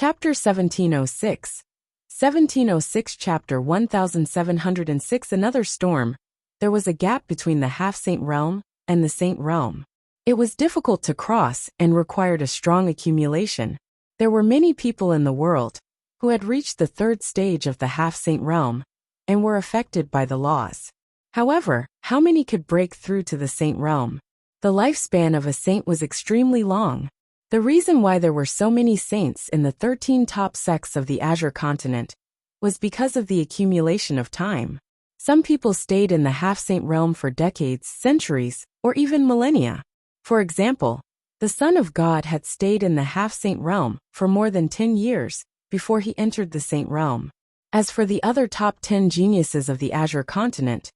Chapter 1706. 1706 Chapter 1706 Another storm. There was a gap between the half-saint realm and the saint realm. It was difficult to cross and required a strong accumulation. There were many people in the world who had reached the third stage of the half-saint realm and were affected by the laws. However, how many could break through to the saint realm? The lifespan of a saint was extremely long. The reason why there were so many saints in the 13 top sects of the Azure continent was because of the accumulation of time. Some people stayed in the half-saint realm for decades, centuries, or even millennia. For example, the Son of God had stayed in the half-saint realm for more than 10 years before he entered the saint realm. As for the other top 10 geniuses of the Azure continent,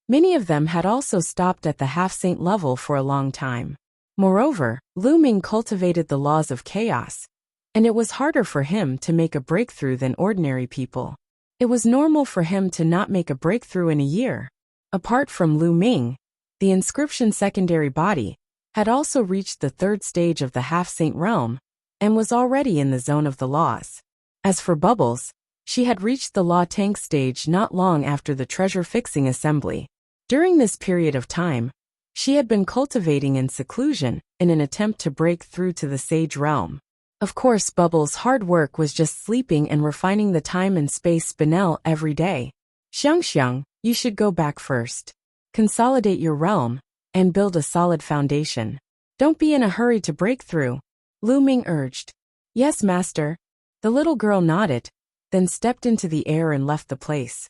many of them had also stopped at the half-saint level for a long time. Moreover, Lu Ming cultivated the laws of chaos, and it was harder for him to make a breakthrough than ordinary people. It was normal for him to not make a breakthrough in a year. Apart from Lu Ming, the inscription secondary body had also reached the third stage of the half-saint realm and was already in the zone of the laws. As for Bubbles, she had reached the law tank stage not long after the treasure-fixing assembly. During this period of time, she had been cultivating in seclusion in an attempt to break through to the sage realm. Of course, Bubbles' hard work was just sleeping and refining the time and space spinel every day. Xiang, you should go back first. Consolidate your realm and build a solid foundation. Don't be in a hurry to break through, Lu Ming urged. Yes, master. The little girl nodded, then stepped into the air and left the place.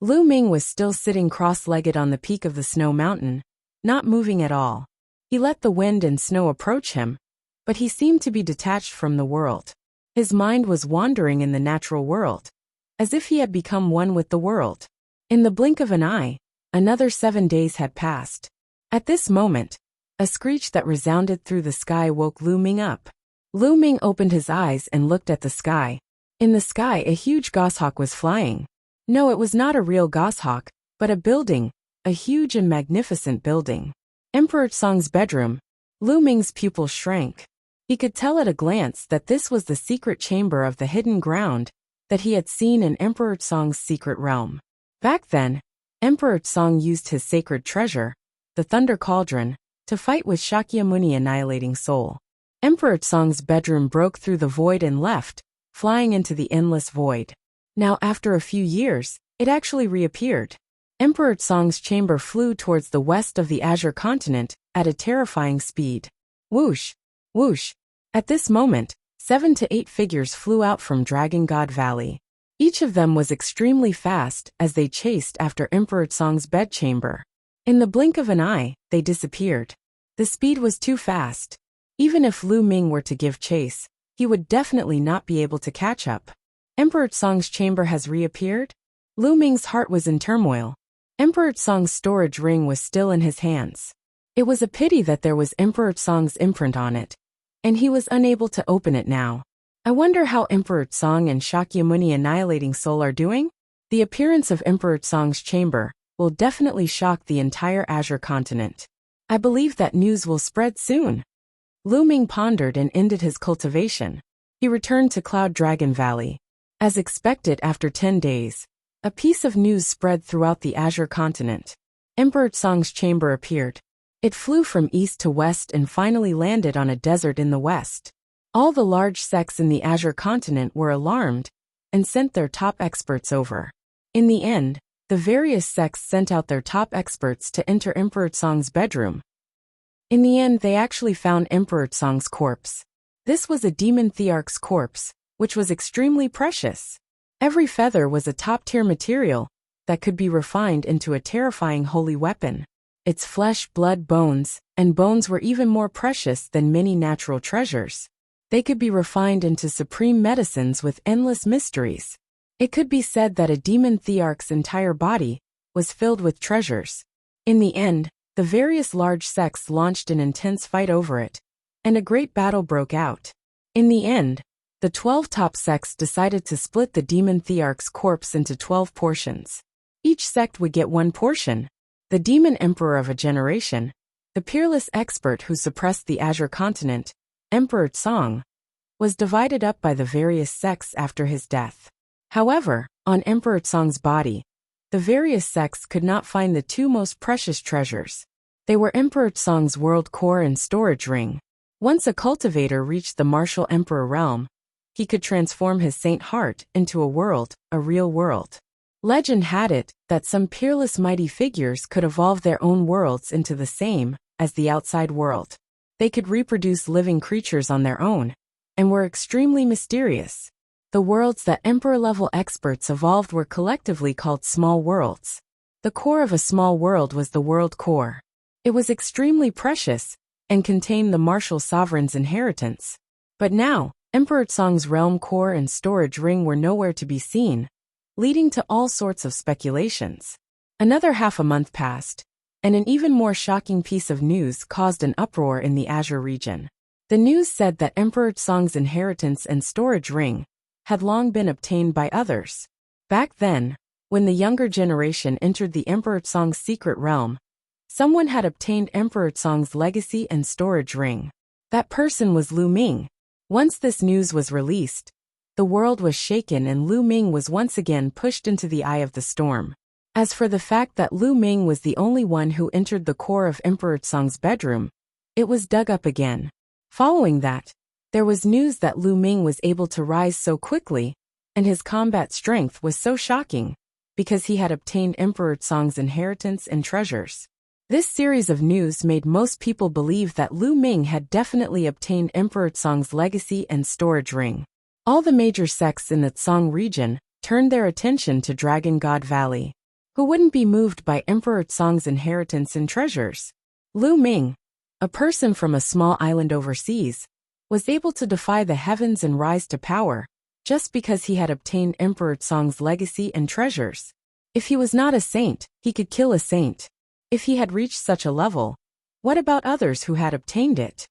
Lu Ming was still sitting cross-legged on the peak of the snow mountain, not moving at all. He let the wind and snow approach him, but he seemed to be detached from the world. His mind was wandering in the natural world, as if he had become one with the world. In the blink of an eye, another 7 days had passed. At this moment, a screech that resounded through the sky woke Lu Ming up. Lu Ming opened his eyes and looked at the sky. In the sky, a huge goshawk was flying. No, it was not a real goshawk, but a building, a huge and magnificent building. Emperor Song's bedroom. Lu Ming's pupil shrank. He could tell at a glance that this was the secret chamber of the hidden ground that he had seen in Emperor Song's secret realm. Back then, Emperor Song used his sacred treasure, the Thunder Cauldron, to fight with Shakyamuni annihilating soul. Emperor Song's bedroom broke through the void and left, flying into the endless void. Now, after a few years, it actually reappeared. Emperor Song's chamber flew towards the west of the Azure continent at a terrifying speed. Whoosh, whoosh. At this moment, 7 to 8 figures flew out from Dragon God Valley. Each of them was extremely fast as they chased after Emperor Song's bedchamber. In the blink of an eye, they disappeared. The speed was too fast. Even if Lu Ming were to give chase, he would definitely not be able to catch up. Emperor Song's chamber has reappeared? Lu Ming's heart was in turmoil. Emperor Song's storage ring was still in his hands. It was a pity that there was Emperor Song's imprint on it, and he was unable to open it now. I wonder how Emperor Song and Shakyamuni annihilating soul are doing? The appearance of Emperor Song's chamber will definitely shock the entire Azure continent. I believe that news will spread soon. Lu Ming pondered and ended his cultivation. He returned to Cloud Dragon Valley. As expected, after 10 days, a piece of news spread throughout the Azure continent. Emperor Song's chamber appeared. It flew from east to west and finally landed on a desert in the west. All the large sects in the Azure continent were alarmed and sent their top experts over. In the end, the various sects sent out their top experts to enter Emperor Song's bedroom. In the end, they actually found Emperor Song's corpse. This was a demon thearch's corpse, which was extremely precious. Every feather was a top-tier material that could be refined into a terrifying holy weapon. Its flesh, blood, bones, and bones were even more precious than many natural treasures. They could be refined into supreme medicines with endless mysteries. It could be said that a demon thearch's entire body was filled with treasures. In the end, the various large sects launched an intense fight over it, and a great battle broke out. In the end, the 12 top sects decided to split the demon thearch's corpse into 12 portions. Each sect would get one portion. The demon emperor of a generation, the peerless expert who suppressed the Azure continent, Emperor Song, was divided up by the various sects after his death. However, on Emperor Song's body, the various sects could not find the two most precious treasures. They were Emperor Song's world core and storage ring. Once a cultivator reached the martial emperor realm, he could transform his saint heart into a world, a real world. Legend had it that some peerless mighty figures could evolve their own worlds into the same as the outside world. They could reproduce living creatures on their own, and were extremely mysterious. The worlds that emperor-level experts evolved were collectively called small worlds. The core of a small world was the world core. It was extremely precious, and contained the martial sovereign's inheritance. But now, Emperor Song's realm core and storage ring were nowhere to be seen, leading to all sorts of speculations. Another half a month passed, and an even more shocking piece of news caused an uproar in the Azure region. The news said that Emperor Song's inheritance and storage ring had long been obtained by others. Back then, when the younger generation entered the Emperor Song's secret realm, someone had obtained Emperor Song's legacy and storage ring. That person was Lu Ming. Once this news was released, the world was shaken and Lu Ming was once again pushed into the eye of the storm. As for the fact that Lu Ming was the only one who entered the core of Emperor Song's bedroom, it was dug up again. Following that, there was news that Lu Ming was able to rise so quickly, and his combat strength was so shocking, because he had obtained Emperor Song's inheritance and treasures. This series of news made most people believe that Lu Ming had definitely obtained Emperor Song's legacy and storage ring. All the major sects in the Tsang region turned their attention to Dragon God Valley. Who wouldn't be moved by Emperor Song's inheritance and treasures? Lu Ming, a person from a small island overseas, was able to defy the heavens and rise to power, just because he had obtained Emperor Song's legacy and treasures. If he was not a saint, he could kill a saint. If he had reached such a level, what about others who had obtained it?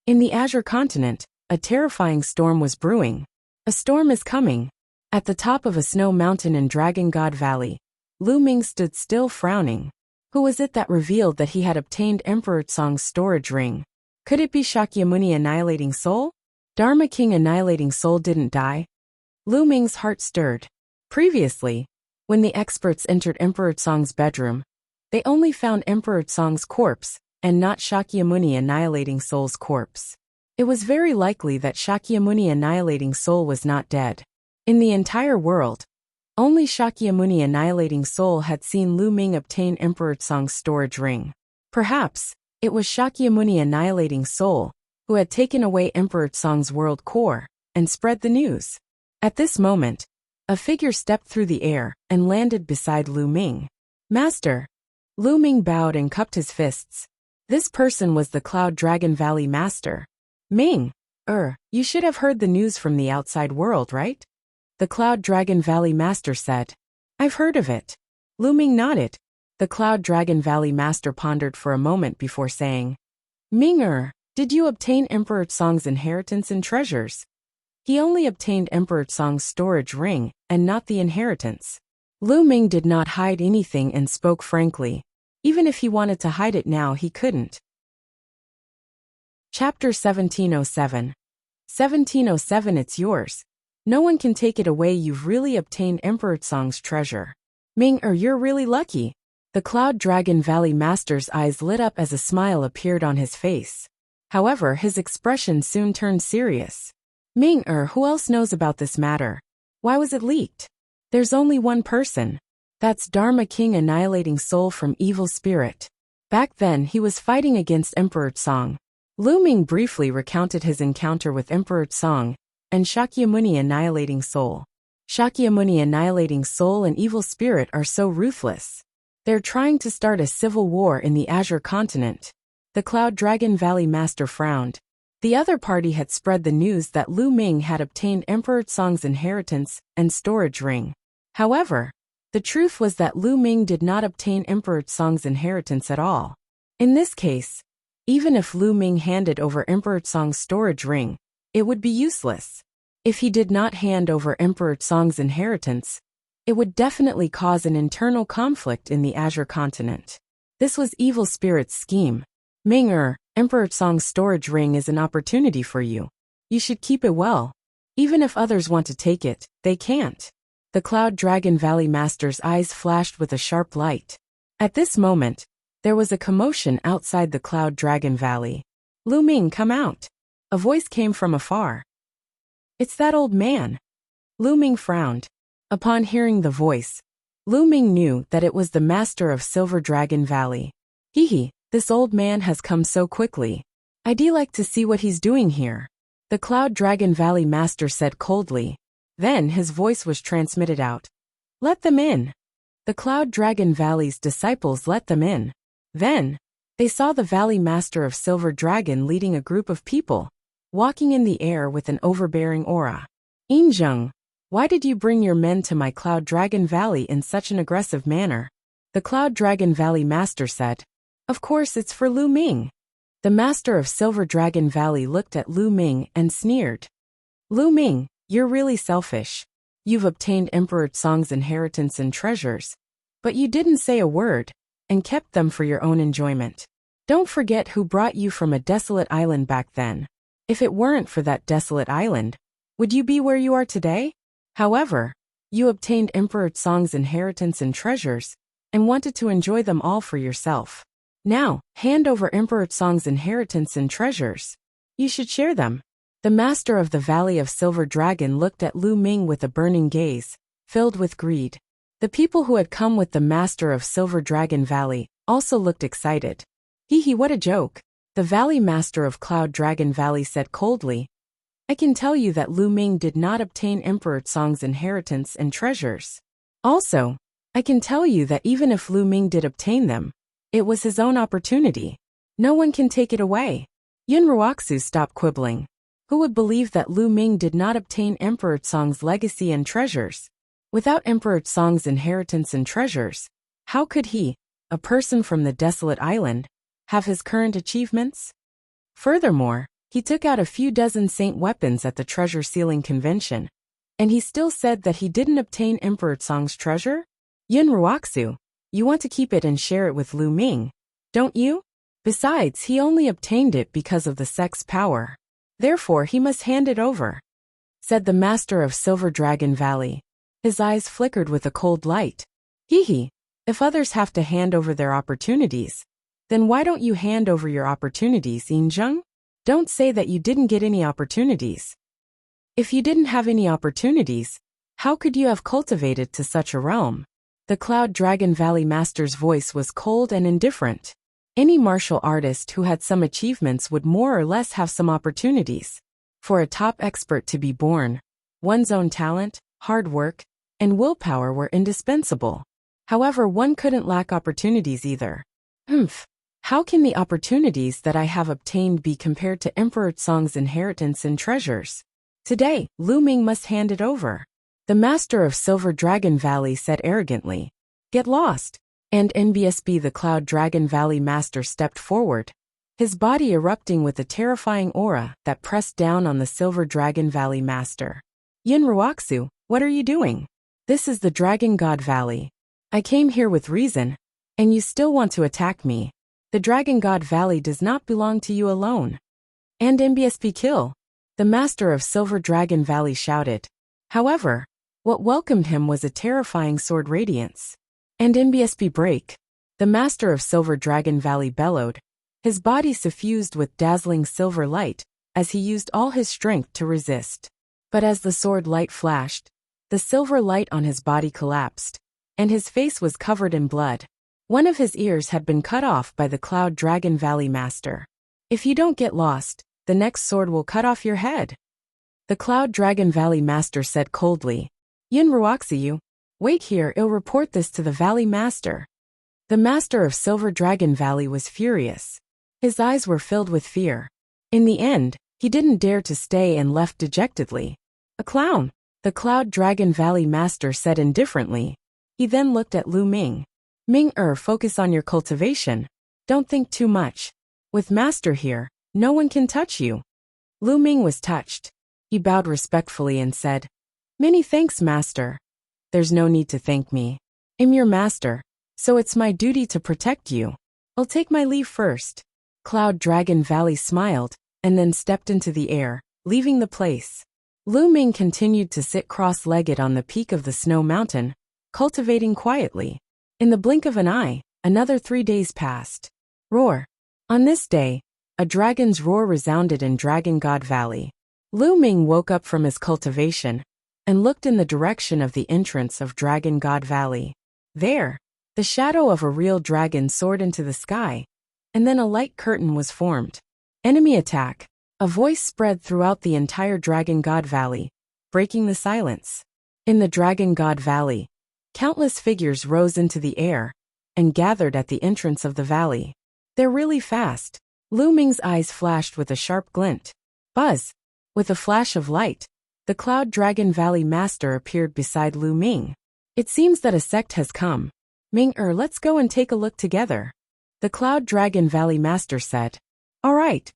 In the Azure continent, a terrifying storm was brewing. A storm is coming. At the top of a snow mountain in Dragon God Valley, Lu Ming stood still frowning. Who was it that revealed that he had obtained Emperor Song's storage ring? Could it be Shakyamuni Annihilating Soul? Dharma King Annihilating Soul didn't die. Lu Ming's heart stirred. Previously, when the experts entered Emperor Song's bedroom, they only found Emperor Song's corpse, and not Shakyamuni Annihilating Soul's corpse. It was very likely that Shakyamuni Annihilating Soul was not dead. In the entire world, only Shakyamuni Annihilating Soul had seen Lu Ming obtain Emperor Song's storage ring. Perhaps, it was Shakyamuni Annihilating Soul who had taken away Emperor Song's world core and spread the news. At this moment, a figure stepped through the air and landed beside Lu Ming. Master. Lu Ming bowed and cupped his fists. This person was the Cloud Dragon Valley Master. Ming, you should have heard the news from the outside world, right? The Cloud Dragon Valley Master said. I've heard of it. Lu Ming nodded. The Cloud Dragon Valley Master pondered for a moment before saying, Ming, did you obtain Emperor Song's inheritance and treasures? He only obtained Emperor Song's storage ring, and not the inheritance. Lu Ming did not hide anything and spoke frankly. Even if he wanted to hide it now, he couldn't. Chapter 1707. 1707. It's yours. No one can take it away. You've really obtained Emperor Song's treasure. Ming, you're really lucky. The Cloud Dragon Valley Master's eyes lit up as a smile appeared on his face. However, his expression soon turned serious. Ming, who else knows about this matter? Why was it leaked? There's only one person. That's Dharma King Annihilating Soul from Evil Spirit. Back then, he was fighting against Emperor Song. Lu Ming briefly recounted his encounter with Emperor Song and Shakyamuni Annihilating Soul. Shakyamuni Annihilating Soul and Evil Spirit are so ruthless. They're trying to start a civil war in the Azure continent. The Cloud Dragon Valley Master frowned. The other party had spread the news that Lu Ming had obtained Emperor Song's inheritance and storage ring. However, the truth was that Lu Ming did not obtain Emperor Song's inheritance at all. In this case, even if Lu Ming handed over Emperor Song's storage ring, it would be useless. If he did not hand over Emperor Song's inheritance, it would definitely cause an internal conflict in the Azure continent. This was Evil Spirit's scheme. Ming, Emperor Song's storage ring is an opportunity for you. You should keep it well. Even if others want to take it, they can't. The Cloud Dragon Valley Master's eyes flashed with a sharp light. At this moment, there was a commotion outside the Cloud Dragon Valley. Lu Ming, come out. A voice came from afar. It's that old man. Lu Ming frowned. Upon hearing the voice, Lu Ming knew that it was the master of Silver Dragon Valley. Hee, this old man has come so quickly. I'd like to see what he's doing here. The Cloud Dragon Valley Master said coldly. Then his voice was transmitted out. Let them in. The Cloud Dragon Valley's disciples let them in. Then, they saw the Valley Master of Silver Dragon leading a group of people, walking in the air with an overbearing aura. Injung, why did you bring your men to my Cloud Dragon Valley in such an aggressive manner? The Cloud Dragon Valley Master said. Of course it's for Lu Ming. The Master of Silver Dragon Valley looked at Lu Ming and sneered. Lu Ming, you're really selfish. You've obtained Emperor Song's inheritance and treasures, but you didn't say a word, and kept them for your own enjoyment. Don't forget who brought you from a desolate island back then. If it weren't for that desolate island, would you be where you are today? However, you obtained Emperor Song's inheritance and treasures, and wanted to enjoy them all for yourself. Now, hand over Emperor Song's inheritance and treasures. You should share them. The Master of the Valley of Silver Dragon looked at Lu Ming with a burning gaze, filled with greed. The people who had come with the Master of Silver Dragon Valley also looked excited. Hee, what a joke. The Valley Master of Cloud Dragon Valley said coldly. I can tell you that Lu Ming did not obtain Emperor Song's inheritance and treasures. Also, I can tell you that even if Lu Ming did obtain them, it was his own opportunity. No one can take it away. Yun Ruoxu stopped quibbling. Who would believe that Lu Ming did not obtain Emperor Song's legacy and treasures? Without Emperor Song's inheritance and treasures, how could he, a person from the desolate island, have his current achievements? Furthermore, he took out a few dozen saint weapons at the treasure sealing convention, and he still said that he didn't obtain Emperor Song's treasure? Yun Ruoxu, you want to keep it and share it with Lu Ming, don't you? Besides, he only obtained it because of the sect's power. Therefore he must hand it over, said the Master of Silver Dragon Valley. His eyes flickered with a cold light. Hee, if others have to hand over their opportunities, then why don't you hand over your opportunities, Injung? Don't say that you didn't get any opportunities. If you didn't have any opportunities, how could you have cultivated to such a realm? The Cloud Dragon Valley Master's voice was cold and indifferent. Any martial artist who had some achievements would more or less have some opportunities. For a top expert to be born, one's own talent, hard work, and willpower were indispensable. However, one couldn't lack opportunities either. How can the opportunities that I have obtained be compared to Emperor Song's inheritance and treasures? Today, Lu Ming must hand it over. The Master of Silver Dragon Valley said arrogantly. Get lost. And NBSB the Cloud Dragon Valley Master stepped forward, his body erupting with a terrifying aura that pressed down on the Silver Dragon Valley Master. Yun Ruoxu, what are you doing? This is the Dragon God Valley. I came here with reason, and you still want to attack me. The Dragon God Valley does not belong to you alone. And NBSB kill. The Master of Silver Dragon Valley shouted. However, what welcomed him was a terrifying sword radiance. And NBSB break. The Master of Silver Dragon Valley bellowed, his body suffused with dazzling silver light, as he used all his strength to resist. But as the sword light flashed, the silver light on his body collapsed, and his face was covered in blood. One of his ears had been cut off by the Cloud Dragon Valley Master. If you don't get lost, the next sword will cut off your head. The Cloud Dragon Valley Master said coldly. Yun Ruoxu, wait here, I'll report this to the Valley Master. The Master of Silver Dragon Valley was furious. His eyes were filled with fear. In the end, he didn't dare to stay and left dejectedly. A clown, the Cloud Dragon Valley Master said indifferently. He then looked at Lu Ming. Focus on your cultivation. Don't think too much. With Master here, no one can touch you. Lu Ming was touched. He bowed respectfully and said, Many thanks, Master. There's no need to thank me. I'm your master, so it's my duty to protect you. I'll take my leave first. Cloud Dragon Valley smiled, and then stepped into the air, leaving the place. Lu Ming continued to sit cross-legged on the peak of the snow mountain, cultivating quietly. In the blink of an eye, another 3 days passed. Roar. On this day, a dragon's roar resounded in Dragon God Valley. Lu Ming woke up from his cultivation and looked in the direction of the entrance of Dragon God Valley. There, the shadow of a real dragon soared into the sky, and then a light curtain was formed. Enemy attack. A voice spread throughout the entire Dragon God Valley, breaking the silence. In the Dragon God Valley, countless figures rose into the air and gathered at the entrance of the valley. They're really fast. Lu Ming's eyes flashed with a sharp glint. Buzz. With a flash of light, the Cloud Dragon Valley Master appeared beside Lu Ming. It seems that a sect has come. Ming-er, let's go and take a look together. The Cloud Dragon Valley Master said. All right.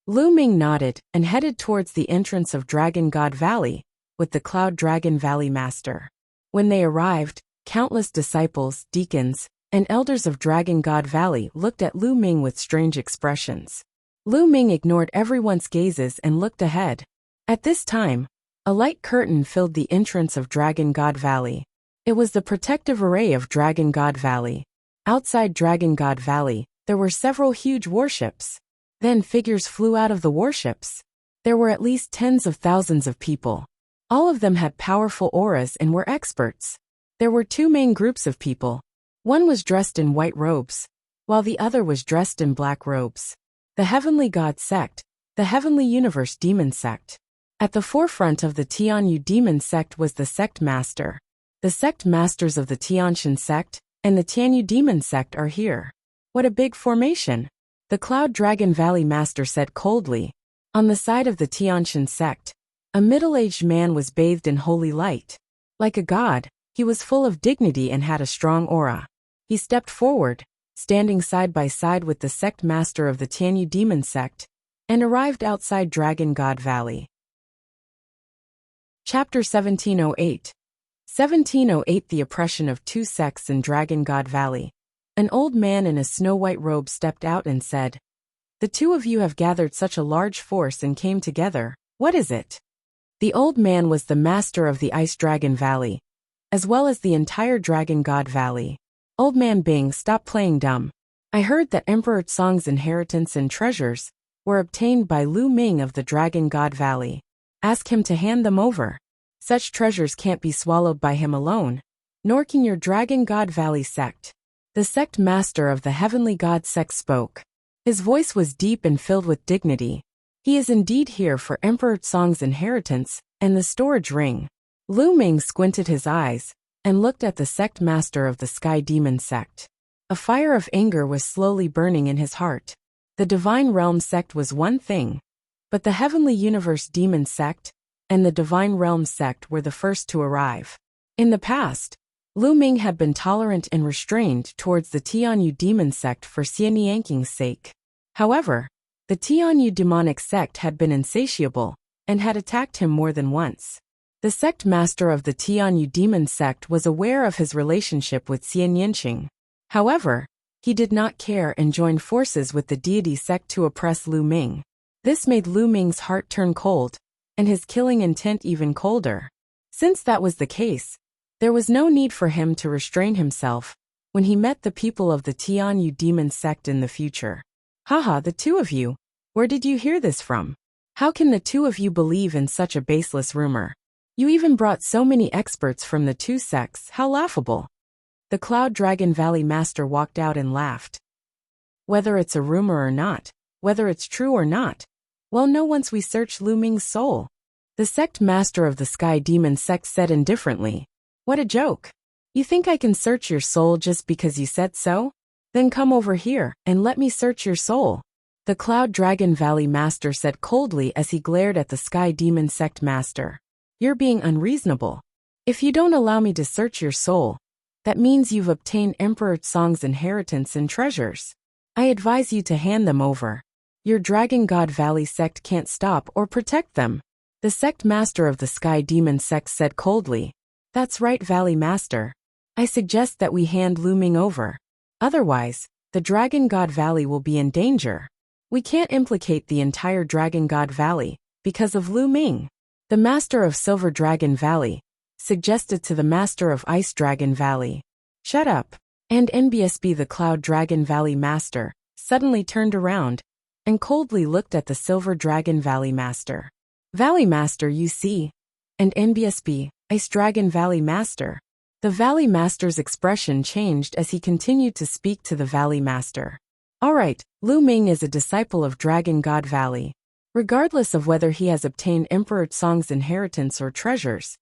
Lu Ming nodded and headed towards the entrance of Dragon God Valley with the Cloud Dragon Valley Master. When they arrived, countless disciples, deacons, and elders of Dragon God Valley looked at Lu Ming with strange expressions. Lu Ming ignored everyone's gazes and looked ahead. At this time, a light curtain filled the entrance of Dragon God Valley. It was the protective array of Dragon God Valley. Outside Dragon God Valley, there were several huge warships. Then figures flew out of the warships. There were at least tens of thousands of people. All of them had powerful auras and were experts. There were 2 main groups of people. One was dressed in white robes, while the other was dressed in black robes. The Heavenly God Sect, the Heavenly Universe Demon Sect. At the forefront of the Tianyu Demon Sect was the Sect Master. The Sect Masters of the Tianshan Sect and the Tianyu Demon Sect are here. What a big formation! The Cloud Dragon Valley Master said coldly. On the side of the Tianshan Sect, a middle-aged man was bathed in holy light. Like a god, he was full of dignity and had a strong aura. He stepped forward, standing side by side with the Sect Master of the Tianyu Demon Sect, and arrived outside Dragon God Valley. Chapter 1708. 1708 The oppression of 2 sects in Dragon God Valley. An old man in a snow-white robe stepped out and said, "The 2 of you have gathered such a large force and came together. What is it?" The old man was the master of the Ice Dragon Valley, as well as the entire Dragon God Valley. Old Man Bing, stop playing dumb. I heard that Emperor Tsong's inheritance and treasures were obtained by Lu Ming of the Dragon God Valley. Ask him to hand them over. Such treasures can't be swallowed by him alone, nor can your Dragon God Valley sect. The sect master of the Heavenly God Sect spoke. His voice was deep and filled with dignity. He is indeed here for Emperor Tsong's inheritance and the storage ring. Lu Ming squinted his eyes and looked at the sect master of the Sky Demon Sect. A fire of anger was slowly burning in his heart. The Divine Realm Sect was one thing, but the Heavenly Universe Demon Sect and the Divine Realm Sect were the first to arrive. In the past, Lu Ming had been tolerant and restrained towards the Tianyu Demon Sect for Xian Yanking's sake. However, the Tianyu Demonic Sect had been insatiable and had attacked him more than once. The sect master of the Tianyu Demon Sect was aware of his relationship with Xian Yanqing. However, he did not care and joined forces with the deity sect to oppress Lu Ming. This made Lu Ming's heart turn cold, and his killing intent even colder. Since that was the case, there was no need for him to restrain himself when he met the people of the Tianyu Demon Sect in the future. Haha, the 2 of you, where did you hear this from? How can the 2 of you believe in such a baseless rumor? You even brought so many experts from the 2 sects, how laughable. The Cloud Dragon Valley Master walked out and laughed. Whether it's a rumor or not, whether it's true or not, we'll know once we search Lu Ming's soul. The sect master of the Sky Demon Sect said indifferently. What a joke. You think I can search your soul just because you said so? Then come over here and let me search your soul. The Cloud Dragon Valley Master said coldly as he glared at the Sky Demon Sect Master. You're being unreasonable. If you don't allow me to search your soul, that means you've obtained Emperor Tsong's inheritance and treasures. I advise you to hand them over. Your Dragon God Valley sect can't stop or protect them. The sect master of the Sky Demon Sect said coldly. That's right, Valley Master. I suggest that we hand Lu Ming over. Otherwise, the Dragon God Valley will be in danger. We can't implicate the entire Dragon God Valley, because of Lu Ming. The master of Silver Dragon Valley suggested to the master of Ice Dragon Valley. Shut up. And NBSB, the Cloud Dragon Valley master, suddenly turned around and coldly looked at the Silver Dragon Valley master. Valley master, you see. And NBSB, Ice Dragon Valley master. The Valley master's expression changed as he continued to speak to the Valley master. Alright, Lu Ming is a disciple of Dragon God Valley. Regardless of whether he has obtained Emperor Tsong's inheritance or treasures,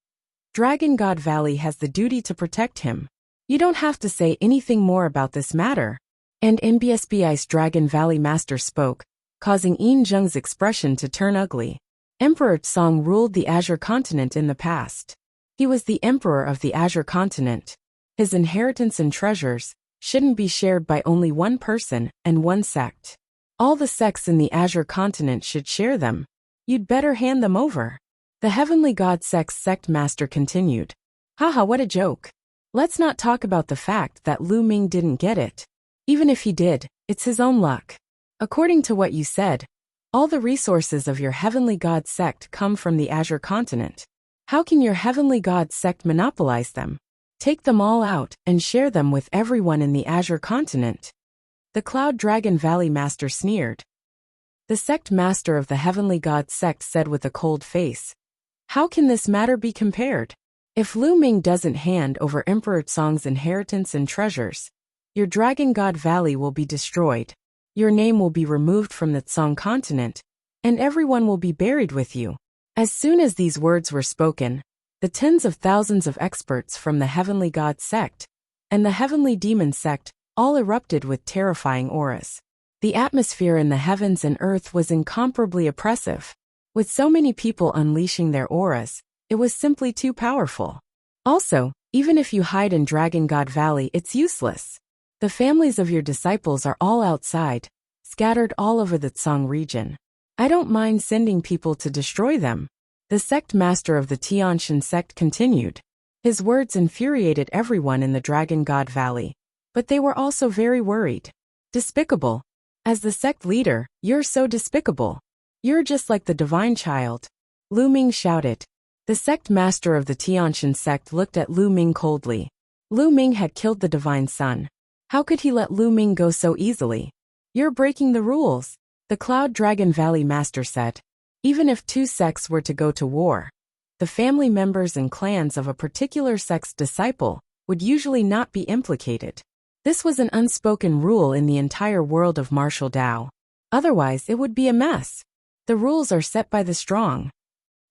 Dragon God Valley has the duty to protect him. You don't have to say anything more about this matter. And NBSB Ice Dragon Valley master spoke, causing Yin Zheng's expression to turn ugly. Emperor Tsong ruled the Azure continent in the past. He was the emperor of the Azure continent. His inheritance and treasures shouldn't be shared by only one person and one sect. All the sects in the Azure continent should share them. You'd better hand them over. The Heavenly God Sect's sect master continued. Haha, what a joke. Let's not talk about the fact that Lu Ming didn't get it. Even if he did, it's his own luck. According to what you said, all the resources of your Heavenly God sect come from the Azure continent. How can your Heavenly God sect monopolize them? Take them all out and share them with everyone in the Azure continent. The Cloud Dragon Valley master sneered. The sect master of the Heavenly God sect said with a cold face, how can this matter be compared? If Lu Ming doesn't hand over Emperor Tsong's inheritance and treasures, your Dragon God Valley will be destroyed. Your name will be removed from the Tsong continent, and everyone will be buried with you. As soon as these words were spoken, the tens of thousands of experts from the Heavenly God sect and the Heavenly Demon sect all erupted with terrifying auras. The atmosphere in the heavens and earth was incomparably oppressive. With so many people unleashing their auras, it was simply too powerful. Also, even if you hide in Dragon God Valley, it's useless. The families of your disciples are all outside, scattered all over the Tsong region. I don't mind sending people to destroy them. The sect master of the Tianshan sect continued. His words infuriated everyone in the Dragon God Valley, but they were also very worried. Despicable. As the sect leader, you're so despicable. You're just like the divine child. Lu Ming shouted. The sect master of the Tianshan sect looked at Lu Ming coldly. Lu Ming had killed the divine son. How could he let Lu Ming go so easily? You're breaking the rules, the Cloud Dragon Valley master said. Even if two sects were to go to war, the family members and clans of a particular sect's disciple would usually not be implicated. This was an unspoken rule in the entire world of martial Dao. Otherwise, it would be a mess. The rules are set by the strong.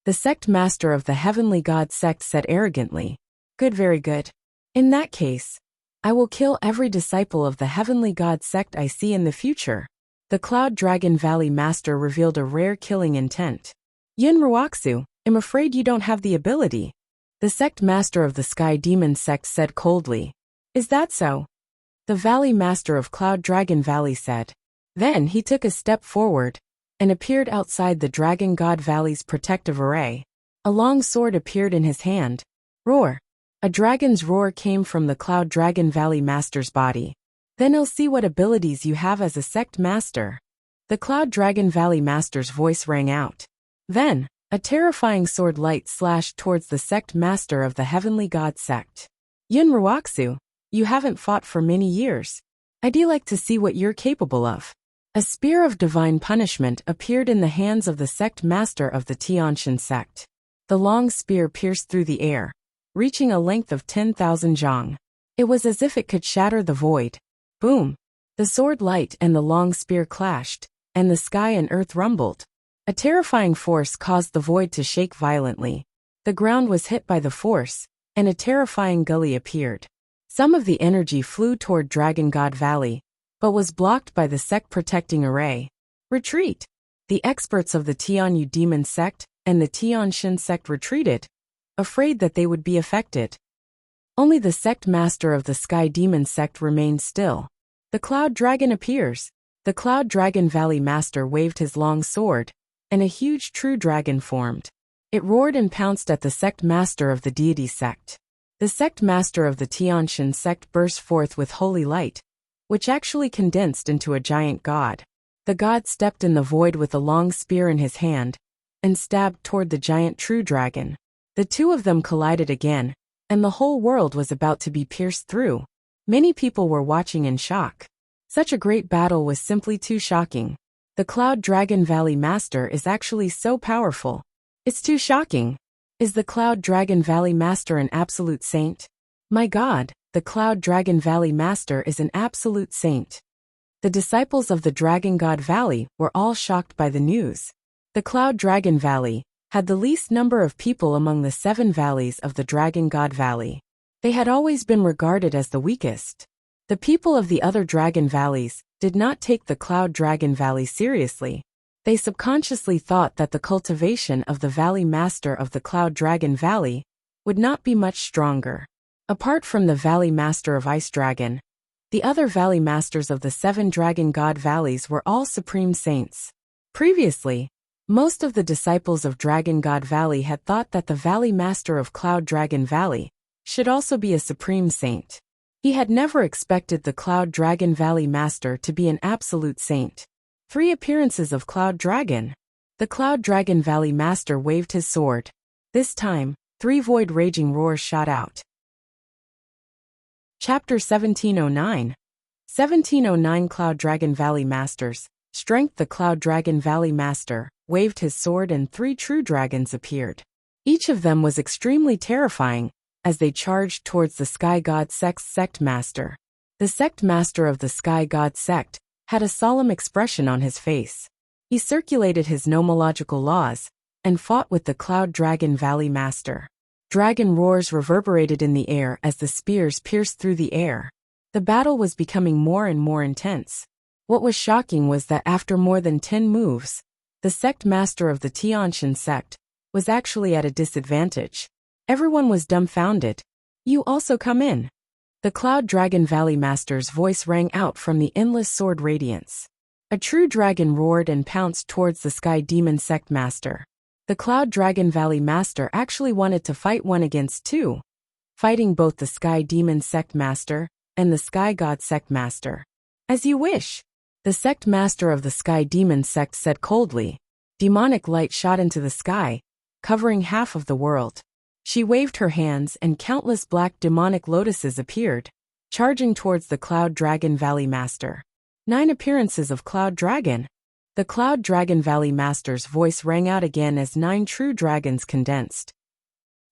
The sect master of the Heavenly God sect said arrogantly. Good, very good. In that case, I will kill every disciple of the Heavenly God sect I see in the future. The Cloud Dragon Valley master revealed a rare killing intent. Yin Ruoxu, I'm afraid you don't have the ability. The sect master of the Sky Demon sect said coldly. Is that so? The Valley master of Cloud Dragon Valley said. Then he took a step forward and appeared outside the Dragon God Valley's protective array. A long sword appeared in his hand. Roar. A dragon's roar came from the Cloud Dragon Valley master's body. Then I'll see what abilities you have as a sect master. The Cloud Dragon Valley master's voice rang out. Then, a terrifying sword light slashed towards the sect master of the Heavenly God sect. Yin Ruoxu, you haven't fought for many years. I'd like to see what you're capable of. A spear of divine punishment appeared in the hands of the sect master of the Tianshan sect. The long spear pierced through the air, reaching a length of 10,000 zhang. It was as if it could shatter the void. Boom! The sword light and the long spear clashed, and the sky and earth rumbled. A terrifying force caused the void to shake violently. The ground was hit by the force, and a terrifying gully appeared. Some of the energy flew toward Dragon God Valley, but was blocked by the sect protecting array. Retreat! The experts of the Tianyu Demon sect and the Tianshan sect retreated, afraid that they would be affected. Only the sect master of the Sky Demon sect remained still. The Cloud Dragon appears. The Cloud Dragon Valley master waved his long sword, and a huge true dragon formed. It roared and pounced at the sect master of the deity sect. The sect master of the Tianshan sect burst forth with holy light, which actually condensed into a giant god. The god stepped in the void with a long spear in his hand, and stabbed toward the giant true dragon. The two of them collided again, and the whole world was about to be pierced through. Many people were watching in shock. Such a great battle was simply too shocking. The Cloud Dragon Valley Master is actually so powerful. It's too shocking. Is the Cloud Dragon Valley Master an absolute saint? My God, the Cloud Dragon Valley Master is an absolute saint. The disciples of the Dragon God Valley were all shocked by the news. The Cloud Dragon Valley had the least number of people among the 7 valleys of the Dragon God Valley. They had always been regarded as the weakest. The people of the other Dragon Valleys did not take the Cloud Dragon Valley seriously. They subconsciously thought that the cultivation of the Valley Master of the Cloud Dragon Valley would not be much stronger. Apart from the Valley Master of Ice Dragon, the other Valley Masters of the 7 Dragon God Valleys were all supreme saints. Previously, most of the disciples of Dragon God Valley had thought that the Valley Master of Cloud Dragon Valley should also be a supreme saint. He had never expected the Cloud Dragon Valley Master to be an absolute saint. 3 appearances of Cloud Dragon. The Cloud Dragon Valley Master waved his sword. This time, 3 void-raging roars shot out. Chapter 1709. 1709 Cloud Dragon Valley Masters. Strength. The Cloud Dragon Valley Master waved his sword and 3 true dragons appeared. Each of them was extremely terrifying as they charged towards the Sky God Sect's Sect Master. The Sect Master of the Sky God Sect had a solemn expression on his face. He circulated his nomological laws and fought with the Cloud Dragon Valley Master. Dragon roars reverberated in the air as the spears pierced through the air. The battle was becoming more and more intense. What was shocking was that after more than 10 moves, the Sect Master of the Tianshan Sect was actually at a disadvantage. Everyone was dumbfounded. You also come in. The Cloud Dragon Valley Master's voice rang out from the endless sword radiance. A true dragon roared and pounced towards the Sky Demon Sect Master. The Cloud Dragon Valley Master actually wanted to fight 1 against 2, fighting both the Sky Demon Sect Master and the Sky God Sect Master. As you wish. The Sect Master of the Sky Demon Sect said coldly. Demonic light shot into the sky, covering half of the world. She waved her hands and countless black demonic lotuses appeared, charging towards the Cloud Dragon Valley Master. 9 appearances of Cloud Dragon. The Cloud Dragon Valley Master's voice rang out again as 9 true dragons condensed.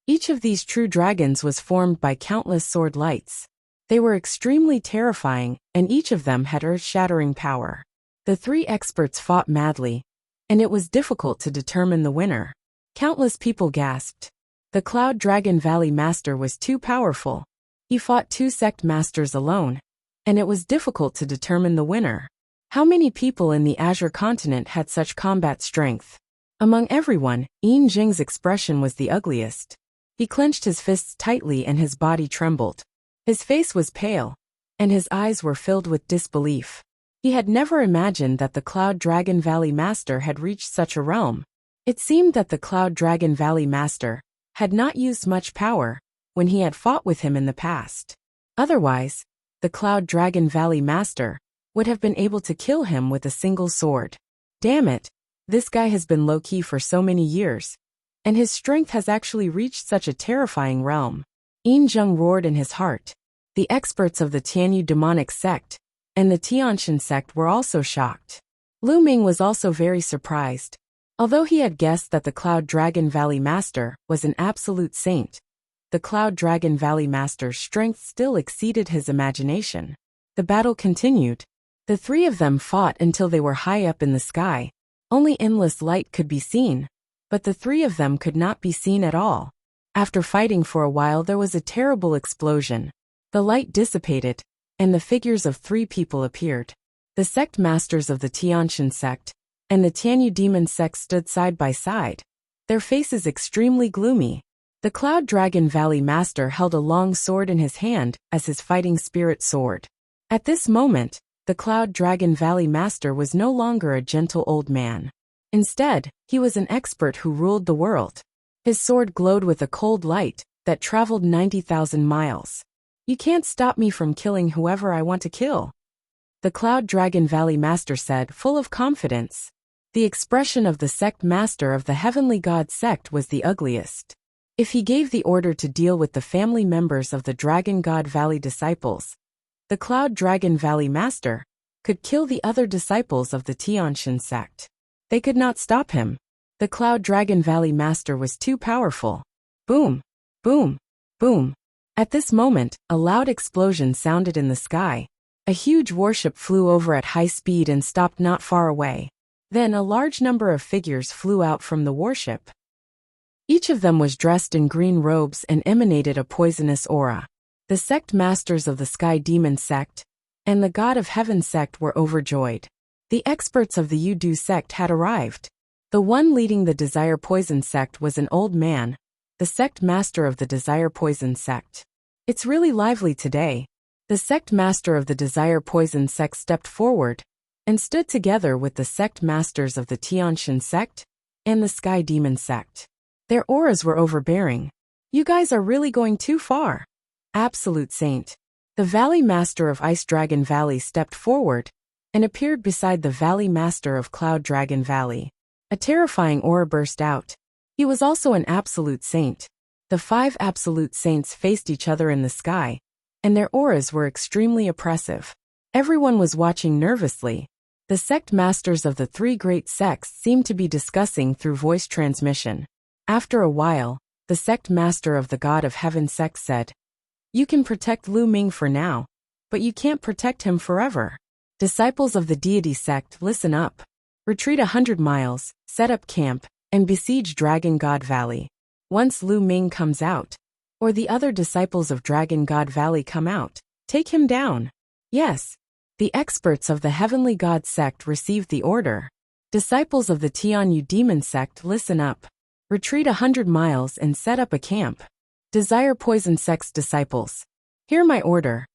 Each of these true dragons was formed by countless sword lights. They were extremely terrifying, and each of them had earth-shattering power. The 3 experts fought madly, and it was difficult to determine the winner. Countless people gasped. The Cloud Dragon Valley Master was too powerful. He fought 2 Sect Masters alone, and it was difficult to determine the winner. How many people in the Azure continent had such combat strength? Among everyone, Yin Jing's expression was the ugliest. He clenched his fists tightly and his body trembled. His face was pale, and his eyes were filled with disbelief. He had never imagined that the Cloud Dragon Valley Master had reached such a realm. It seemed that the Cloud Dragon Valley Master had not used much power when he had fought with him in the past. Otherwise, the Cloud Dragon Valley Master would have been able to kill him with a single sword. Damn it, this guy has been low-key for so many years, and his strength has actually reached such a terrifying realm. Yin Jing roared in his heart. The experts of the Tianyu demonic sect and the Tianshan sect were also shocked. Lu Ming was also very surprised. Although he had guessed that the Cloud Dragon Valley Master was an absolute saint, the Cloud Dragon Valley Master's strength still exceeded his imagination. The battle continued. The 3 of them fought until they were high up in the sky. Only endless light could be seen, but the 3 of them could not be seen at all. After fighting for a while, there was a terrible explosion. The light dissipated, and the figures of 3 people appeared. The Sect Masters of the Tianshan sect and the Tianyu Demon sect stood side by side, their faces extremely gloomy. The Cloud Dragon Valley Master held a long sword in his hand as his fighting spirit soared. At this moment, the Cloud Dragon Valley Master was no longer a gentle old man. Instead, he was an expert who ruled the world. His sword glowed with a cold light that traveled 90,000 miles. You can't stop me from killing whoever I want to kill, the Cloud Dragon Valley Master said, full of confidence. The expression of the sect master of the Heavenly God sect was the ugliest. If he gave the order to deal with the family members of the Dragon God Valley disciples, the Cloud Dragon Valley Master could kill the other disciples of the Tianshan sect. They could not stop him. The Cloud Dragon Valley Master was too powerful. Boom! Boom! Boom! At this moment, a loud explosion sounded in the sky. A huge warship flew over at high speed and stopped not far away. Then a large number of figures flew out from the warship. Each of them was dressed in green robes and emanated a poisonous aura. The sect masters of the Sky Demon sect and the God of Heaven sect were overjoyed. The experts of the Yudu sect had arrived. The one leading the Desire Poison sect was an old man, the sect master of the Desire Poison sect. It's really lively today. The sect master of the Desire Poison sect stepped forward and stood together with the sect masters of the Tianshan sect and the Sky Demon sect. Their auras were overbearing. You guys are really going too far. Absolute Saint. The Valley Master of Ice Dragon Valley stepped forward and appeared beside the Valley Master of Cloud Dragon Valley. A terrifying aura burst out. He was also an Absolute Saint. The 5 Absolute Saints faced each other in the sky, and their auras were extremely oppressive. Everyone was watching nervously. The sect masters of the 3 great sects seemed to be discussing through voice transmission. After a while, the sect master of the God of Heaven sect said, "You can protect Lu Ming for now, but you can't protect him forever. Disciples of the deity sect, listen up. Retreat 100 miles, set up camp, and besiege Dragon God Valley. Once Lu Ming comes out, or the other disciples of Dragon God Valley come out, take him down." Yes. The experts of the Heavenly God sect received the order. Disciples of the Tianyu Demon sect, listen up. Retreat 100 miles and set up a camp. Desire Poison sect's disciples, hear my order.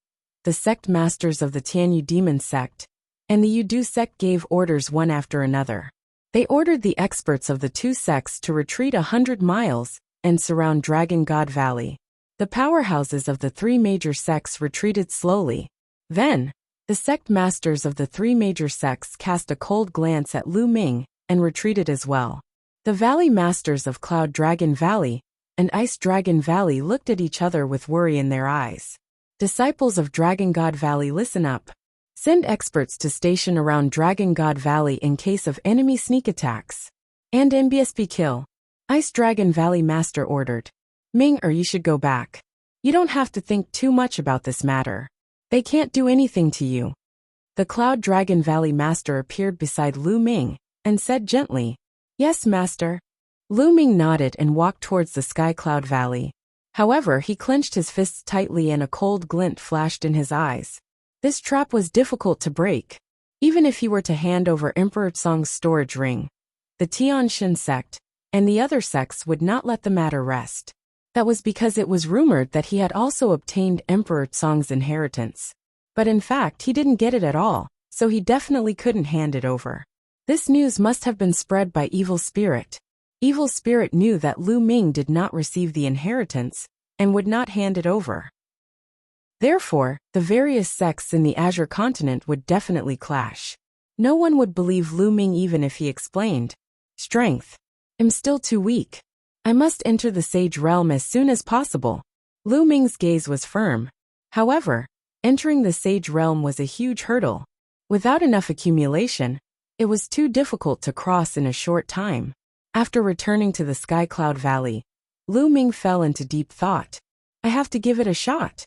The sect masters of the Tianyu Demon sect and the Yudu sect gave orders one after another. They ordered the experts of the 2 sects to retreat 100 miles and surround Dragon God Valley. The powerhouses of the 3 major sects retreated slowly. Then, the sect masters of the 3 major sects cast a cold glance at Lu Ming and retreated as well. The Valley Masters of Cloud Dragon Valley and Ice Dragon Valley looked at each other with worry in their eyes. Disciples of Dragon God Valley, listen up. Send experts to station around Dragon God Valley in case of enemy sneak attacks. And NBSP kill. Ice Dragon Valley Master ordered. Ming, or you should go back. You don't have to think too much about this matter. They can't do anything to you. The Cloud Dragon Valley Master appeared beside Lu Ming and said gently, "Yes, Master." Lu Ming nodded and walked towards the Sky Cloud Valley. However, he clenched his fists tightly and a cold glint flashed in his eyes. This trap was difficult to break. Even if he were to hand over Emperor Tsong's storage ring, the Tianshan sect and the other sects would not let the matter rest. That was because it was rumored that he had also obtained Emperor Tsong's inheritance. But in fact, he didn't get it at all, so he definitely couldn't hand it over. This news must have been spread by Evil Spirit. Evil Spirit knew that Lu Ming did not receive the inheritance and would not hand it over. Therefore, the various sects in the Azure continent would definitely clash. No one would believe Lu Ming even if he explained, "Strength. I'm still too weak. I must enter the Sage Realm as soon as possible." Lu Ming's gaze was firm. However, entering the Sage Realm was a huge hurdle. Without enough accumulation, it was too difficult to cross in a short time. After returning to the Sky Cloud Valley, Lu Ming fell into deep thought. "I have to give it a shot,"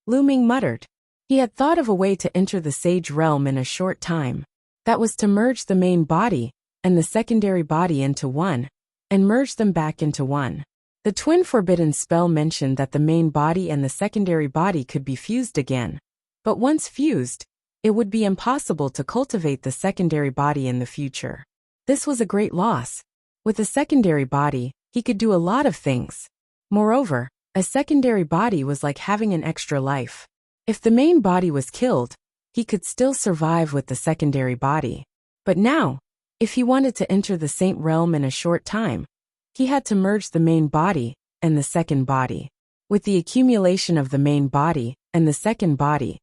Lu Ming muttered. He had thought of a way to enter the Sage Realm in a short time. That was to merge the main body and the secondary body into one, and merge them back into one. The twin forbidden spell mentioned that the main body and the secondary body could be fused again. But once fused, it would be impossible to cultivate the secondary body in the future. This was a great loss. With a secondary body, he could do a lot of things. Moreover, a secondary body was like having an extra life. If the main body was killed, he could still survive with the secondary body. But now, if he wanted to enter the Saint Realm in a short time, he had to merge the main body and the second body. With the accumulation of the main body and the second body,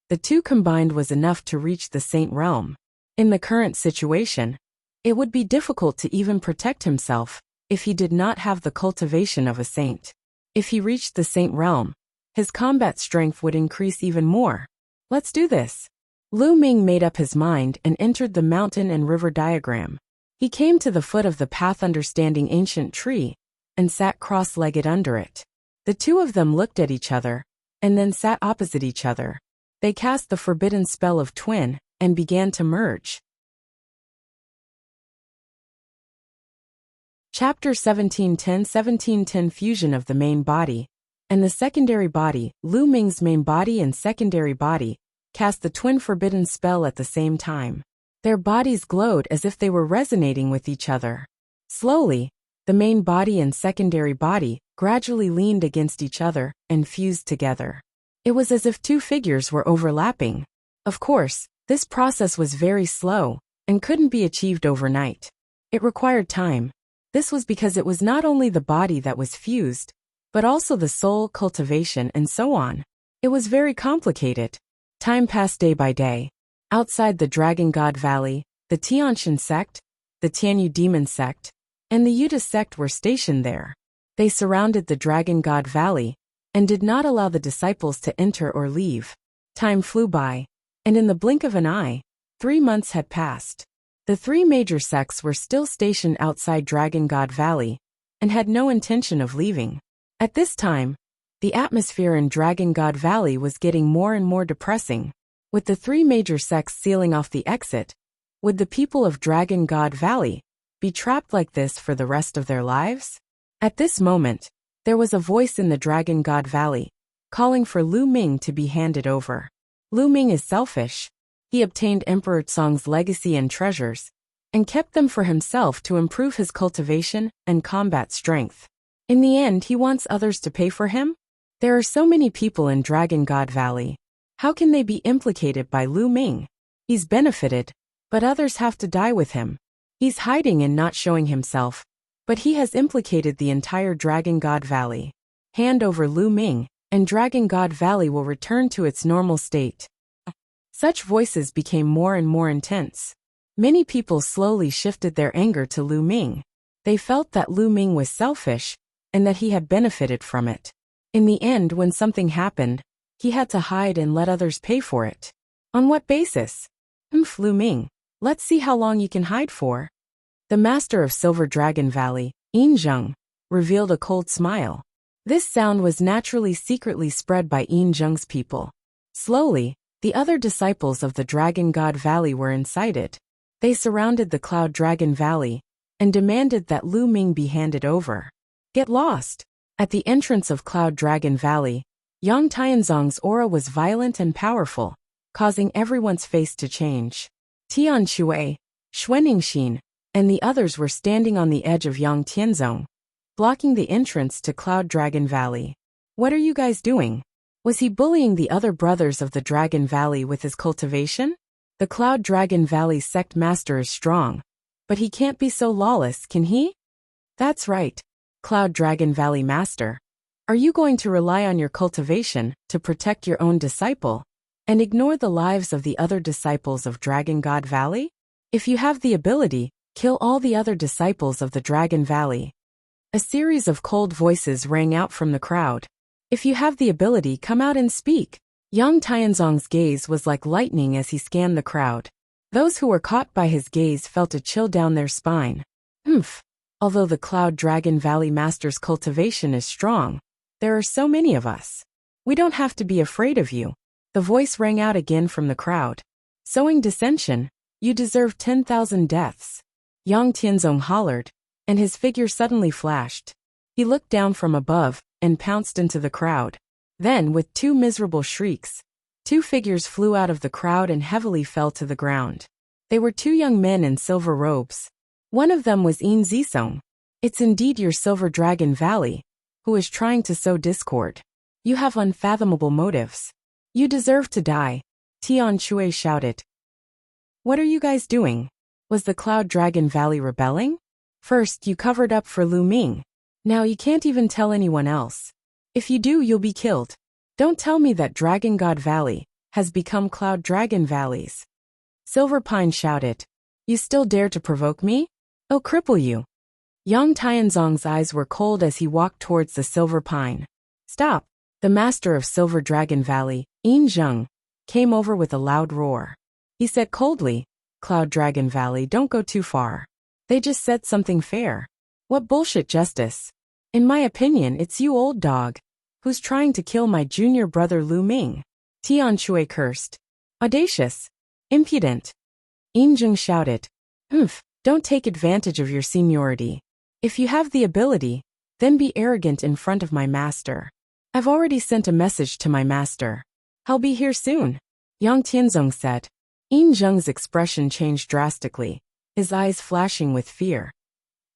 the two combined was enough to reach the Saint Realm. In the current situation, It would be difficult to even protect himself if he did not have the cultivation of a saint. If he reached the saint realm, his combat strength would increase even more. Let's do this. Lu Ming made up his mind and entered the mountain and river diagram. He came to the foot of the path understanding ancient tree and sat cross-legged under it. The two of them looked at each other and then sat opposite each other. They cast the forbidden spell of twin and began to merge. Chapter 1710 Fusion of the main body and the secondary body. Lu Ming's main body and secondary body cast the twin forbidden spell at the same time. Their bodies glowed as if they were resonating with each other. Slowly, the main body and secondary body gradually leaned against each other and fused together. It was as if two figures were overlapping. Of course, this process was very slow and couldn't be achieved overnight. It required time. This was because it was not only the body that was fused, but also the soul, cultivation, and so on. It was very complicated. Time passed day by day. Outside the Dragon God Valley, the Tianshan sect, the Tianyu demon sect, and the Yuta sect were stationed there. They surrounded the Dragon God Valley and did not allow the disciples to enter or leave. Time flew by, and in the blink of an eye, 3 months had passed. The three major sects were still stationed outside Dragon God Valley and had no intention of leaving. At this time, the atmosphere in Dragon God Valley was getting more and more depressing. With the three major sects sealing off the exit, would the people of Dragon God Valley be trapped like this for the rest of their lives? At this moment, there was a voice in the Dragon God Valley, calling for Lu Ming to be handed over. Lu Ming is selfish. He obtained Emperor Tsong's legacy and treasures, and kept them for himself to improve his cultivation and combat strength. In the end, he wants others to pay for him? There are so many people in Dragon God Valley. How can they be implicated by Lu Ming? He's benefited, but others have to die with him. He's hiding and not showing himself, but he has implicated the entire Dragon God Valley. Hand over Lu Ming, and Dragon God Valley will return to its normal state. Such voices became more and more intense. Many people slowly shifted their anger to Lu Ming. They felt that Lu Ming was selfish, and that he had benefited from it. In the end, when something happened, he had to hide and let others pay for it. On what basis? Lu Ming, let's see how long you can hide for. The master of Silver Dragon Valley, Yin Zheng, revealed a cold smile. This sound was naturally secretly spread by Yin Zheng's people. Slowly, the other disciples of the Dragon God Valley were incited. They surrounded the Cloud Dragon Valley and demanded that Lu Ming be handed over. Get lost! At the entrance of Cloud Dragon Valley, Yang Tianzong's aura was violent and powerful, causing everyone's face to change. Tian Shui, Xuaningxin, and the others were standing on the edge of Yang Tianzong, blocking the entrance to Cloud Dragon Valley. What are you guys doing? Was he bullying the other brothers of the Dragon Valley with his cultivation? The Cloud Dragon Valley sect master is strong, but he can't be so lawless, can he? That's right, Cloud Dragon Valley master. Are you going to rely on your cultivation to protect your own disciple and ignore the lives of the other disciples of Dragon God Valley? If you have the ability, kill all the other disciples of the Dragon Valley. A series of cold voices rang out from the crowd. If you have the ability, come out and speak. Yang Tianzong's gaze was like lightning as he scanned the crowd. Those who were caught by his gaze felt a chill down their spine. Although the Cloud Dragon Valley master's cultivation is strong, there are so many of us. We don't have to be afraid of you. The voice rang out again from the crowd. Sowing dissension, you deserve 10,000 deaths. Yang Tianzong hollered, and his figure suddenly flashed. He looked down from above and pounced into the crowd. Then, with two miserable shrieks, two figures flew out of the crowd and heavily fell to the ground. They were two young men in silver robes. One of them was Yin Zisong. It's indeed your Silver Dragon Valley, who is trying to sow discord. You have unfathomable motives. You deserve to die, Tian Shui shouted. What are you guys doing? Was the Cloud Dragon Valley rebelling? First, you covered up for Lu Ming. Now you can't even tell anyone else. If you do, you'll be killed. Don't tell me that Dragon God Valley has become Cloud Dragon Valleys. Silver Pine shouted. You still dare to provoke me? I'll cripple you. Yang Tianzong's eyes were cold as he walked towards the silver pine. Stop! The master of Silver Dragon Valley, Yin Zheng, came over with a loud roar. He said coldly, Cloud Dragon Valley, don't go too far. They just said something fair. What bullshit justice? In my opinion, it's you, old dog, who's trying to kill my junior brother Lu Ming. Tian Shui cursed. Audacious. Impudent. Yin Zheng shouted. Don't take advantage of your seniority. If you have the ability, then be arrogant in front of my master. I've already sent a message to my master. I'll be here soon, Yang Tianzong said. Yin Zheng's expression changed drastically, his eyes flashing with fear.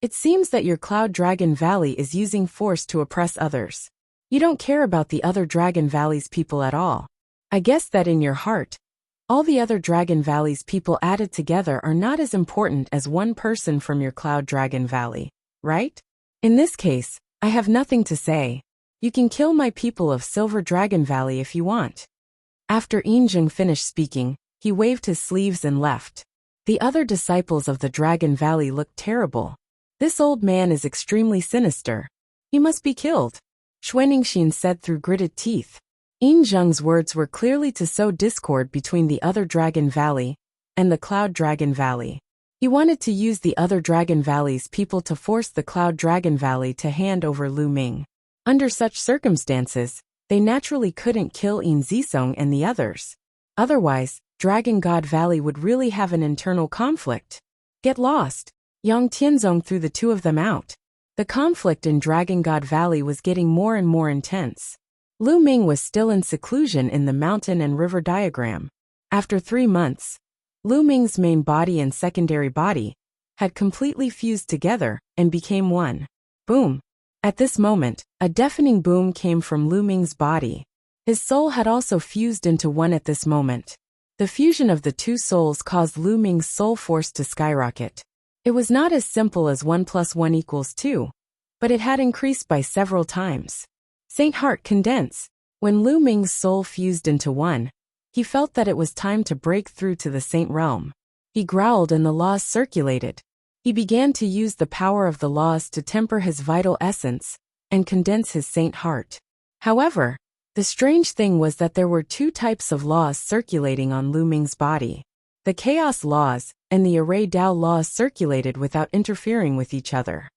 It seems that your Cloud Dragon Valley is using force to oppress others. You don't care about the other Dragon Valley's people at all. I guess that in your heart, all the other Dragon Valley's people added together are not as important as one person from your Cloud Dragon Valley, right? In this case, I have nothing to say. You can kill my people of Silver Dragon Valley if you want. After Yin Zheng finished speaking, he waved his sleeves and left. The other disciples of the Dragon Valley looked terrible. This old man is extremely sinister. He must be killed, Xuaningxin said through gritted teeth. Yin Zheng's words were clearly to sow discord between the other Dragon Valley and the Cloud Dragon Valley. He wanted to use the other Dragon Valley's people to force the Cloud Dragon Valley to hand over Lu Ming. Under such circumstances, they naturally couldn't kill Yin Zisong and the others. Otherwise, Dragon God Valley would really have an internal conflict. Get lost. Yang Tianzong threw the two of them out. The conflict in Dragon God Valley was getting more and more intense. Lu Ming was still in seclusion in the mountain and river diagram. After 3 months, Lu Ming's main body and secondary body had completely fused together and became one. Boom! At this moment, a deafening boom came from Lu Ming's body. His soul had also fused into one at this moment. The fusion of the two souls caused Lu Ming's soul force to skyrocket. It was not as simple as 1 + 1 = 2, but it had increased by several times. Saint Heart condense. When Lu Ming's soul fused into one, he felt that it was time to break through to the Saint realm. He growled and the laws circulated. He began to use the power of the laws to temper his vital essence and condense his Saint Heart. However, the strange thing was that there were 2 types of laws circulating on Lu Ming's body. The chaos laws and the array Dao laws circulated without interfering with each other.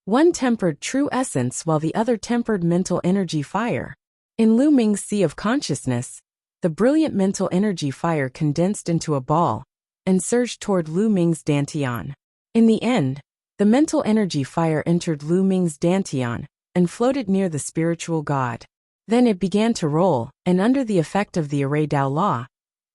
One tempered true essence while the other tempered mental energy fire. In Lu Ming's sea of consciousness, the brilliant mental energy fire condensed into a ball and surged toward Lu Ming's dantian. In the end, the mental energy fire entered Lu Ming's dantian and floated near the spiritual god. Then it began to roll, and under the effect of the array Dao law,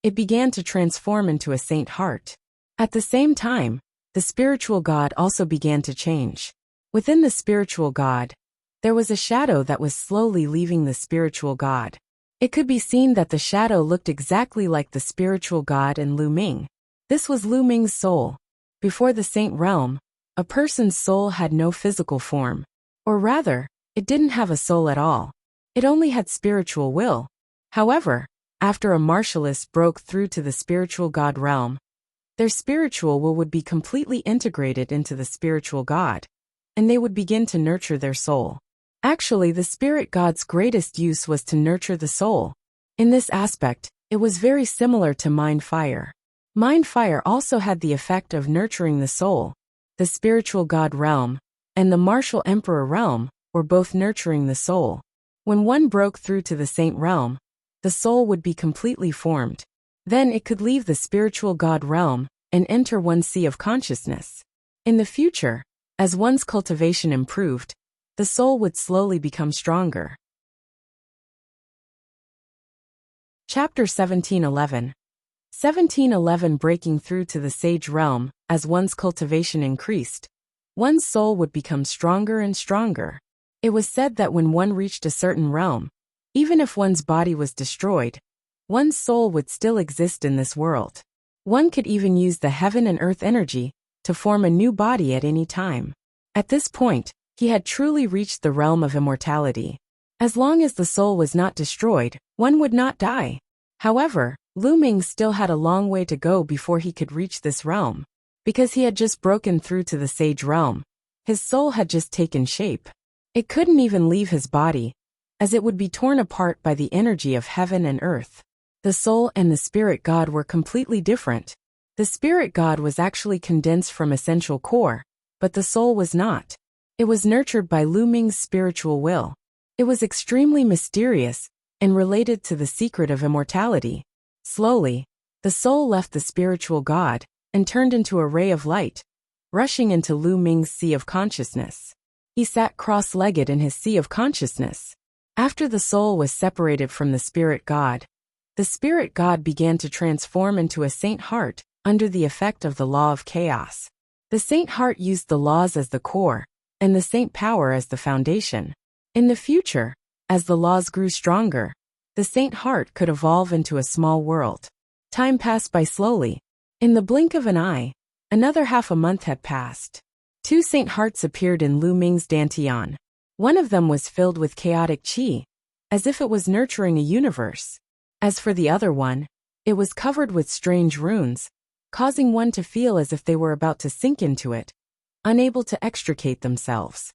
it began to transform into a Saint Heart. At the same time, the spiritual god also began to change. Within the spiritual god, there was a shadow that was slowly leaving the spiritual god. It could be seen that the shadow looked exactly like the spiritual god and Lu Ming. This was Lu Ming's soul. Before the Saint realm, a person's soul had no physical form. Or rather, it didn't have a soul at all. It only had spiritual will. However, after a martialist broke through to the spiritual god realm, their spiritual will would be completely integrated into the spiritual god, and they would begin to nurture their soul. Actually, the spirit god's greatest use was to nurture the soul. In this aspect, it was very similar to mind fire. Mind fire also had the effect of nurturing the soul. The spiritual god realm and the martial emperor realm were both nurturing the soul. When one broke through to the saint realm, the soul would be completely formed. Then it could leave the spiritual god realm and enter one's sea of consciousness. In the future, as one's cultivation improved, the soul would slowly become stronger. Chapter 1711. 1711 Breaking through to the sage realm. As one's cultivation increased, one's soul would become stronger and stronger. It was said that when one reached a certain realm, even if one's body was destroyed, one's soul would still exist in this world. One could even use the heaven and earth energy to form a new body at any time. At this point, he had truly reached the realm of immortality. As long as the soul was not destroyed, one would not die. However, Lu Ming still had a long way to go before he could reach this realm. Because he had just broken through to the sage realm, his soul had just taken shape. It couldn't even leave his body, as it would be torn apart by the energy of heaven and earth. The soul and the spirit god were completely different. The spirit god was actually condensed from essential core, but the soul was not. It was nurtured by Lu Ming's spiritual will. It was extremely mysterious and related to the secret of immortality. Slowly, the soul left the spiritual god and turned into a ray of light, rushing into Lu Ming's sea of consciousness. He sat cross-legged in his sea of consciousness. After the soul was separated from the spirit god, the spirit god began to transform into a saint heart under the effect of the law of chaos. The saint heart used the laws as the core, and the saint power as the foundation. In the future, as the laws grew stronger, the saint heart could evolve into a small world. Time passed by slowly. In the blink of an eye, another half a month had passed. 2 saint hearts appeared in Lu Ming's dantian. One of them was filled with chaotic qi, as if it was nurturing a universe. As for the other one, it was covered with strange runes, causing one to feel as if they were about to sink into it, unable to extricate themselves.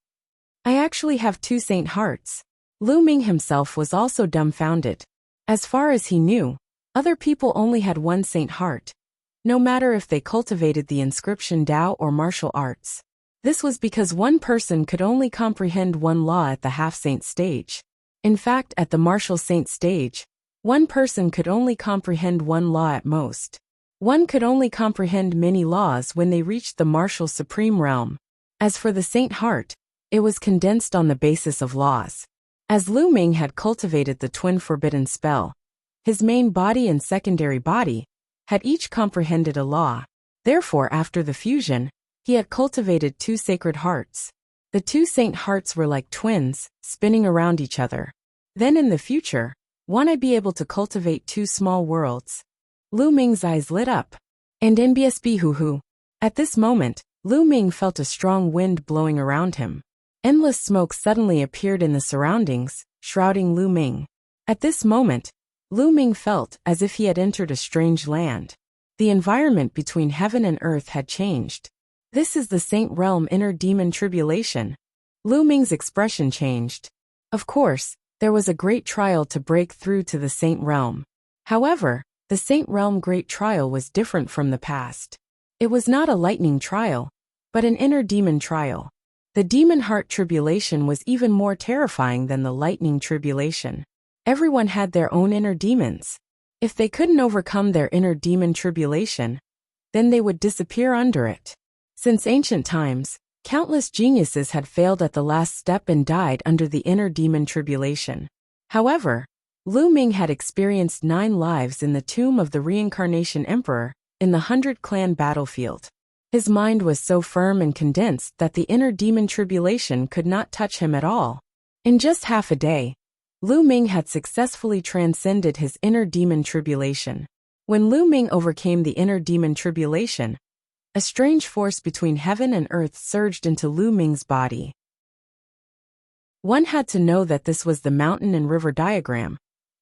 I actually have 2 saint hearts. Lu Ming himself was also dumbfounded. As far as he knew, other people only had 1 saint heart, no matter if they cultivated the inscription Tao or martial arts. This was because one person could only comprehend one law at the half-saint stage. In fact, at the martial saint stage, one person could only comprehend one law at most. One could only comprehend many laws when they reached the martial supreme realm. As for the saint heart, it was condensed on the basis of laws. As Lu Ming had cultivated the twin forbidden spell, his main body and secondary body had each comprehended a law. Therefore, after the fusion, he had cultivated 2 sacred hearts. The 2 saint hearts were like twins, spinning around each other. Then in the future, one I'd be able to cultivate 2 small worlds. Lu Ming's eyes lit up. And NBSB hoo. At this moment, Lu Ming felt a strong wind blowing around him. Endless smoke suddenly appeared in the surroundings, shrouding Lu Ming. At this moment, Lu Ming felt as if he had entered a strange land. The environment between heaven and earth had changed. This is the Saint Realm inner demon tribulation. Lu Ming's expression changed. Of course, there was a great trial to break through to the Saint Realm. However, the Saint Realm great trial was different from the past. It was not a lightning trial, but an inner demon trial. The demon heart tribulation was even more terrifying than the lightning tribulation. Everyone had their own inner demons. If they couldn't overcome their inner demon tribulation, then they would disappear under it. Since ancient times, countless geniuses had failed at the last step and died under the inner demon tribulation. However, Lu Ming had experienced 9 lives in the tomb of the reincarnation emperor in the 100 Clan battlefield. His mind was so firm and condensed that the inner demon tribulation could not touch him at all. In just half a day, Lu Ming had successfully transcended his inner demon tribulation. When Lu Ming overcame the inner demon tribulation, a strange force between heaven and earth surged into Lu Ming's body. One had to know that this was the mountain and river diagram,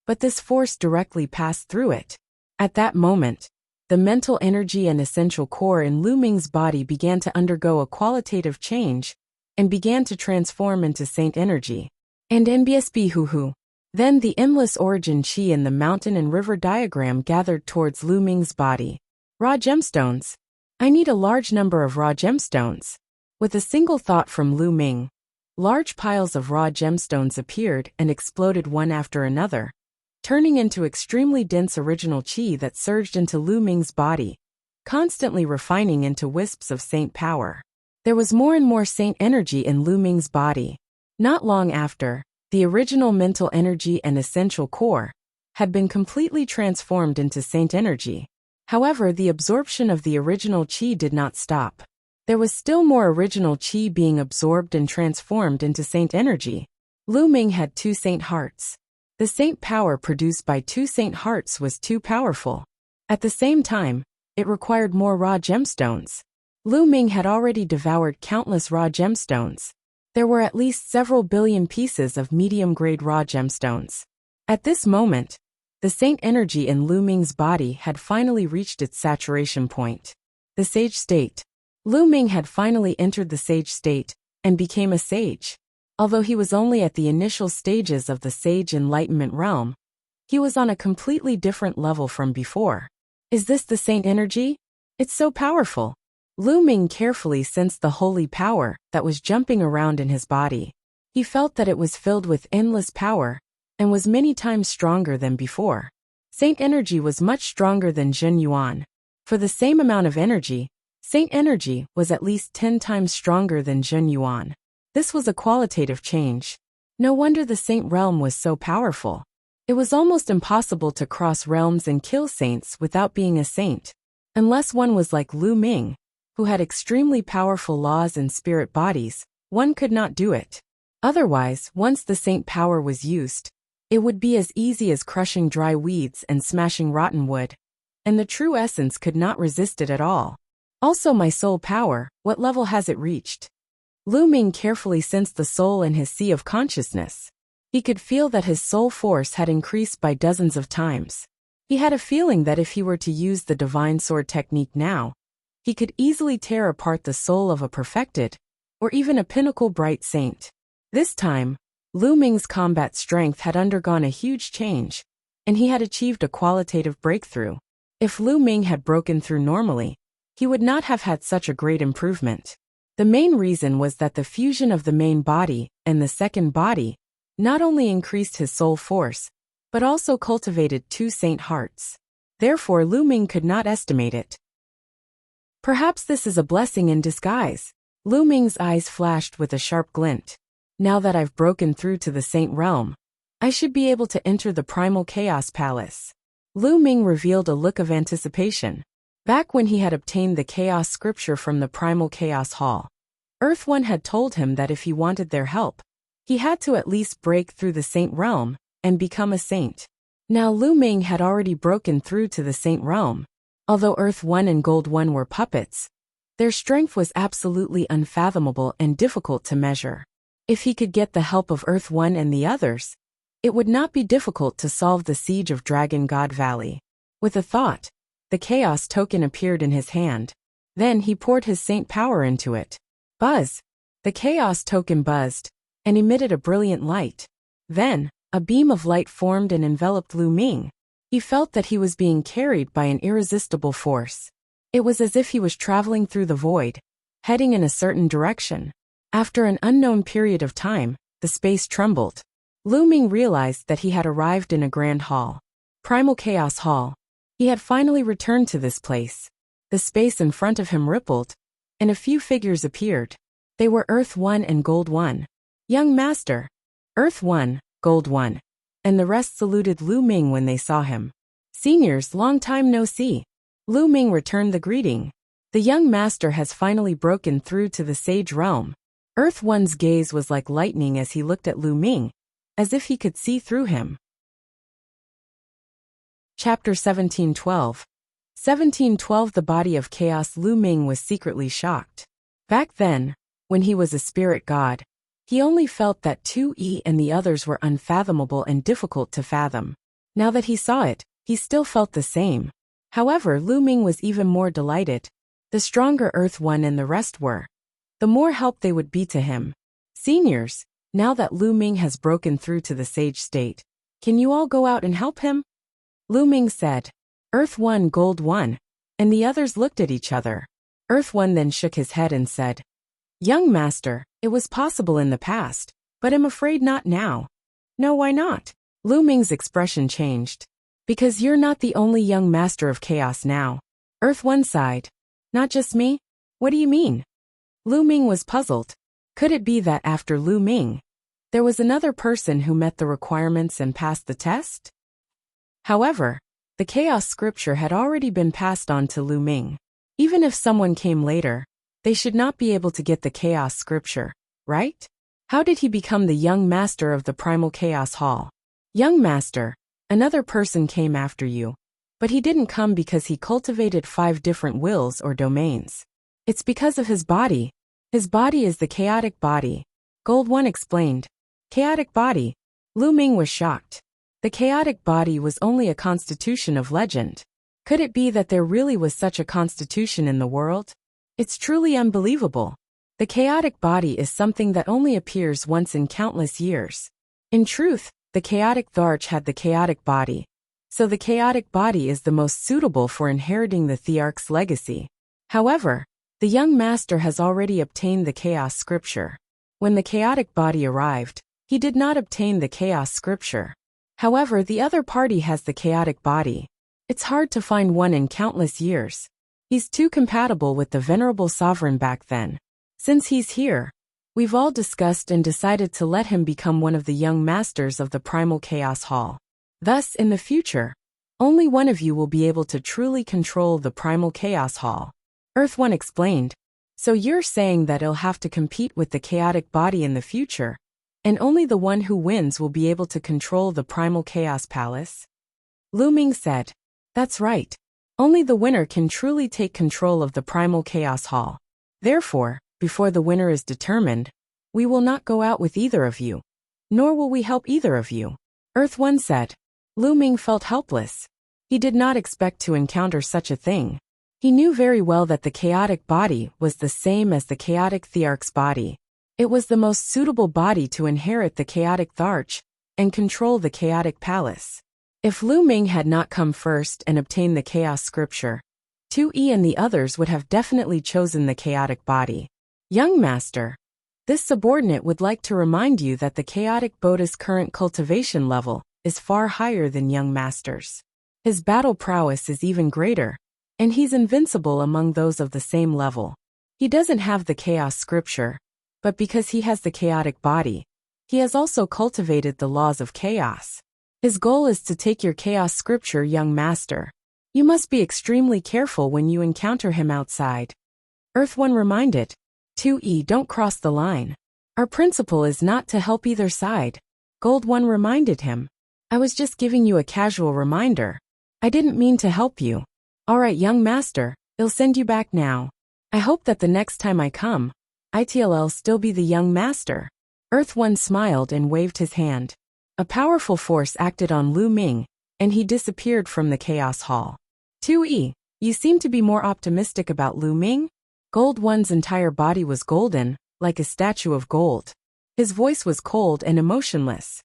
but this force directly passed through it. At that moment, the mental energy and essential core in Lu Ming's body began to undergo a qualitative change and began to transform into saint energy. And NBSB hoo. Then the endless origin chi in the mountain and river diagram gathered towards Lu Ming's body. Raw gemstones. I need a large number of raw gemstones. With a single thought from Lu Ming, large piles of raw gemstones appeared and exploded one after another, turning into extremely dense original qi that surged into Lu Ming's body, constantly refining into wisps of saint power. There was more and more saint energy in Lu Ming's body. Not long after, the original mental energy and essential core had been completely transformed into saint energy. However, the absorption of the original qi did not stop. There was still more original qi being absorbed and transformed into saint energy. Lu Ming had 2 saint hearts. The saint power produced by 2 saint hearts was too powerful. At the same time, it required more raw gemstones. Lu Ming had already devoured countless raw gemstones. There were at least several billion pieces of medium-grade raw gemstones. At this moment, The saint energy in Lu Ming's body had finally reached its saturation point. The sage state. Lu Ming had finally entered the sage state and became a sage. Although he was only at the initial stages of the sage enlightenment realm, he was on a completely different level from before. Is this the saint energy? It's so powerful. Lu Ming carefully sensed the holy power that was jumping around in his body. He felt that it was filled with endless power and was many times stronger than before. Saint energy was much stronger than Zhen Yuan. For the same amount of energy, saint energy was at least 10 times stronger than Zhen Yuan. This was a qualitative change. No wonder the saint realm was so powerful. It was almost impossible to cross realms and kill saints without being a saint. Unless one was like Lu Ming, who had extremely powerful laws and spirit bodies, one could not do it. Otherwise, once the saint power was used, it would be as easy as crushing dry weeds and smashing rotten wood, and the true essence could not resist it at all. Also, my soul power, what level has it reached? Lu Ming carefully sensed the soul in his sea of consciousness. He could feel that his soul force had increased by dozens of times. He had a feeling that if he were to use the divine sword technique now, he could easily tear apart the soul of a perfected, or even a pinnacle bright saint. This time, Lu Ming's combat strength had undergone a huge change, and he had achieved a qualitative breakthrough. If Lu Ming had broken through normally, he would not have had such a great improvement. The main reason was that the fusion of the main body and the second body not only increased his soul force, but also cultivated 2 saint hearts. Therefore, Lu Ming could not estimate it. Perhaps this is a blessing in disguise. Lu Ming's eyes flashed with a sharp glint. Now that I've broken through to the saint realm, I should be able to enter the primal chaos palace. Lu Ming revealed a look of anticipation. Back when he had obtained the chaos scripture from the primal chaos hall, Earth One had told him that if he wanted their help, he had to at least break through the saint realm and become a saint. Now Lu Ming had already broken through to the saint realm. Although Earth One and Gold One were puppets, their strength was absolutely unfathomable and difficult to measure. If he could get the help of Earth One and the others, it would not be difficult to solve the siege of Dragon God Valley. With a thought, the chaos token appeared in his hand. Then he poured his saint power into it. Buzz! The chaos token buzzed and emitted a brilliant light. Then, a beam of light formed and enveloped Lu Ming. He felt that he was being carried by an irresistible force. It was as if he was traveling through the void, heading in a certain direction. After an unknown period of time, the space trembled. Lu Ming realized that he had arrived in a grand hall. Primal Chaos Hall. He had finally returned to this place. The space in front of him rippled, and a few figures appeared. They were Earth One and Gold One. Young Master. Earth One, Gold One. And the rest saluted Lu Ming when they saw him. Seniors, long time no see. Lu Ming returned the greeting. The young master has finally broken through to the sage realm. Earth One's gaze was like lightning as he looked at Lu Ming, as if he could see through him. Chapter 1712. 1712. The body of chaos. Lu Ming was secretly shocked. Back then, when he was a spirit god, he only felt that 2E and the others were unfathomable and difficult to fathom. Now that he saw it, he still felt the same. However, Lu Ming was even more delighted. The stronger Earth One and the rest were, the more help they would be to him. Seniors, now that Lu Ming has broken through to the sage state, can you all go out and help him? Lu Ming said. Earth One, Gold One, and the others looked at each other. Earth One then shook his head and said, Young Master, it was possible in the past, but I'm afraid not now. No, why not? Lu Ming's expression changed. Because you're not the only young master of chaos now. Earth One sighed. Not just me? What do you mean? Lu Ming was puzzled. Could it be that after Lu Ming, there was another person who met the requirements and passed the test? However, the chaos scripture had already been passed on to Lu Ming. Even if someone came later, they should not be able to get the chaos scripture, right? How did he become the young master of the primal chaos hall? Young master, another person came after you, but he didn't come because he cultivated 5 different wills or domains. It's because of his body. His body is the chaotic body. Gold One explained. Chaotic body. Lu Ming was shocked. The The chaotic body was only a constitution of legend. Could it be that there really was such a constitution in the world? It's truly unbelievable. The chaotic body is something that only appears once in countless years. In truth, the chaotic Tharch had the chaotic body. So the chaotic body is the most suitable for inheriting the Thearch's legacy. However, the young master has already obtained the chaos scripture. When the chaotic body arrived, he did not obtain the chaos scripture. However, the other party has the chaotic body. It's hard to find one in countless years. He's too compatible with the venerable sovereign back then. Since he's here, we've all discussed and decided to let him become one of the young masters of the Primal Chaos Hall. Thus, in the future, only one of you will be able to truly control the Primal Chaos Hall. Earth One explained. So you're saying that it'll have to compete with the chaotic body in the future, and only the one who wins will be able to control the Primal Chaos Palace? Lu Ming said. That's right. Only the winner can truly take control of the Primal Chaos Hall. Therefore, before the winner is determined, we will not go out with either of you. Nor will we help either of you. Earth One said. Lu Ming felt helpless. He did not expect to encounter such a thing. He knew very well that the chaotic body was the same as the chaotic Thearch's body. It was the most suitable body to inherit the chaotic Tharch and control the chaotic palace. If Lu Ming had not come first and obtained the chaos scripture, 2E and the others would have definitely chosen the chaotic body. Young master, this subordinate would like to remind you that the chaotic Bodhi's current cultivation level is far higher than young master's. His battle prowess is even greater, and he's invincible among those of the same level. He doesn't have the chaos scripture, but because he has the chaotic body, he has also cultivated the laws of chaos. His goal is to take your chaos scripture, young master. You must be extremely careful when you encounter him outside. Earth One reminded. 2E, don't cross the line. Our principle is not to help either side. Gold One reminded him. I was just giving you a casual reminder. I didn't mean to help you. Alright, young master, I'll send you back now. I hope that the next time I come, I'll still be the young master. Earth One smiled and waved his hand. A powerful force acted on Lu Ming, and he disappeared from the Chaos Hall. 2E, you seem to be more optimistic about Lu Ming? Gold One's entire body was golden, like a statue of gold. His voice was cold and emotionless.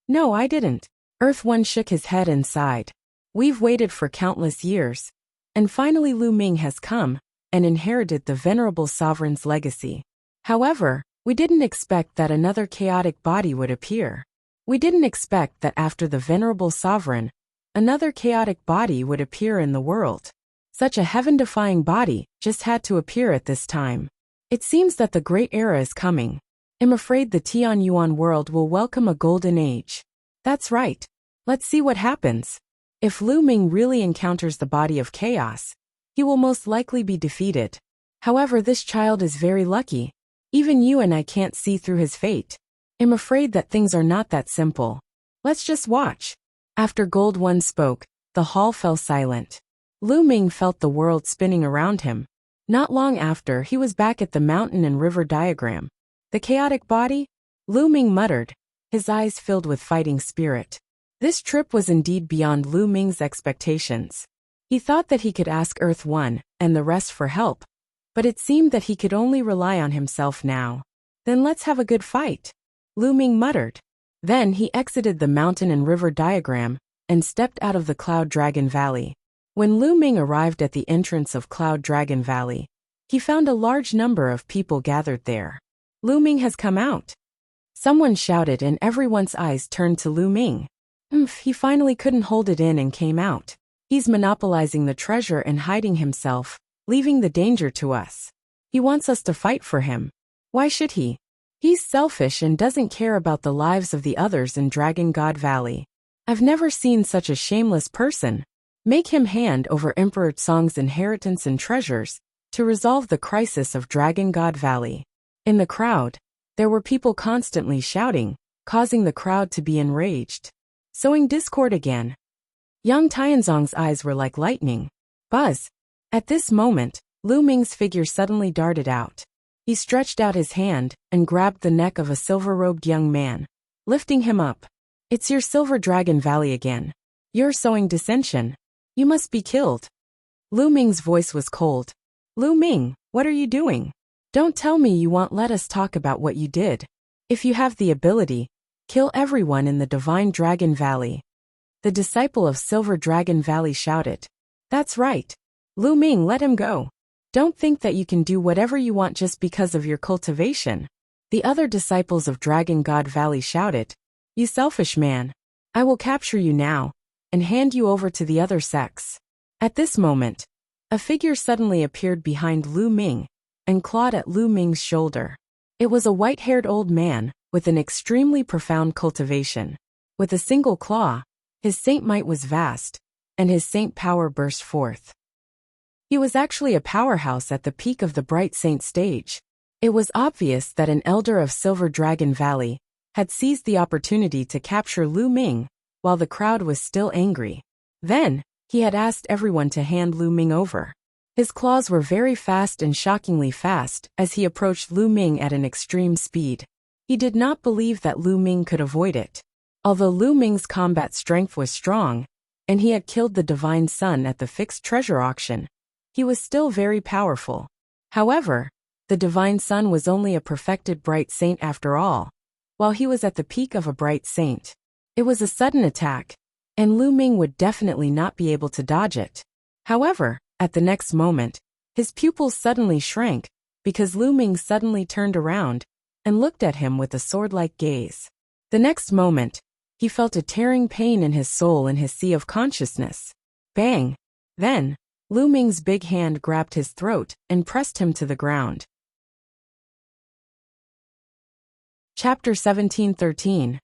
No, I didn't. Earth One shook his head and sighed. We've waited for countless years, and finally Lu Ming has come and inherited the venerable sovereign's legacy. However, we didn't expect that another chaotic body would appear. We didn't expect that after the venerable sovereign, another chaotic body would appear in the world. Such a heaven-defying body just had to appear at this time. It seems that the great era is coming. I'm afraid the Tian Yuan world will welcome a golden age. That's right. Let's see what happens. If Lu Ming really encounters the body of chaos, he will most likely be defeated. However, this child is very lucky. Even you and I can't see through his fate. I'm afraid that things are not that simple. Let's just watch. After Gold One spoke, the hall fell silent. Lu Ming felt the world spinning around him. Not long after, he was back at the mountain and river diagram. The chaotic body? Lu Ming muttered, his eyes filled with fighting spirit. This trip was indeed beyond Lu Ming's expectations. He thought that he could ask Earth One and the rest for help, but it seemed that he could only rely on himself now. Then let's have a good fight, Lu Ming muttered. Then he exited the mountain and river diagram and stepped out of the Cloud Dragon Valley. When Lu Ming arrived at the entrance of Cloud Dragon Valley, he found a large number of people gathered there. Lu Ming has come out. Someone shouted and everyone's eyes turned to Lu Ming. He finally couldn't hold it in and came out. He's monopolizing the treasure and hiding himself, leaving the danger to us. He wants us to fight for him. Why should he? He's selfish and doesn't care about the lives of the others in Dragon God Valley. I've never seen such a shameless person. Make him hand over Emperor Tsong's inheritance and treasures to resolve the crisis of Dragon God Valley. In the crowd, there were people constantly shouting, causing the crowd to be enraged. Sowing discord again. Yang Tianzong's eyes were like lightning. Buzz. At this moment, Lu Ming's figure suddenly darted out. He stretched out his hand and grabbed the neck of a silver-robed young man, lifting him up. It's your Silver Dragon Valley again. You're sowing dissension. You must be killed. Lu Ming's voice was cold. Lu Ming, what are you doing? Don't tell me you won't let us talk about what you did. If you have the ability, kill everyone in the Divine Dragon Valley. The disciple of Silver Dragon Valley shouted. That's right. Lu Ming, let him go. Don't think that you can do whatever you want just because of your cultivation. The other disciples of Dragon God Valley shouted. You selfish man. I will capture you now and hand you over to the other sects. At this moment, a figure suddenly appeared behind Lu Ming and clawed at Lu Ming's shoulder. It was a white-haired old man with an extremely profound cultivation. With a single claw, his saint might was vast, and his saint power burst forth. He was actually a powerhouse at the peak of the Bright Saint stage. It was obvious that an elder of Silver Dragon Valley had seized the opportunity to capture Lu Ming while the crowd was still angry. Then, he had asked everyone to hand Lu Ming over. His claws were very fast and shockingly fast as he approached Lu Ming at an extreme speed. He did not believe that Lu Ming could avoid it. Although Lu Ming's combat strength was strong, and he had killed the Divine Sun at the fixed treasure auction, he was still very powerful. However, the Divine Sun was only a perfected Bright Saint after all, while he was at the peak of a Bright Saint. It was a sudden attack, and Lu Ming would definitely not be able to dodge it. However, at the next moment, his pupils suddenly shrank because Lu Ming suddenly turned around and looked at him with a sword-like gaze. The next moment, he felt a tearing pain in his soul in his sea of consciousness. Bang! Then, Lu Ming's big hand grabbed his throat and pressed him to the ground. Chapter 1713.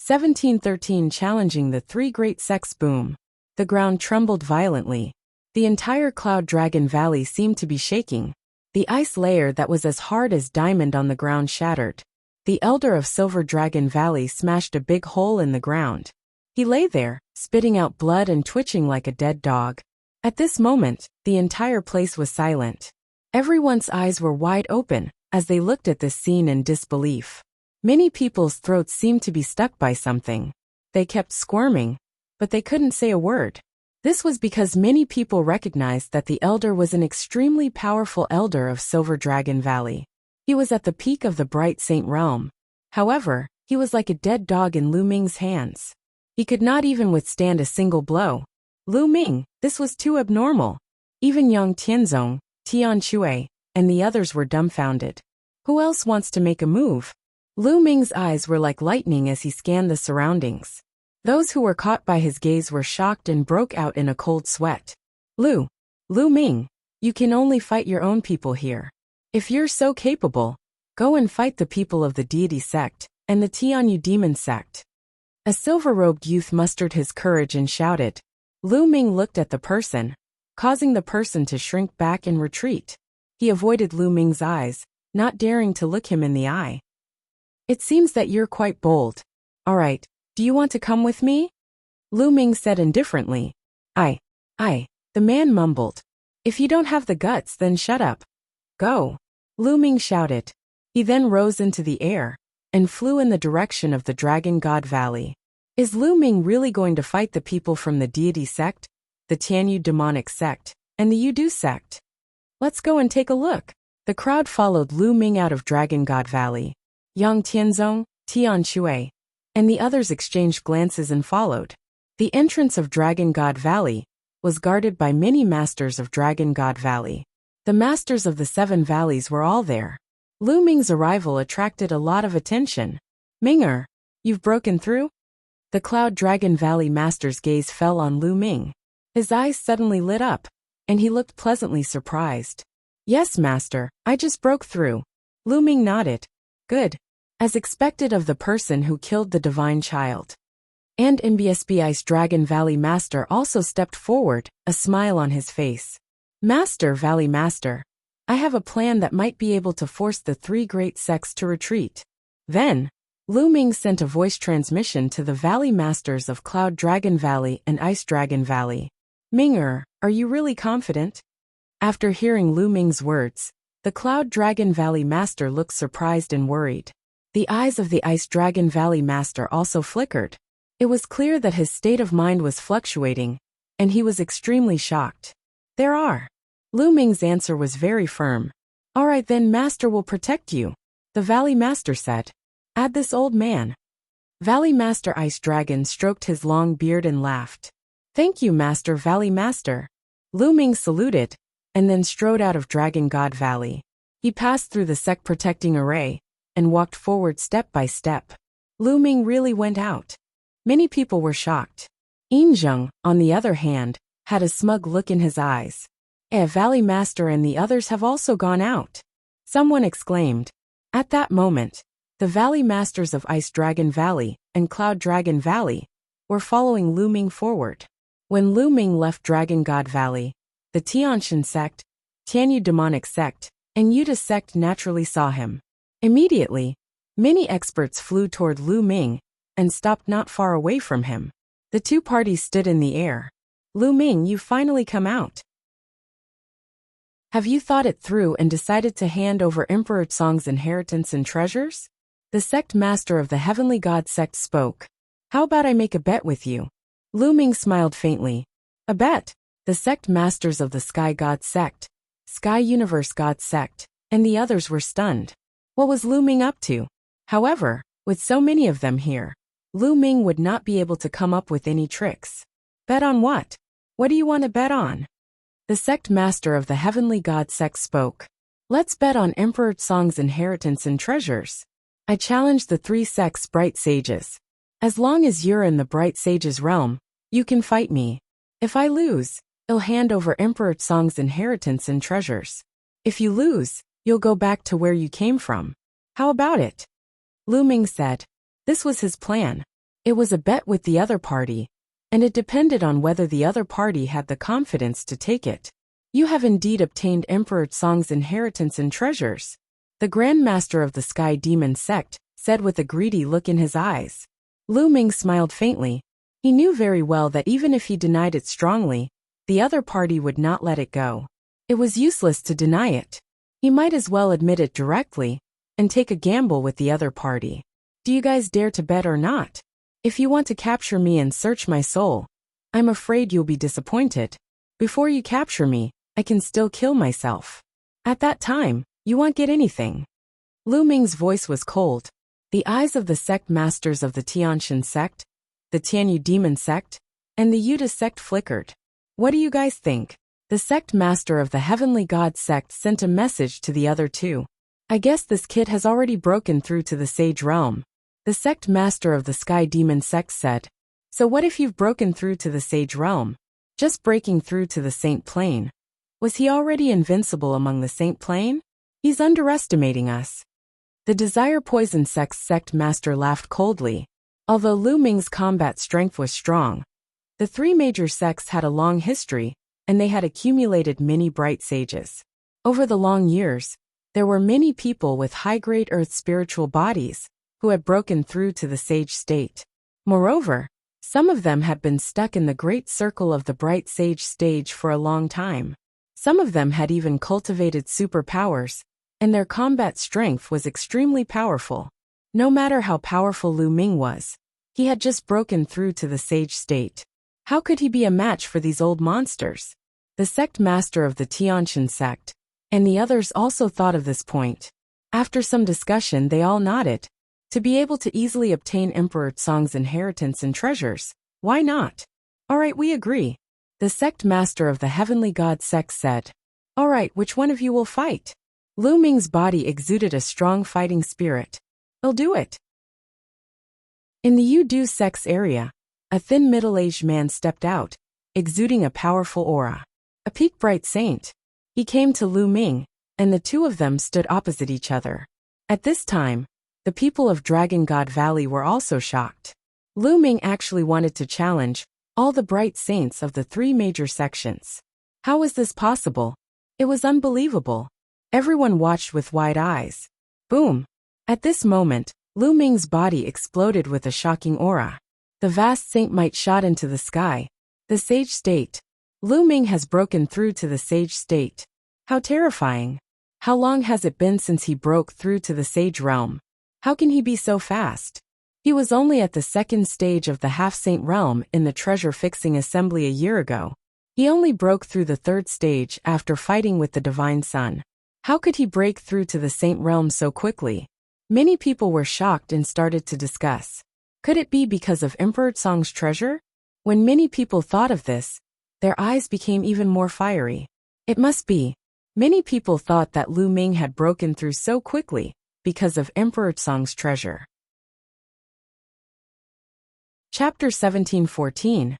1713 Challenging the Three Great Sects. Boom. The ground trembled violently. The entire Cloud Dragon Valley seemed to be shaking. The ice layer that was as hard as diamond on the ground shattered. The elder of Silver Dragon Valley smashed a big hole in the ground. He lay there, spitting out blood and twitching like a dead dog. At this moment, the entire place was silent. Everyone's eyes were wide open as they looked at this scene in disbelief. Many people's throats seemed to be stuck by something. They kept squirming, but they couldn't say a word. This was because many people recognized that the elder was an extremely powerful elder of Silver Dragon Valley. He was at the peak of the Bright Saint realm. However, he was like a dead dog in Lu Ming's hands. He could not even withstand a single blow. Lu Ming, this was too abnormal. Even Yang Tianzong, Tian Shui, and the others were dumbfounded. Who else wants to make a move? Lu Ming's eyes were like lightning as he scanned the surroundings. Those who were caught by his gaze were shocked and broke out in a cold sweat. Lu Ming, you can only fight your own people here. If you're so capable, go and fight the people of the Deity Sect and the Tianyu Demon Sect. A silver-robed youth mustered his courage and shouted. Lu Ming looked at the person, causing the person to shrink back and retreat. He avoided Lu Ming's eyes, not daring to look him in the eye. It seems that you're quite bold. All right, do you want to come with me? Lu Ming said indifferently. I, the man mumbled. If you don't have the guts, then shut up. Go. Lu Ming shouted. He then rose into the air and flew in the direction of the Dragon God Valley. Is Lu Ming really going to fight the people from the Deity Sect, the Tianyu Demonic Sect, and the Yudu Sect? Let's go and take a look. The crowd followed Lu Ming out of Dragon God Valley. Yang Tianzong, Tian Shui, and the others exchanged glances and followed. The entrance of Dragon God Valley was guarded by many masters of Dragon God Valley. The masters of the 7 valleys were all there. Lu Ming's arrival attracted a lot of attention. Minger, you've broken through? The Cloud Dragon Valley master's gaze fell on Lu Ming. His eyes suddenly lit up, and he looked pleasantly surprised. Yes, master, I just broke through. Lu Ming nodded. Good. As expected of the person who killed the divine child. And MBSBI's Dragon Valley Master also stepped forward, a smile on his face. Master, Valley Master, I have a plan that might be able to force the 3 great sects to retreat. Then, Lu Ming sent a voice transmission to the Valley Masters of Cloud Dragon Valley and Ice Dragon Valley. Minger, are you really confident? After hearing Lu Ming's words, the Cloud Dragon Valley Master looked surprised and worried. The eyes of the Ice Dragon Valley Master also flickered. It was clear that his state of mind was fluctuating, and he was extremely shocked. There are. Lu Ming's answer was very firm. All right then, Master will protect you, the Valley Master said. Add this old man. Valley Master Ice Dragon stroked his long beard and laughed. Thank you, Master Valley Master. Lu Ming saluted, and then strode out of Dragon God Valley. He passed through the sect-protecting array, and walked forward step by step. Lu Ming really went out. Many people were shocked. Yin Zheng, on the other hand, had a smug look in his eyes. Valley Master and the others have also gone out. Someone exclaimed. At that moment, the Valley Masters of Ice Dragon Valley and Cloud Dragon Valley were following Lu Ming forward. When Lu Ming left Dragon God Valley, the Tianshan sect, Tianyu demonic sect, and Yuta sect naturally saw him. Immediately, many experts flew toward Lu Ming and stopped not far away from him. The two parties stood in the air. Lu Ming, you finally come out. Have you thought it through and decided to hand over Emperor Tsong's inheritance and treasures? The sect master of the Heavenly God sect spoke. How about I make a bet with you? Lu Ming smiled faintly. A bet? The sect masters of the Sky God sect, Sky Universe God sect, and the others were stunned. What was Lu Ming up to? However, with so many of them here, Lu Ming would not be able to come up with any tricks. Bet on what? What do you want to bet on? The sect master of the Heavenly God sect spoke. Let's bet on Emperor Tsong's inheritance and treasures. I challenge the three sects' bright sages. As long as you're in the bright sages' realm, you can fight me. If I lose, I'll hand over Emperor Tsong's inheritance and treasures. If you lose, you'll go back to where you came from. How about it? Lu Ming said. This was his plan. It was a bet with the other party, and it depended on whether the other party had the confidence to take it. You have indeed obtained Emperor Tsong's inheritance and treasures, the Grand Master of the Sky Demon sect said with a greedy look in his eyes. Lu Ming smiled faintly. He knew very well that even if he denied it strongly, the other party would not let it go. It was useless to deny it. He might as well admit it directly and take a gamble with the other party. Do you guys dare to bet or not? If you want to capture me and search my soul, I'm afraid you'll be disappointed. Before you capture me, I can still kill myself. At that time, you won't get anything. Lu Ming's voice was cold. The eyes of the sect masters of the Tianshan sect, the Tianyu demon sect, and the Yuta sect flickered. What do you guys think? The sect master of the Heavenly God sect sent a message to the other two. I guess this kid has already broken through to the sage realm. The sect master of the Sky Demon sect said. So what if you've broken through to the sage realm? Just breaking through to the saint plane. Was he already invincible among the saint plane? He's underestimating us. The Desire Poison sect's sect master laughed coldly. Although Lu Ming's combat strength was strong, the three major sects had a long history, and they had accumulated many bright sages. Over the long years, there were many people with high-grade earth spiritual bodies who had broken through to the sage state. Moreover, some of them had been stuck in the great circle of the bright sage stage for a long time. Some of them had even cultivated superpowers, and their combat strength was extremely powerful. No matter how powerful Lu Ming was, he had just broken through to the sage state. How could he be a match for these old monsters? The sect master of the Tianshan sect, and the others also thought of this point. After some discussion, they all nodded. To be able to easily obtain Emperor Tsong's inheritance and treasures, why not? Alright, we agree. The sect master of the Heavenly God sect said. Alright, which one of you will fight? Lu Ming's body exuded a strong fighting spirit. I'll do it. In the Yu-Du sect's area, a thin middle-aged man stepped out, exuding a powerful aura. A peak bright saint. He came to Lu Ming, and the two of them stood opposite each other. At this time, the people of Dragon God Valley were also shocked. Lu Ming actually wanted to challenge all the bright saints of the three major sections. How was this possible? It was unbelievable. Everyone watched with wide eyes. Boom! At this moment, Lu Ming's body exploded with a shocking aura. The vast saint might shot into the sky. The sage state. Lu Ming has broken through to the sage state. How terrifying. How long has it been since he broke through to the sage realm? How can he be so fast? He was only at the second stage of the half-saint realm in the treasure-fixing assembly a year ago. He only broke through the third stage after fighting with the Divine Sun. How could he break through to the saint realm so quickly? Many people were shocked and started to discuss. Could it be because of Emperor Song's treasure? When many people thought of this, their eyes became even more fiery. It must be. Many people thought that Lu Ming had broken through so quickly because of Emperor Song's treasure. Chapter 1714.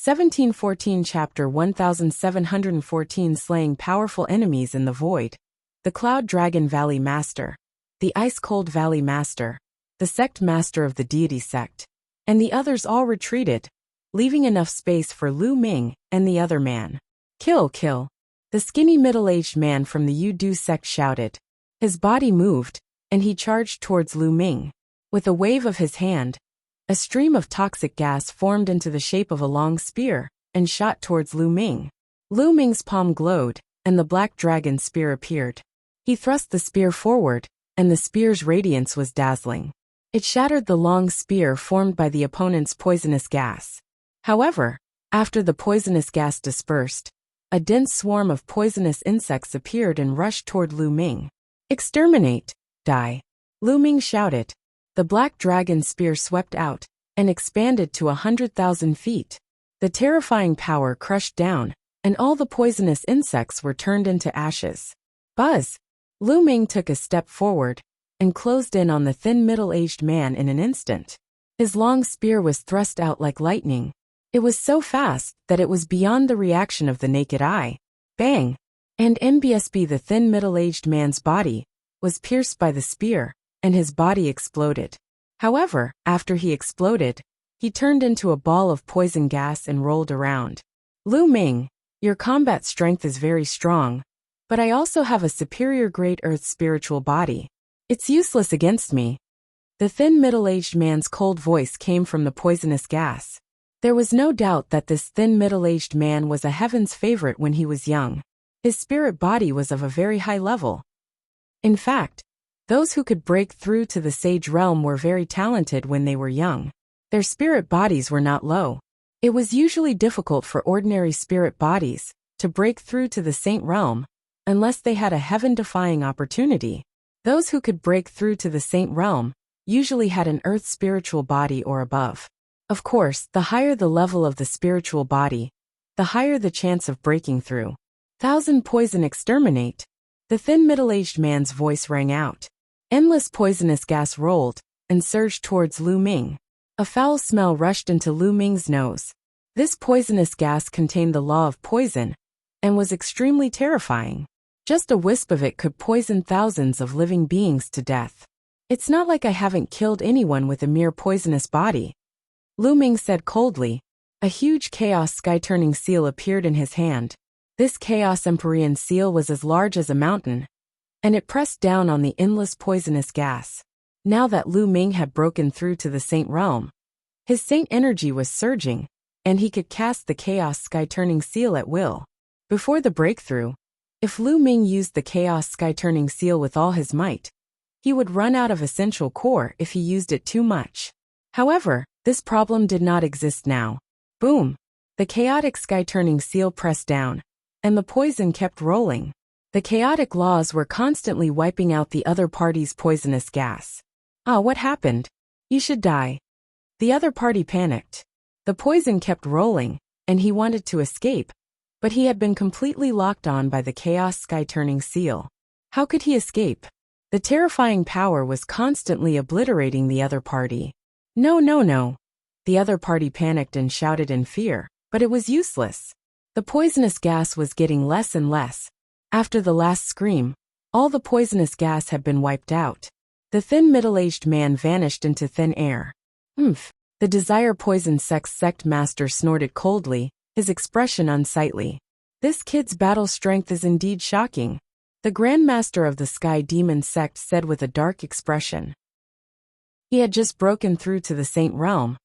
1714 Chapter 1714 Slaying Powerful Enemies in the Void. The Cloud Dragon Valley Master. The Ice-Cold Valley Master. The Sect Master of the Deity Sect. And the others all retreated, leaving enough space for Lu Ming and the other man. Kill, kill. The skinny middle-aged man from the Yu-Du sect shouted. His body moved, and he charged towards Lu Ming. With a wave of his hand, a stream of toxic gas formed into the shape of a long spear and shot towards Lu Ming. Lu Ming's palm glowed, and the black dragon spear appeared. He thrust the spear forward, and the spear's radiance was dazzling. It shattered the long spear formed by the opponent's poisonous gas. However, after the poisonous gas dispersed, a dense swarm of poisonous insects appeared and rushed toward Lu Ming. Exterminate! Die! Lu Ming shouted. The black dragon spear swept out and expanded to 100,000 feet. The terrifying power crushed down, and all the poisonous insects were turned into ashes. Buzz! Lu Ming took a step forward and closed in on the thin middle-aged man in an instant. His long spear was thrust out like lightning. It was so fast that it was beyond the reaction of the naked eye. Bang! And MBSB, the thin middle-aged man's body, was pierced by the spear, and his body exploded. However, after he exploded, he turned into a ball of poison gas and rolled around. Lu Ming, your combat strength is very strong, but I also have a superior great earth spiritual body. It's useless against me. The thin middle-aged man's cold voice came from the poisonous gas. There was no doubt that this thin middle-aged man was a heaven's favorite when he was young. His spirit body was of a very high level. In fact, those who could break through to the sage realm were very talented when they were young. Their spirit bodies were not low. It was usually difficult for ordinary spirit bodies to break through to the saint realm unless they had a heaven-defying opportunity. Those who could break through to the saint realm usually had an earth spiritual body or above. Of course, the higher the level of the spiritual body, the higher the chance of breaking through. Thousand poison exterminate. The thin middle-aged man's voice rang out. Endless poisonous gas rolled and surged towards Lu Ming. A foul smell rushed into Lu Ming's nose. This poisonous gas contained the law of poison and was extremely terrifying. Just a wisp of it could poison thousands of living beings to death. It's not like I haven't killed anyone with a mere poisonous body. Lu Ming said coldly. A huge chaos sky-turning seal appeared in his hand. This chaos Empyrean seal was as large as a mountain, and it pressed down on the endless poisonous gas. Now that Lu Ming had broken through to the saint realm, his saint energy was surging, and he could cast the chaos sky-turning seal at will. Before the breakthrough, if Lu Ming used the chaos sky-turning seal with all his might, he would run out of essential core if he used it too much. However, this problem did not exist now. Boom! The chaotic sky-turning seal pressed down, and the poison kept rolling. The chaotic laws were constantly wiping out the other party's poisonous gas. Ah, what happened? You should die. The other party panicked. The poison kept rolling, and he wanted to escape, but he had been completely locked on by the chaos sky-turning seal. How could he escape? The terrifying power was constantly obliterating the other party. No, no, no. The other party panicked and shouted in fear, but it was useless. The poisonous gas was getting less and less. After the last scream, all the poisonous gas had been wiped out. The thin middle-aged man vanished into thin air. Oomph! The Desire Poison sect master snorted coldly, his expression unsightly. This kid's battle strength is indeed shocking. The Grand Master of the Sky Demon sect said with a dark expression. He had just broken through to the saint realm,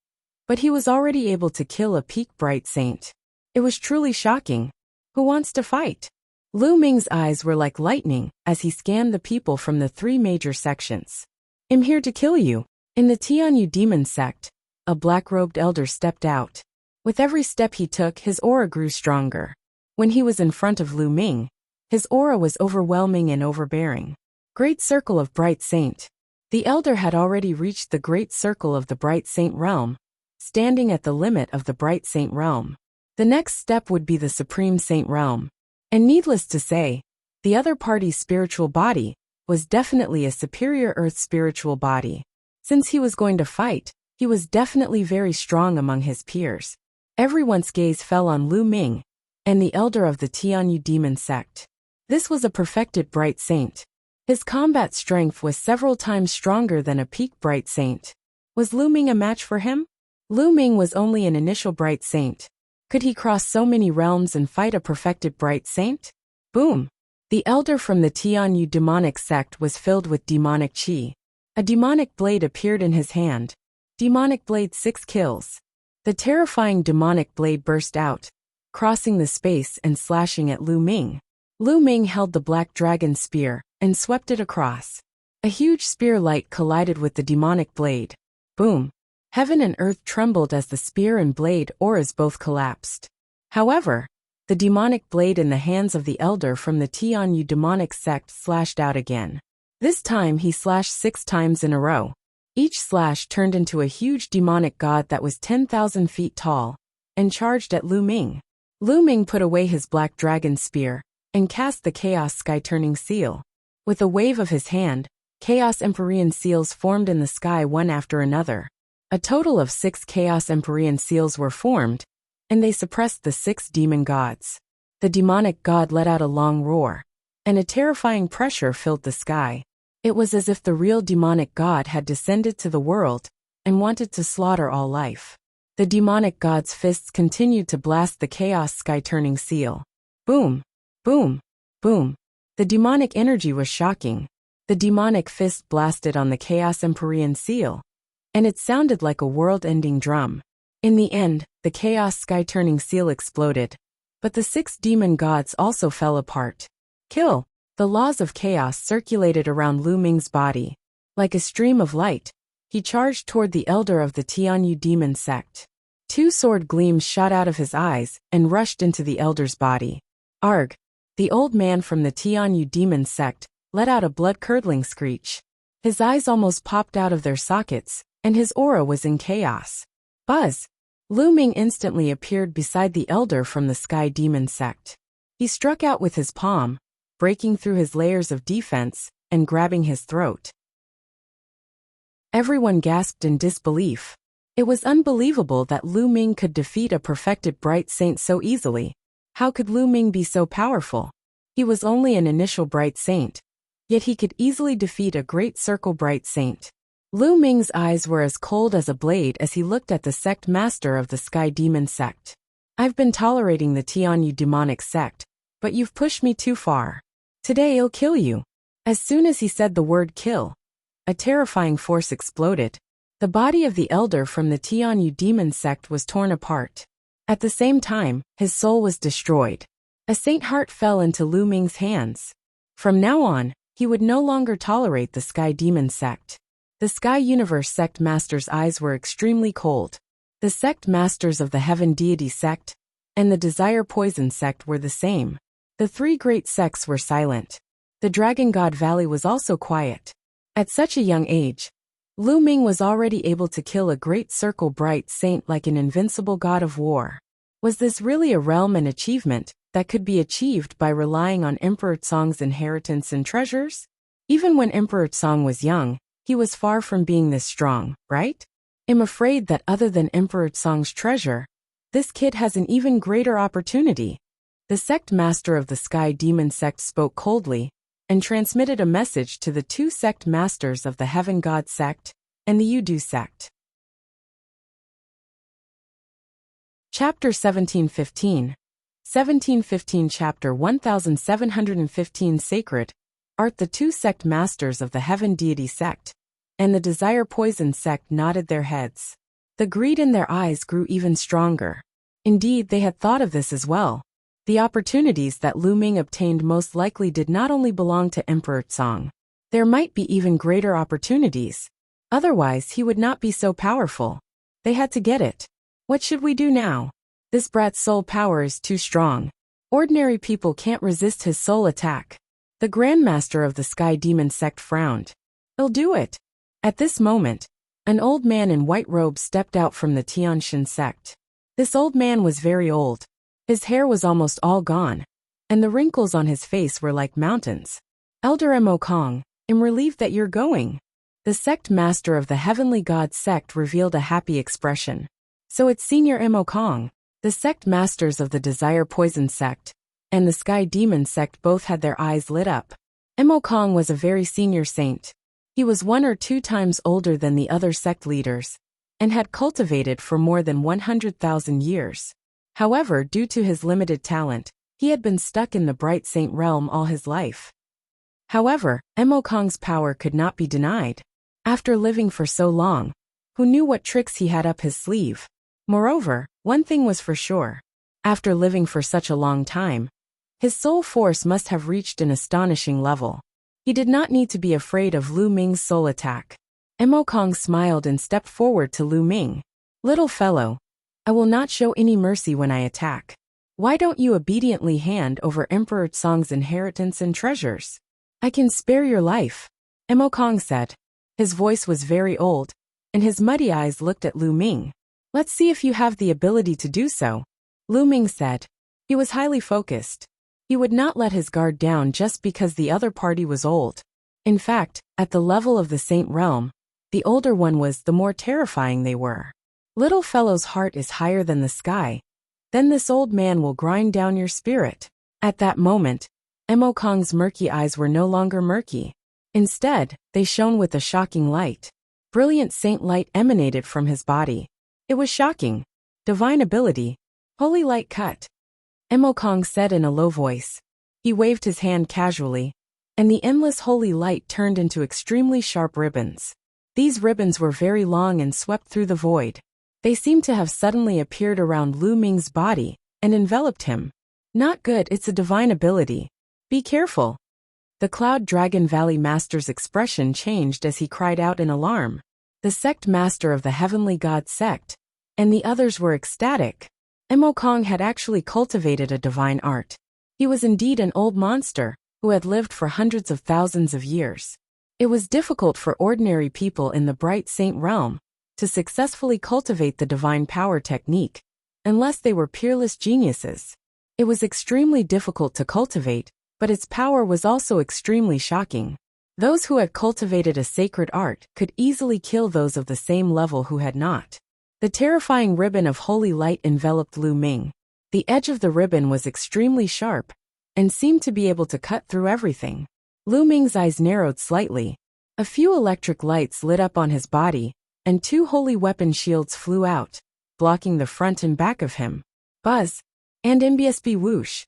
but he was already able to kill a peak bright saint. It was truly shocking. Who wants to fight? Lu Ming's eyes were like lightning as he scanned the people from the three major sections. I'm here to kill you. In the Tianyu demon sect, a black-robed elder stepped out. With every step he took, his aura grew stronger. When he was in front of Lu Ming, his aura was overwhelming and overbearing. Great Circle of Bright Saint. The elder had already reached the Great Circle of the Bright Saint realm, standing at the limit of the Bright Saint realm. The next step would be the Supreme Saint realm. And needless to say, the other party's spiritual body was definitely a superior Earth spiritual body. Since he was going to fight, he was definitely very strong among his peers. Everyone's gaze fell on Lu Ming and the elder of the Tianyu demon sect. This was a perfected Bright Saint. His combat strength was several times stronger than a peak Bright Saint. Was Lu Ming a match for him? Lu Ming was only an initial Bright Saint. Could he cross so many realms and fight a perfected Bright Saint? Boom! The elder from the Tianyu demonic sect was filled with demonic chi. A demonic blade appeared in his hand. Demonic blade 6 kills. The terrifying demonic blade burst out, crossing the space and slashing at Lu Ming. Lu Ming held the black dragon spear and swept it across. A huge spear light collided with the demonic blade. Boom! Heaven and earth trembled as the spear and blade auras both collapsed. However, the demonic blade in the hands of the elder from the Tianyu demonic sect slashed out again. This time he slashed 6 times in a row. Each slash turned into a huge demonic god that was 10,000 feet tall and charged at Lu Ming. Lu Ming put away his black dragon spear and cast the Chaos Sky Turning Seal. With a wave of his hand, Chaos Empyrean seals formed in the sky one after another. A total of 6 Chaos Empyrean seals were formed, and they suppressed the 6 demon gods. The demonic god let out a long roar, and a terrifying pressure filled the sky. It was as if the real demonic god had descended to the world and wanted to slaughter all life. The demonic god's fists continued to blast the Chaos Sky Turning Seal. Boom! Boom! Boom! The demonic energy was shocking. The demonic fist blasted on the Chaos Empyrean seal, and it sounded like a world-ending drum. In the end, the Chaos Sky Turning Seal exploded, but the 6 demon gods also fell apart. Kill! The laws of chaos circulated around Lu Ming's body. Like a stream of light, he charged toward the elder of the Tianyu demon sect. 2 sword gleams shot out of his eyes and rushed into the elder's body. Arg! The old man from the Tianyu demon sect let out a blood-curdling screech. His eyes almost popped out of their sockets, and his aura was in chaos. Buzz! Lu Ming instantly appeared beside the elder from the Sky Demon sect. He struck out with his palm, breaking through his layers of defense and grabbing his throat. Everyone gasped in disbelief. It was unbelievable that Lu Ming could defeat a perfected Bright Saint so easily. How could Lu Ming be so powerful? He was only an initial Bright Saint, yet he could easily defeat a Great Circle Bright Saint. Lu Ming's eyes were as cold as a blade as he looked at the sect master of the Sky Demon sect. I've been tolerating the Tianyu demonic sect, but you've pushed me too far. Today I'll kill you. As soon as he said the word kill, a terrifying force exploded. The body of the elder from the Tianyu demon sect was torn apart. At the same time, his soul was destroyed. A saint heart fell into Lu Ming's hands. From now on, he would no longer tolerate the Sky Demon sect. The Sky Universe sect masters' eyes were extremely cold. The sect masters of the Heaven Deity sect and the Desire Poison sect were the same. The 3 great sects were silent. The Dragon God Valley was also quiet. At such a young age, Lu Ming was already able to kill a Great Circle Bright Saint like an invincible god of war. Was this really a realm and achievement that could be achieved by relying on Emperor Tsong's inheritance and treasures? Even when Emperor Tsong was young, he was far from being this strong, right? I'm afraid that other than Emperor Tsong's treasure, this kid has an even greater opportunity. The sect master of the Sky Demon sect spoke coldly and transmitted a message to the 2 sect masters of the Heaven God sect and the Yudu sect. Chapter 1715. 1715 Chapter 1715 Sacred Art. The 2 sect masters of the Heaven Deity sect and the Desire Poison sect nodded their heads. The greed in their eyes grew even stronger. Indeed, they had thought of this as well. The opportunities that Lu Ming obtained most likely did not only belong to Emperor Tsong. There might be even greater opportunities. Otherwise, he would not be so powerful. They had to get it. What should we do now? This brat's soul power is too strong. Ordinary people can't resist his soul attack. The Grandmaster of the Sky Demon sect frowned. He'll do it. At this moment, an old man in white robes stepped out from the Tianshan sect. This old man was very old. His hair was almost all gone, and the wrinkles on his face were like mountains. Elder Mo Kong, I'm relieved that you're going. The sect master of the Heavenly God sect revealed a happy expression. So it's Senior Mo Kong. The sect masters of the Desire Poison sect and the Sky Demon sect both had their eyes lit up. Mo Kong was a very senior saint. He was 1 or 2 times older than the other sect leaders and had cultivated for more than 100,000 years. However, due to his limited talent, he had been stuck in the Bright Saint realm all his life. However, Mo Kong's power could not be denied. After living for so long, who knew what tricks he had up his sleeve? Moreover, one thing was for sure. After living for such a long time, his soul force must have reached an astonishing level. He did not need to be afraid of Lu Ming's soul attack. Mo Kong smiled and stepped forward to Lu Ming. Little fellow, I will not show any mercy when I attack. Why don't you obediently hand over Emperor Tsong's inheritance and treasures? I can spare your life, Mo Kong said. His voice was very old, and his muddy eyes looked at Lu Ming. Let's see if you have the ability to do so, Lu Ming said. He was highly focused. He would not let his guard down just because the other party was old. In fact, at the level of the Saint Realm, the older one was, the more terrifying they were. Little fellow's heart is higher than the sky. Then this old man will grind down your spirit. At that moment, Mo Kong's murky eyes were no longer murky. Instead, they shone with a shocking light. Brilliant saint light emanated from his body. It was shocking. Divine ability. Holy light cut. Mo Kong said in a low voice. He waved his hand casually, and the endless holy light turned into extremely sharp ribbons. These ribbons were very long and swept through the void. They seemed to have suddenly appeared around Lu Ming's body and enveloped him. Not good, it's a divine ability. Be careful. The Cloud Dragon Valley Master's expression changed as he cried out in alarm. The sect master of the Heavenly God sect, and the others were ecstatic. Mo Kong had actually cultivated a divine art. He was indeed an old monster, who had lived for hundreds of thousands of years. It was difficult for ordinary people in the Bright Saint realm to successfully cultivate the divine power technique, unless they were peerless geniuses. It was extremely difficult to cultivate, but its power was also extremely shocking. Those who had cultivated a sacred art could easily kill those of the same level who had not. The terrifying ribbon of holy light enveloped Lu Ming. The edge of the ribbon was extremely sharp and seemed to be able to cut through everything. Lu Ming's eyes narrowed slightly. A few electric lights lit up on his body, and 2 holy weapon shields flew out, blocking the front and back of him. Buzz! And MBSB whoosh!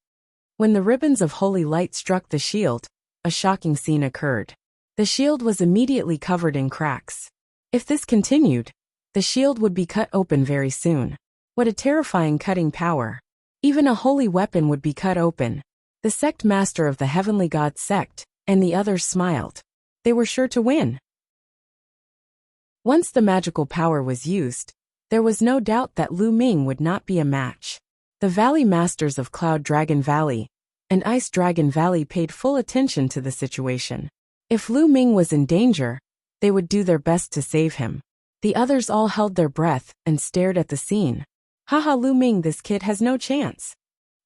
When the ribbons of holy light struck the shield, a shocking scene occurred. The shield was immediately covered in cracks. If this continued, the shield would be cut open very soon. What a terrifying cutting power. Even a holy weapon would be cut open. The sect master of the Heavenly God sect and the others smiled. They were sure to win. Once the magical power was used, there was no doubt that Lu Ming would not be a match. The Valley Masters of Cloud Dragon Valley and Ice Dragon Valley paid full attention to the situation. If Lu Ming was in danger, they would do their best to save him. The others all held their breath and stared at the scene. Haha, Lu Ming, this kid has no chance.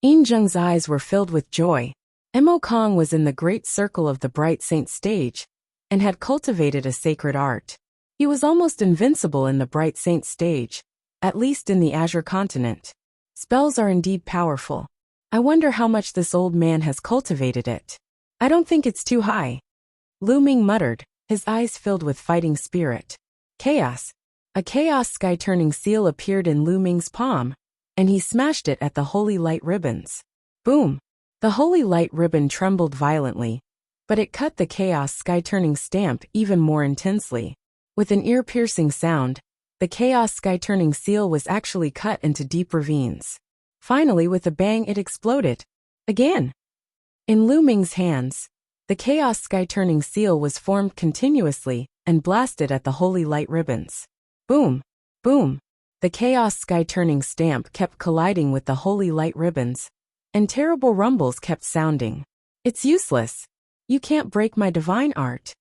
Yin Zheng's eyes were filled with joy. Mo Kong was in the great circle of the Bright Saint stage and had cultivated a sacred art. He was almost invincible in the Bright Saint stage, at least in the Azure continent. Spells are indeed powerful. I wonder how much this old man has cultivated it. I don't think it's too high. Lu Ming muttered, his eyes filled with fighting spirit. Chaos. A chaos sky-turning seal appeared in Lu Ming's palm, and he smashed it at the holy light ribbons. Boom! The holy light ribbon trembled violently, but it cut the chaos sky-turning stamp even more intensely. With an ear-piercing sound, the chaos sky-turning seal was actually cut into deep ravines. Finally, with a bang, it exploded. Again! In Lu Ming's hands, the chaos sky-turning seal was formed continuously and blasted at the holy light ribbons. Boom! Boom! The chaos sky-turning stamp kept colliding with the holy light ribbons, and terrible rumbles kept sounding. It's useless. You can't break my divine art,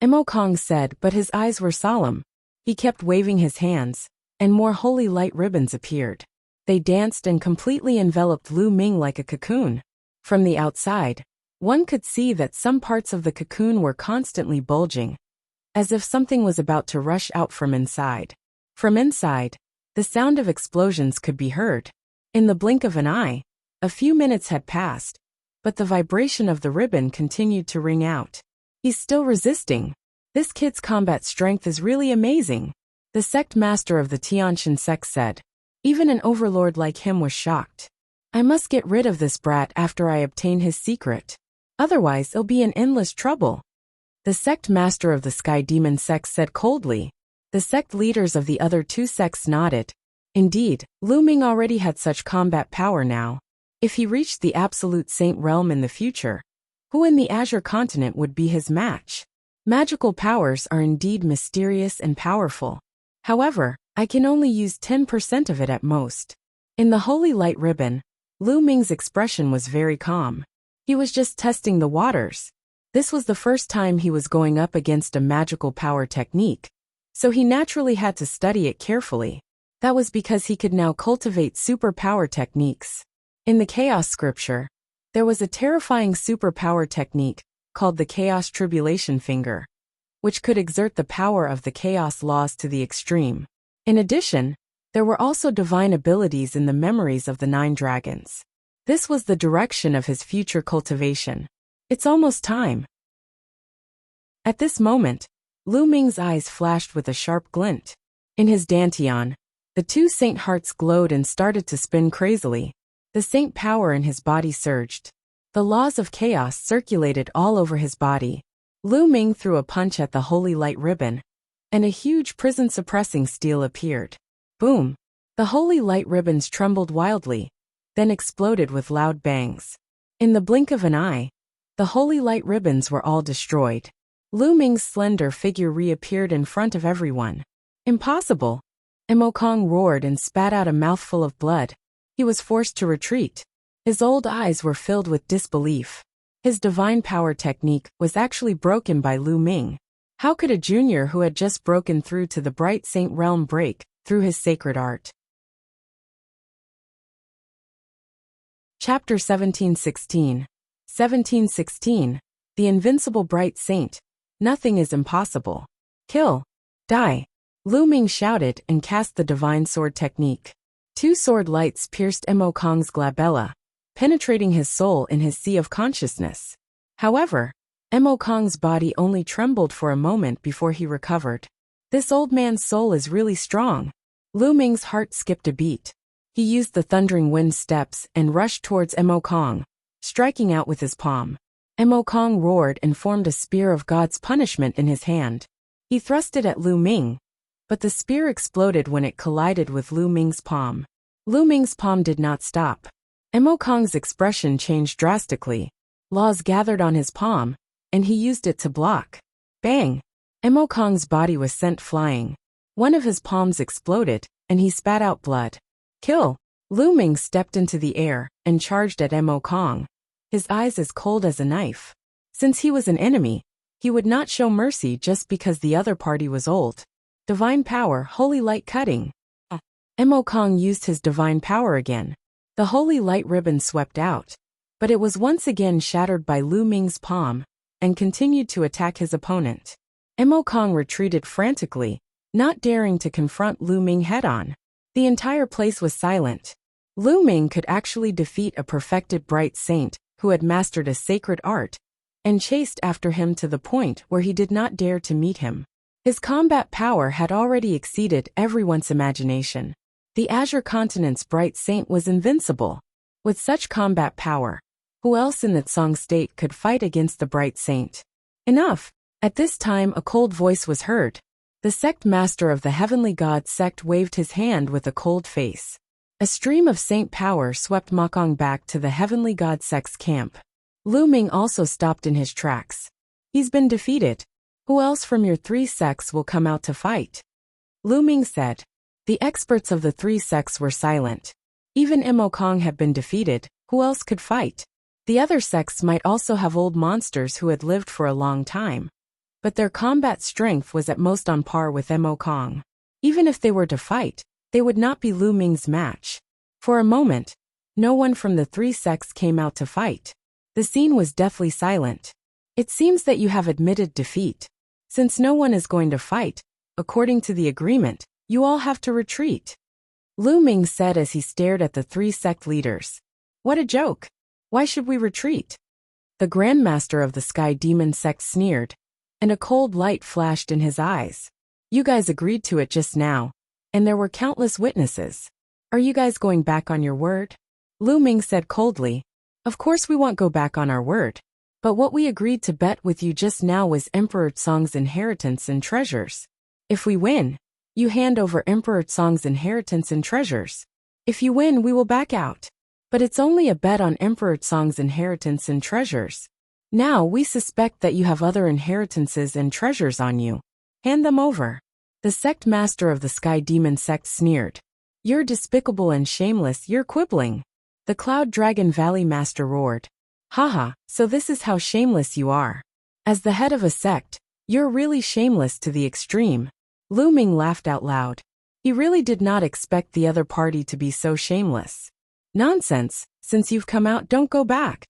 Emokong said, but his eyes were solemn. He kept waving his hands, and more holy light ribbons appeared. They danced and completely enveloped Lu Ming like a cocoon. From the outside, one could see that some parts of the cocoon were constantly bulging, as if something was about to rush out from inside. From inside, the sound of explosions could be heard. In the blink of an eye, a few minutes had passed, but the vibration of the ribbon continued to ring out. He's still resisting. This kid's combat strength is really amazing, the sect master of the Tianshan sect said. Even an overlord like him was shocked. I must get rid of this brat after I obtain his secret. Otherwise, it'll be in endless trouble, the sect master of the Sky Demon sect said coldly. The sect leaders of the other two sects nodded. Indeed, Lu Ming already had such combat power now. If he reached the Absolute Saint realm in the future, who in the Azure continent would be his match? Magical powers are indeed mysterious and powerful. However, I can only use 10% of it at most. In the holy light ribbon, Lu Ming's expression was very calm. He was just testing the waters. This was the first time he was going up against a magical power technique, so he naturally had to study it carefully. That was because he could now cultivate superpower techniques. In the Chaos Scripture, there was a terrifying superpower technique called the Chaos Tribulation Finger, which could exert the power of the Chaos laws to the extreme. In addition, there were also divine abilities in the memories of the 9 dragons. This was the direction of his future cultivation. It's almost time. At this moment, Lu Ming's eyes flashed with a sharp glint. In his dantian, the 2 saint hearts glowed and started to spin crazily. The saint power in his body surged. The laws of chaos circulated all over his body. Lu Ming threw a punch at the holy light ribbon, and a huge prison-suppressing steel appeared. Boom! The holy light ribbons trembled wildly, then exploded with loud bangs. In the blink of an eye, the holy light ribbons were all destroyed. Lu Ming's slender figure reappeared in front of everyone. Impossible! Emokong roared and spat out a mouthful of blood. He was forced to retreat. His old eyes were filled with disbelief. His divine power technique was actually broken by Lu Ming. How could a junior who had just broken through to the Bright Saint realm break through his sacred art? Chapter 1716. 1716. The Invincible Bright Saint. Nothing is impossible. Kill. Die. Lu Ming shouted and cast the divine sword technique. 2 sword lights pierced Emokong's glabella, penetrating his soul in his sea of consciousness. However, Emokong's body only trembled for a moment before he recovered. This old man's soul is really strong. Lu Ming's heart skipped a beat. He used the thundering wind steps and rushed towards Emokong, striking out with his palm. Emokong roared and formed a spear of God's punishment in his hand. He thrust it at Lu Ming, but the spear exploded when it collided with Lu Ming's palm. Lu Ming's palm did not stop. Emokong's expression changed drastically. Laws gathered on his palm, and he used it to block. Bang! Emokong's body was sent flying. One of his palms exploded, and he spat out blood. Kill! Lu Ming stepped into the air and charged at Emokong, his eyes as cold as a knife. Since he was an enemy, he would not show mercy just because the other party was old. Divine power, holy light cutting. Emokong used his divine power again. The holy light ribbon swept out, but it was once again shattered by Lu Ming's palm, and continued to attack his opponent. Emokong retreated frantically, not daring to confront Lu Ming head-on. The entire place was silent. Lu Ming could actually defeat a perfected bright saint who had mastered a sacred art, and chased after him to the point where he did not dare to meet him. His combat power had already exceeded everyone's imagination. The Azure Continent's Bright Saint was invincible. With such combat power, who else in the Tsang state could fight against the Bright Saint? Enough! At this time a cold voice was heard. The sect master of the Heavenly God sect waved his hand with a cold face. A stream of saint power swept Mokong back to the Heavenly God sect's camp. Lu Ming also stopped in his tracks. He's been defeated. Who else from your three sects will come out to fight? Lu Ming said. The experts of the three sects were silent. Even Imo Kong had been defeated, who else could fight? The other sects might also have old monsters who had lived for a long time. But their combat strength was at most on par with Imo Kong. Even if they were to fight, they would not be Lu Ming's match. For a moment, no one from the three sects came out to fight. The scene was deathly silent. It seems that you have admitted defeat. Since no one is going to fight, according to the agreement, you all have to retreat. Lu Ming said as he stared at the three sect leaders. What a joke! Why should we retreat? The Grandmaster of the Sky Demon sect sneered, and a cold light flashed in his eyes. You guys agreed to it just now, and there were countless witnesses. Are you guys going back on your word? Lu Ming said coldly. Of course we won't go back on our word. But what we agreed to bet with you just now was Emperor Tsong's inheritance and treasures. If we win, you hand over Emperor Tsong's inheritance and treasures. If you win, we will back out. But it's only a bet on Emperor Tsong's inheritance and treasures. Now we suspect that you have other inheritances and treasures on you. Hand them over. The sect master of the Sky Demon sect sneered. You're despicable and shameless, you're quibbling. The Cloud Dragon Valley master roared. Haha, so this is how shameless you are. As the head of a sect, you're really shameless to the extreme. Lu Ming laughed out loud. He really did not expect the other party to be so shameless. Nonsense, since you've come out, don't go back.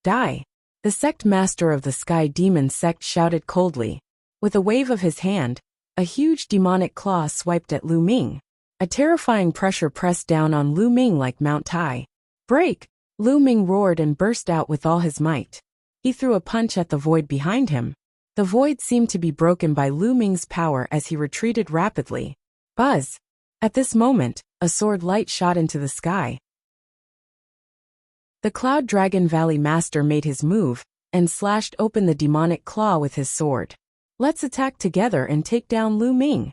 Die. The sect master of the Sky Demon sect shouted coldly. With a wave of his hand, a huge demonic claw swiped at Lu Ming. A terrifying pressure pressed down on Lu Ming like Mount Tai. Break! Lu Ming roared and burst out with all his might. He threw a punch at the void behind him. The void seemed to be broken by Lu Ming's power as he retreated rapidly. Buzz! At this moment, a sword light shot into the sky. The Cloud Dragon Valley Master made his move, and slashed open the demonic claw with his sword. Let's attack together and take down Lu Ming.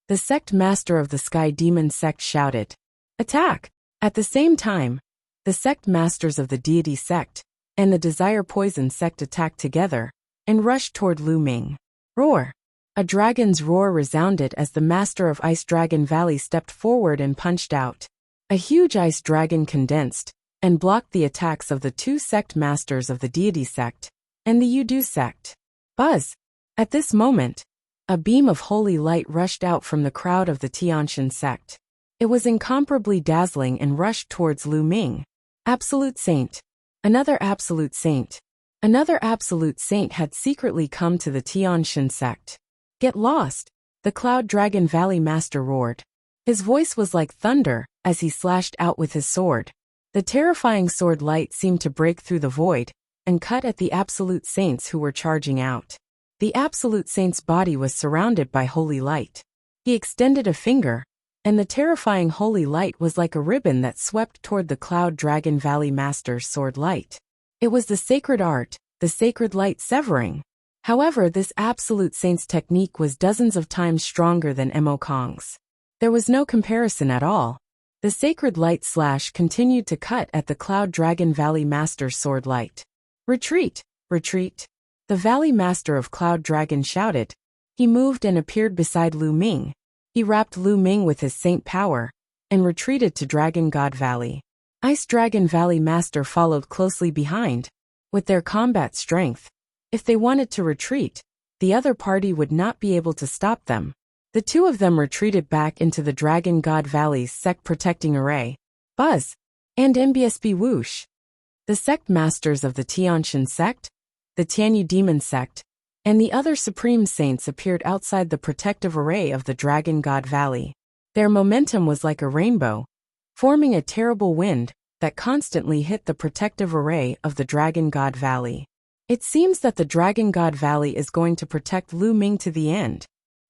The sect master of the Sky Demon sect shouted. Attack! At the same time, the sect masters of the Deity sect and the Desire Poison sect attacked together and rushed toward Lu Ming. Roar! A dragon's roar resounded as the master of Ice Dragon Valley stepped forward and punched out. A huge ice dragon condensed and blocked the attacks of the two sect masters of the Deity sect and the Yudu sect. Buzz! At this moment, a beam of holy light rushed out from the crowd of the Tianshan sect. It was incomparably dazzling and rushed towards Lu Ming. Absolute Saint. Another Absolute Saint. Another Absolute Saint had secretly come to the Tianshan sect. Get lost! The Cloud Dragon Valley Master roared. His voice was like thunder as he slashed out with his sword. The terrifying sword light seemed to break through the void and cut at the Absolute Saints who were charging out. The Absolute Saint's body was surrounded by holy light. He extended a finger, and the terrifying holy light was like a ribbon that swept toward the Cloud Dragon Valley Master's sword light. It was the sacred art, the sacred light severing. However, this Absolute Saint's technique was dozens of times stronger than Imo Kong's. There was no comparison at all. The sacred light slash continued to cut at the Cloud Dragon Valley Master's sword light. Retreat! Retreat! The Valley Master of Cloud Dragon shouted. He moved and appeared beside Lu Ming. He wrapped Lu Ming with his saint power and retreated to Dragon God Valley. Ice Dragon Valley Master followed closely behind. With their combat strength, if they wanted to retreat, the other party would not be able to stop them. The two of them retreated back into the Dragon God Valley's sect protecting array. Buzz! And MBSB whoosh! The sect masters of the Tianshan sect, the Tianyu Demon sect, and the other supreme saints appeared outside the protective array of the Dragon God Valley. Their momentum was like a rainbow, forming a terrible wind that constantly hit the protective array of the Dragon God Valley. It seems that the Dragon God Valley is going to protect Lu Ming to the end.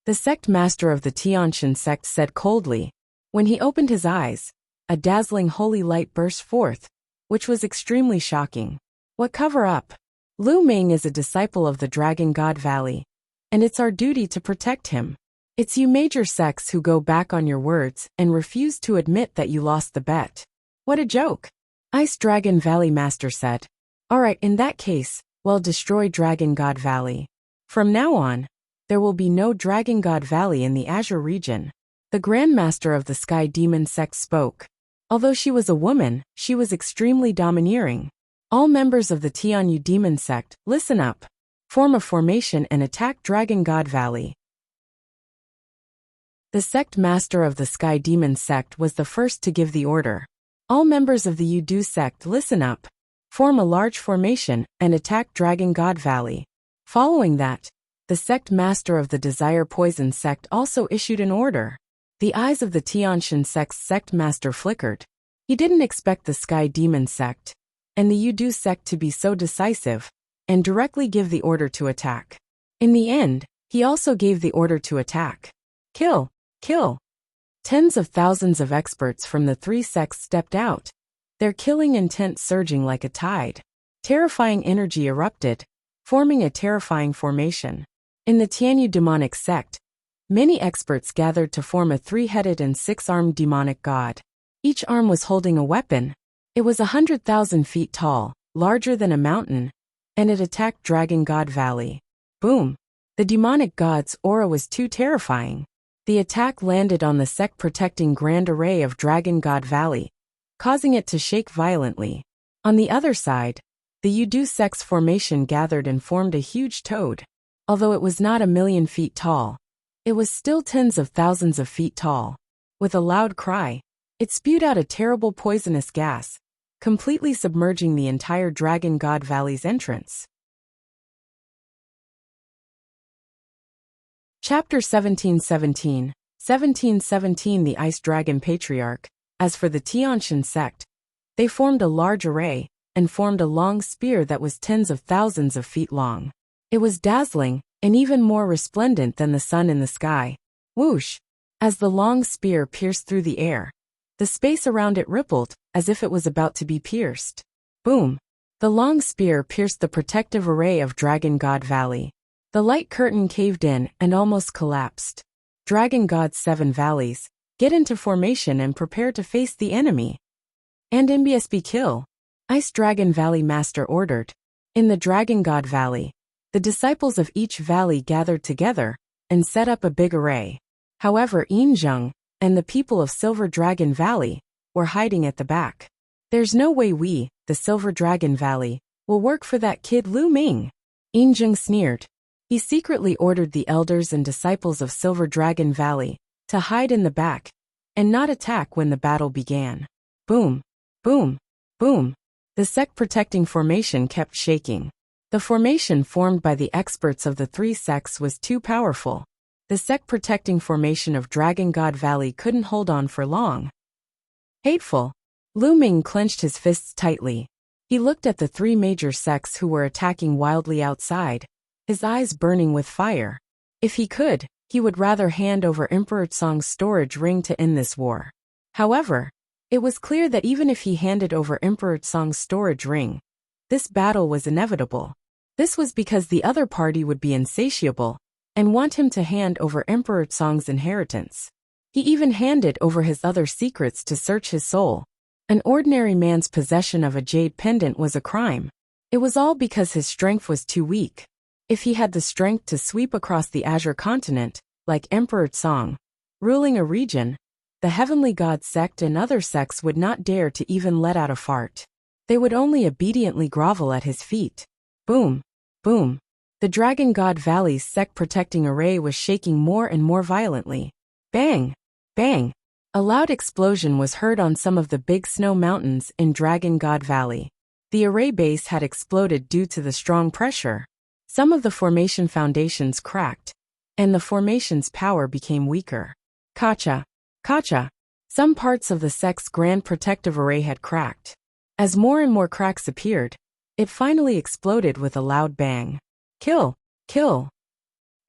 The sect master of the Tianshan sect said coldly. When he opened his eyes, a dazzling holy light burst forth, which was extremely shocking. What cover up? Lu Ming is a disciple of the Dragon God Valley, and it's our duty to protect him. It's you major sects who go back on your words and refuse to admit that you lost the bet. What a joke! Ice Dragon Valley Master said. Alright, in that case, well, destroy Dragon God Valley. From now on, there will be no Dragon God Valley in the Azure region. The Grandmaster of the Sky Demon sect spoke. Although she was a woman, she was extremely domineering. All members of the Tianyu Demon sect, listen up. Form a formation and attack Dragon God Valley. The sect master of the Sky Demon sect was the first to give the order. All members of the Yudu sect, listen up. Form a large formation and attack Dragon God Valley. Following that, the sect master of the Desire Poison sect also issued an order. The eyes of the Tianshan sect's sect master flickered. He didn't expect the Sky Demon sect and the Yudu sect to be so decisive and directly give the order to attack. In the end, he also gave the order to attack. Kill! Kill! Tens of thousands of experts from the three sects stepped out, their killing intent surging like a tide. Terrifying energy erupted, forming a terrifying formation. In the Tianyu demonic sect, many experts gathered to form a three-headed and six-armed demonic god. Each arm was holding a weapon. It was 100,000 feet tall, larger than a mountain, and it attacked Dragon God Valley. Boom! The demonic god's aura was too terrifying. The attack landed on the sect-protecting Grand Array of Dragon God Valley, causing it to shake violently. On the other side, the Yudu sect's formation gathered and formed a huge toad. Although it was not 1,000,000 feet tall, it was still tens of thousands of feet tall. With a loud cry, it spewed out a terrible poisonous gas, completely submerging the entire Dragon God Valley's entrance. Chapter 1717. 1717 The Ice Dragon Patriarch. As for the Tianshan sect, they formed a large array and formed a long spear that was tens of thousands of feet long. It was dazzling and even more resplendent than the sun in the sky. Whoosh! As the long spear pierced through the air, the space around it rippled as if it was about to be pierced. Boom! The long spear pierced the protective array of Dragon God Valley. The light curtain caved in and almost collapsed. Dragon God's 7 valleys, get into formation and prepare to face the enemy. And MBSB kill. Ice Dragon Valley Master ordered. In the Dragon God Valley, the disciples of each valley gathered together and set up a big array. However, Yinzheng and the people of Silver Dragon Valley were hiding at the back. There's no way we, the Silver Dragon Valley, will work for that kid Lu Ming. Yinzheng sneered. He secretly ordered the elders and disciples of Silver Dragon Valley to hide in the back and not attack when the battle began. Boom! Boom! Boom! The sect-protecting formation kept shaking. The formation formed by the experts of the three sects was too powerful. The sect-protecting formation of Dragon God Valley couldn't hold on for long. Hateful! Lu Ming clenched his fists tightly. He looked at the three major sects who were attacking wildly outside, his eyes burning with fire. If he could, he would rather hand over Emperor Tsong's storage ring to end this war. However, it was clear that even if he handed over Emperor Tsong's storage ring, this battle was inevitable. This was because the other party would be insatiable and want him to hand over Emperor Tsong's inheritance. He even handed over his other secrets to search his soul. An ordinary man's possession of a jade pendant was a crime. It was all because his strength was too weak. If he had the strength to sweep across the Azure continent, like Emperor Tsong, ruling a region, the Heavenly God sect and other sects would not dare to even let out a fart. They would only obediently grovel at his feet. Boom! Boom! The Dragon God Valley's sect-protecting array was shaking more and more violently. Bang! Bang! A loud explosion was heard on some of the big snow mountains in Dragon God Valley. The array base had exploded due to the strong pressure. Some of the formation foundations cracked, and the formation's power became weaker. Kacha! Kacha! Some parts of the sect's grand protective array had cracked. As more and more cracks appeared, it finally exploded with a loud bang. Kill! Kill!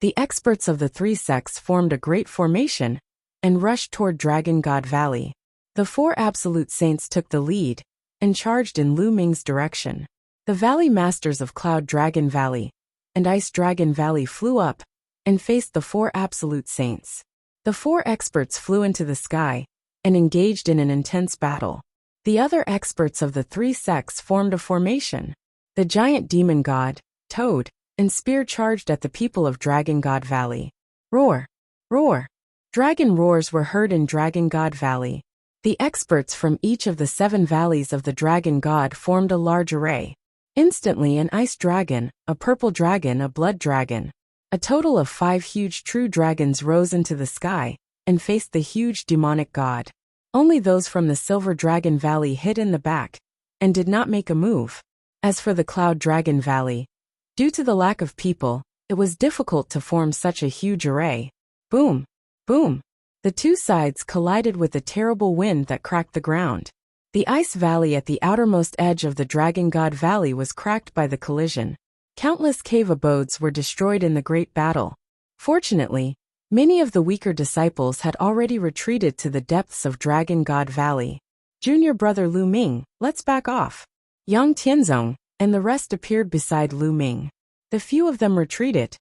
The experts of the three sects formed a great formation and rushed toward Dragon God Valley. The 4 absolute saints took the lead and charged in Lu Ming's direction. The valley masters of Cloud Dragon Valley and Ice Dragon Valley flew up and faced the 4 absolute saints. The 4 experts flew into the sky and engaged in an intense battle. The other experts of the three sects formed a formation. The giant demon god, Toad, and spear charged at the people of Dragon God Valley. Roar! Roar! Dragon roars were heard in Dragon God Valley. The experts from each of the 7 valleys of the Dragon God formed a large array. Instantly an ice dragon, a purple dragon, a blood dragon. A total of 5 huge true dragons rose into the sky and faced the huge demonic god. Only those from the Silver Dragon Valley hid in the back and did not make a move. As for the Cloud Dragon Valley, due to the lack of people, it was difficult to form such a huge array. Boom! Boom! The two sides collided with a terrible wind that cracked the ground. The ice valley at the outermost edge of the Dragon God Valley was cracked by the collision. Countless cave abodes were destroyed in the great battle. Fortunately, many of the weaker disciples had already retreated to the depths of Dragon God Valley. Junior brother Lu Ming, let's back off. Yang Tianzong and the rest appeared beside Lu Ming. The few of them retreated.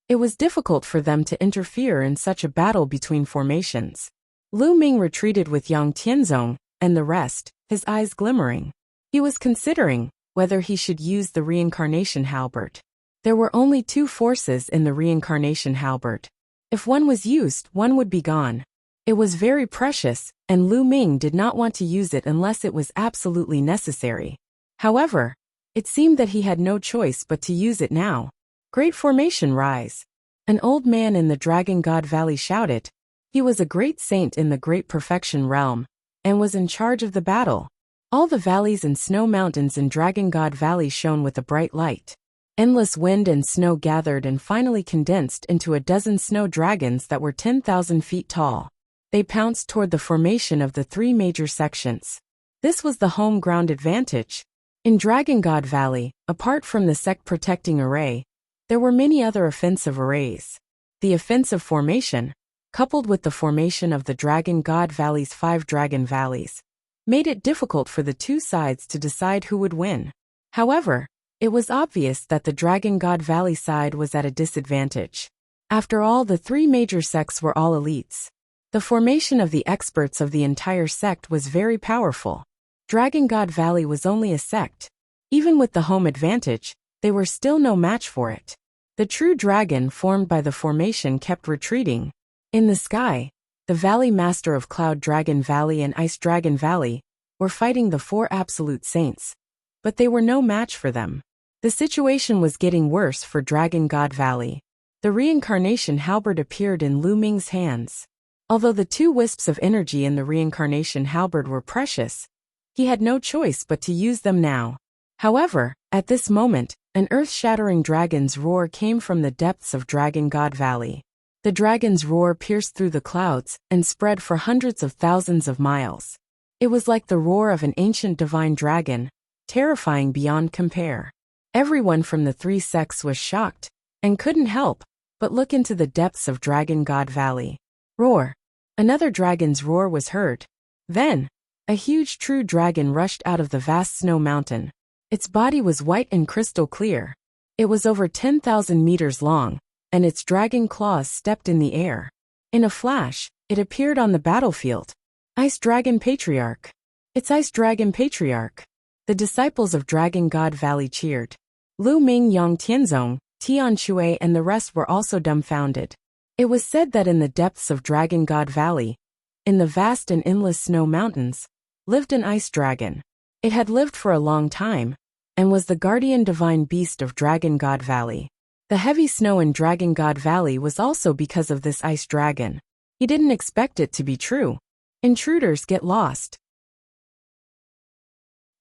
It was difficult for them to interfere in such a battle between formations. Lu Ming retreated with Yang Tianzong and the rest, his eyes glimmering. He was considering whether he should use the reincarnation halberd. There were only 2 forces in the reincarnation halberd. If one was used, one would be gone. It was very precious, and Lu Ming did not want to use it unless it was absolutely necessary. However, it seemed that he had no choice but to use it now. Great formation rise! An old man in the Dragon God Valley shouted. He was a great saint in the Great Perfection realm, and was in charge of the battle. All the valleys and snow mountains in Dragon God Valley shone with a bright light. Endless wind and snow gathered and finally condensed into a dozen snow dragons that were 10,000 feet tall. They pounced toward the formation of the 3 major sections. This was the home ground advantage. In Dragon God Valley, apart from the sect-protecting array, there were many other offensive arrays. The offensive formation, coupled with the formation of the Dragon God Valley's 5 dragon valleys, made it difficult for the 2 sides to decide who would win. However, it was obvious that the Dragon God Valley side was at a disadvantage. After all, the 3 major sects were all elites. The formation of the experts of the entire sect was very powerful. Dragon God Valley was only a sect. Even with the home advantage, they were still no match for it. The true dragon formed by the formation kept retreating. In the sky, the Valley Master of Cloud Dragon Valley and Ice Dragon Valley were fighting the 4 absolute saints, but they were no match for them. The situation was getting worse for Dragon God Valley. The reincarnation halberd appeared in Lu Ming's hands. Although the 2 wisps of energy in the reincarnation halberd were precious, he had no choice but to use them now. However, at this moment, an earth-shattering dragon's roar came from the depths of Dragon God Valley. The dragon's roar pierced through the clouds and spread for hundreds of thousands of miles. It was like the roar of an ancient divine dragon, terrifying beyond compare. Everyone from the 3 sects was shocked and couldn't help but look into the depths of Dragon God Valley. Roar! Another dragon's roar was heard. Then, a huge true dragon rushed out of the vast snow mountain. Its body was white and crystal clear. It was over 10,000 meters long, and its dragon claws stepped in the air. In a flash, it appeared on the battlefield. Ice Dragon Patriarch! It's Ice Dragon Patriarch! The disciples of Dragon God Valley cheered. Lu Ming, Yang Tianzong, Tian Shui and the rest were also dumbfounded. It was said that in the depths of Dragon God Valley, in the vast and endless snow mountains, lived an ice dragon. It had lived for a long time, and was the guardian divine beast of Dragon God Valley. The heavy snow in Dragon God Valley was also because of this ice dragon. He didn't expect it to be true. Intruders get lost.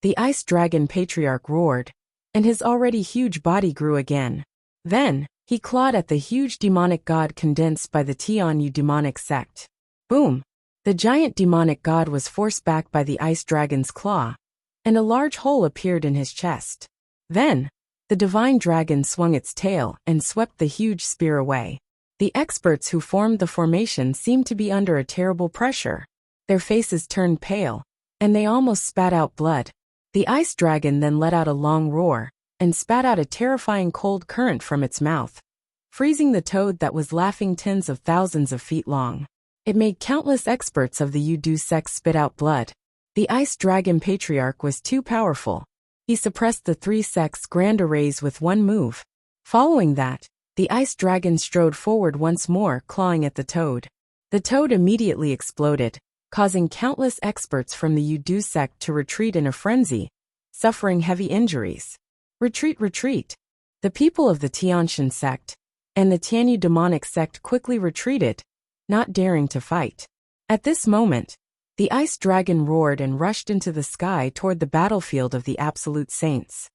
The Ice Dragon Patriarch roared, and his already huge body grew again. Then, he clawed at the huge demonic god condensed by the Tianyu demonic sect. Boom! The giant demonic god was forced back by the ice dragon's claw, and a large hole appeared in his chest. Then, the divine dragon swung its tail and swept the huge spear away. The experts who formed the formation seemed to be under a terrible pressure. Their faces turned pale, and they almost spat out blood. The ice dragon then let out a long roar, and spat out a terrifying cold current from its mouth, freezing the toad that was laughing tens of thousands of feet long. It made countless experts of the Yudu sect spit out blood. The Ice Dragon Patriarch was too powerful. He suppressed the three sects' grand arrays with one move. Following that, the ice dragon strode forward once more, clawing at the toad. The toad immediately exploded, causing countless experts from the Yudu sect to retreat in a frenzy, suffering heavy injuries. Retreat, retreat! The people of the Tianshan sect and the Tianyu demonic sect quickly retreated, not daring to fight. At this moment, the ice dragon roared and rushed into the sky toward the battlefield of the Absolute Saints.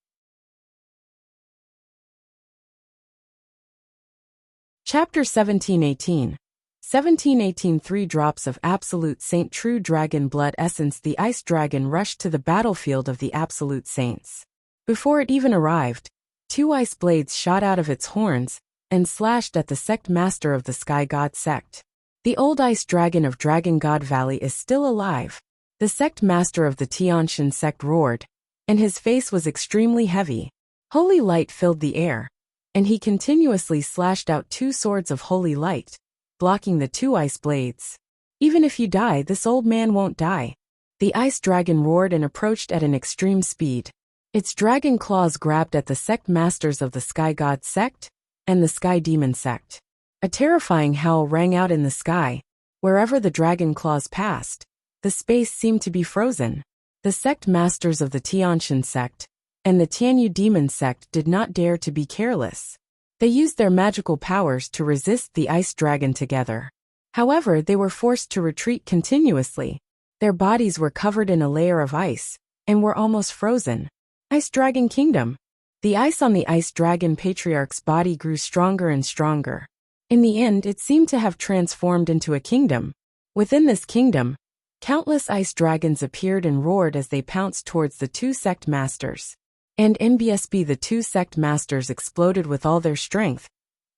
Chapter 1718. 1718 3 drops of Absolute Saint True Dragon Blood Essence. The ice dragon rushed to the battlefield of the Absolute Saints. Before it even arrived, two ice blades shot out of its horns and slashed at the sect master of the Sky God sect. The old ice dragon of Dragon God Valley is still alive. The sect master of the Tianshan sect roared, and his face was extremely heavy. Holy light filled the air, and he continuously slashed out two swords of holy light, blocking the two ice blades. Even if you die, this old man won't die. The ice dragon roared and approached at an extreme speed. Its dragon claws grabbed at the sect masters of the Sky God sect and the Sky Demon sect. A terrifying howl rang out in the sky. Wherever the dragon claws passed, the space seemed to be frozen. The sect masters of the Tianshan sect and the Tianyu demon sect did not dare to be careless. They used their magical powers to resist the ice dragon together. However, they were forced to retreat continuously. Their bodies were covered in a layer of ice and were almost frozen. Ice Dragon Kingdom. The ice on the Ice Dragon Patriarch's body grew stronger and stronger. In the end, it seemed to have transformed into a kingdom. Within this kingdom, countless ice dragons appeared and roared as they pounced towards the two sect masters. And NBSB, the two sect masters exploded with all their strength,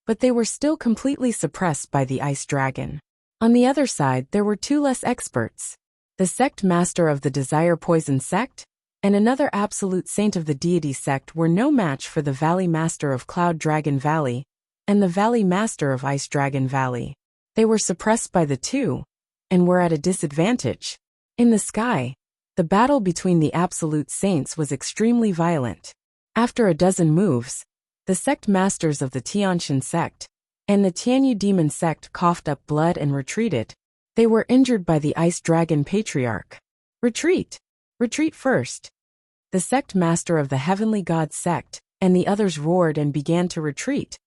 but they were still completely suppressed by the ice dragon. On the other side, there were two less experts. The sect master of the Desire Poison sect and another absolute saint of the Deity sect were no match for the Valley Master of Cloud Dragon Valley and the Valley Master of Ice Dragon Valley. They were suppressed by the two and were at a disadvantage. In the sky, the battle between the absolute saints was extremely violent. After a dozen moves, the sect masters of the Tianshan sect and the Tianyu demon sect coughed up blood and retreated. They were injured by the Ice Dragon Patriarch. Retreat! Retreat first! The sect master of the Heavenly God sect and the others roared and began to retreat.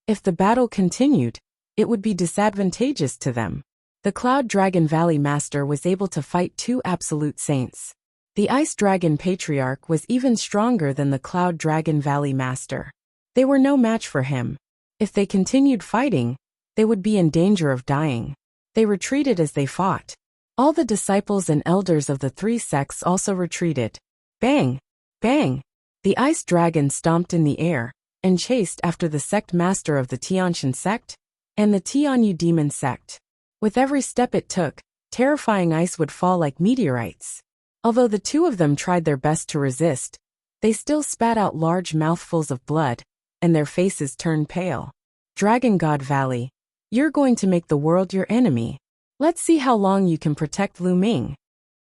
If the battle continued, it would be disadvantageous to them. The Cloud Dragon Valley Master was able to fight two absolute saints. The Ice Dragon Patriarch was even stronger than the Cloud Dragon Valley Master. They were no match for him. If they continued fighting, they would be in danger of dying. They retreated as they fought. All the disciples and elders of the three sects also retreated. Bang! Bang! The ice dragon stomped in the air and chased after the sect master of the Tianshan sect and the Tianyu demon sect. With every step it took, terrifying ice would fall like meteorites. Although the two of them tried their best to resist, they still spat out large mouthfuls of blood, and their faces turned pale. Dragon God Valley, you're going to make the world your enemy. Let's see how long you can protect Lu Ming.